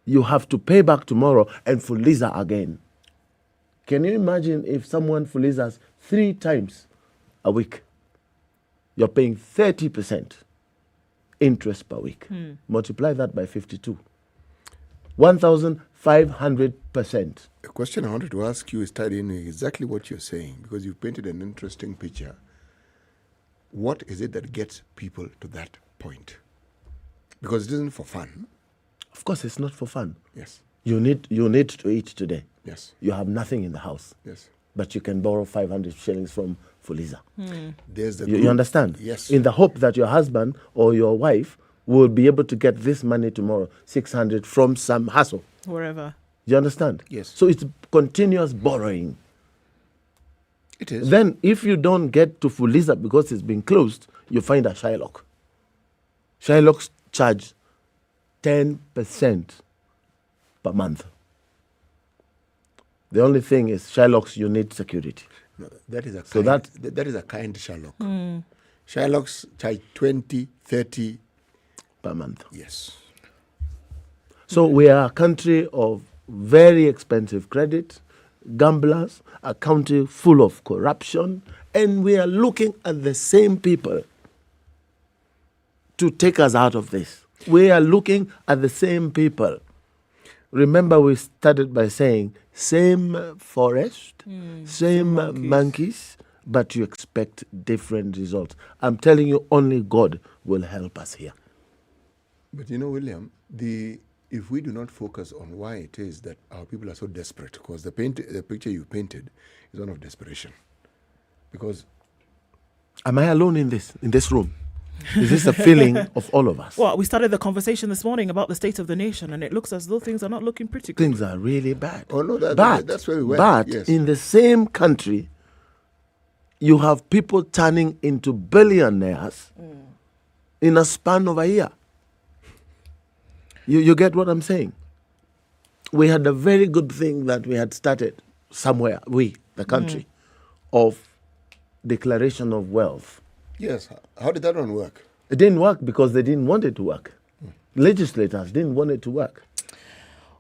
you have to pay back tomorrow and Fuliza again. Can you imagine if someone Fulizas 3 times a week? You're paying 30% interest per week. Multiply that by 52. 1,500%. The question I wanted to ask you is tied in exactly what you're saying, because you painted an interesting picture. What is it that gets people to that point? Because it isn't for fun. Of course, it's not for fun. Yes. You need to eat today. Yes. You have nothing in the house. Yes. But you can borrow 500 shillings from Fuliza. There's the You understand? Yes. In the hope that your husband or your wife will be able to get this money tomorrow, 600 from some hustle. Wherever. You understand? Yes. So it's continuous borrowing. It is. Then if you don't get to Fuliza because it's been closed, you find a Shylock. Shylocks charge 10% per month. The only thing is Shylocks, you need security. No, that is a So kind, that is a kind Shylock. Shylocks charge 20, 30 per month. Yes. So we are a country of very expensive credit, gamblers, a country full of corruption, and we are looking at the same people to take us out of this. We are looking at the same people. Remember, we started by saying, same forest, same monkeys, but you expect different results. I'm telling you, only God will help us here. But you know, William, if we do not focus on why it is that our people are so desperate, because the picture you painted is one of desperation. Because am I alone in this room? Is this a feeling of all of us? Well, we started the conversation this morning about the state of the nation, and it looks as though things are not looking pretty good. Things are really bad. Oh no, that's where we went. But yes. In the same country, you have people turning into billionaires in a span of a year. You get what I'm saying? We had a very good thing that we had started somewhere, the country, of declaration of wealth. Yes. How did that one work? It didn't work because they didn't want it to work. Legislators didn't want it to work.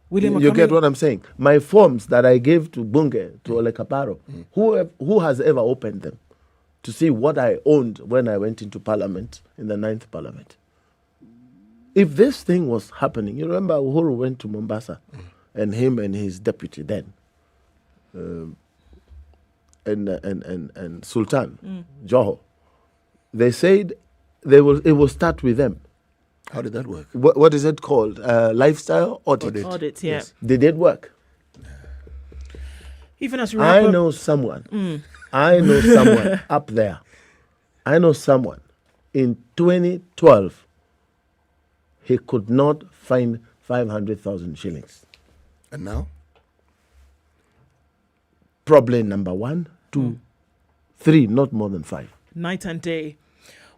William, you get what I'm saying? My forms that I gave to Bunge, to Ole Kaparo, who has ever opened them to see what I owned when I went into Parliament, in the 9th Parliament? If this thing was happening, you remember Uhuru went to Mombasa, and him and his deputy then, and Sultan Joho, they said it will start with them. How did that work? What is it called? Lifestyle audit. Audit, yeah. Yes. They did work. Even as I know someone. I know someone up there. I know someone. In 2012, he could not find 500,000 shillings. And now? Problem number 1, 2, 3, not more than 5. Night and day.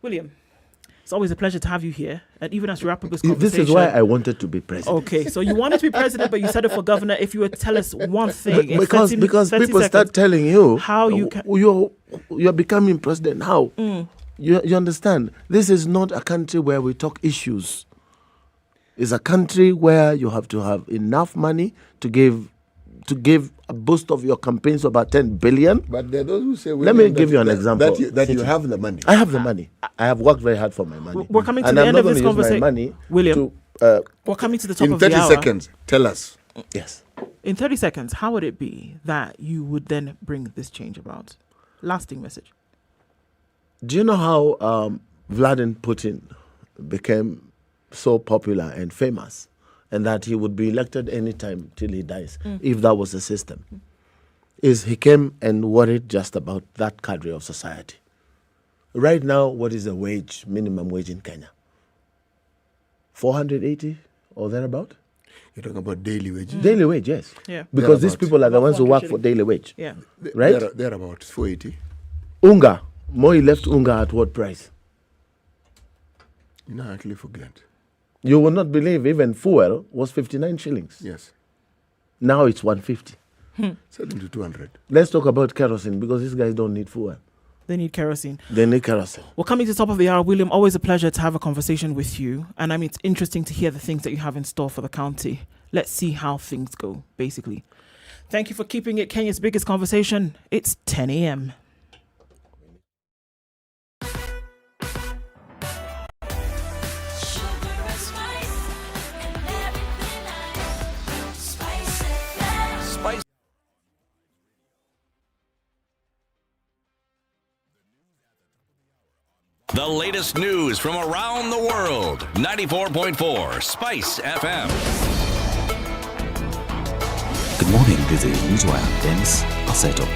William, it's always a pleasure to have you here. And even as we wrap up this conversation... This is why I wanted to be president. Okay, so you wanted to be president, but you settled for governor. If you would tell us one thing... Because people start telling you... How you can... You're becoming president. How? You understand? This is not a country where we talk issues. It's a country where you have to have enough money to give to give a boost of your campaigns of about 10 billion. But there are those who say, let me give you an example. That you have the money. I have the money. I have worked very hard for my money. We're coming to and the I'm end not of this gonna use my conversation. money William, to, we're coming to the top in of the 30 hour. seconds, tell us. Yes. In 30 seconds, how would it be that you would then bring this change about? Lasting message. Do you know how Vladimir Putin became so popular and famous, and that he would be elected anytime till he dies, if that was the system? Is he came and worried just about that cadre of society. Right now, what is the wage, minimum wage in Kenya? 480 or thereabout? You're talking about daily wage? Daily wage, yes. Yeah. Because these people are the ones who work for daily wage. Yeah. Right? They're about 480. Unga. Moi left Unga at what price? No, I actually forget. You will not believe even fuel was 59 shillings. Yes. Now it's 150. Selling to 200. Let's talk about kerosene, because these guys don't need fuel. They need kerosene. They need kerosene. We're coming to the top of the hour. William, always a pleasure to have a conversation with you. And I mean, it's interesting to hear the things that you have in store for the county. Let's see how things go, basically. Thank you for keeping it Kenya's biggest conversation. It's 10 a.m. The latest news from around the world. 94.4 Spice FM. Good morning, this is Newswire. Dennis Aseto.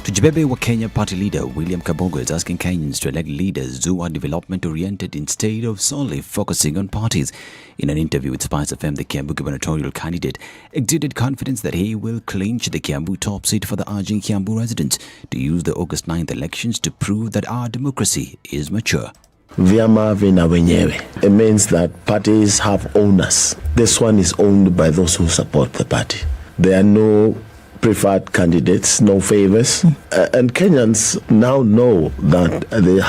Tujibebe wa Kenya Party leader William Kabongo is asking Kenyans to elect leaders who are development-oriented instead of solely focusing on parties. In an interview with SpiceFM, the Kiambu gubernatorial candidate exuded confidence that he will clinch the Kiambu top seat, for the urging Kiambu residents to use the August 9th elections to prove that our democracy is mature. Vyama vina wenyewe. It means that parties have owners. This one is owned by those who support the party. There are no preferred candidates, no favors. And Kenyans now know that they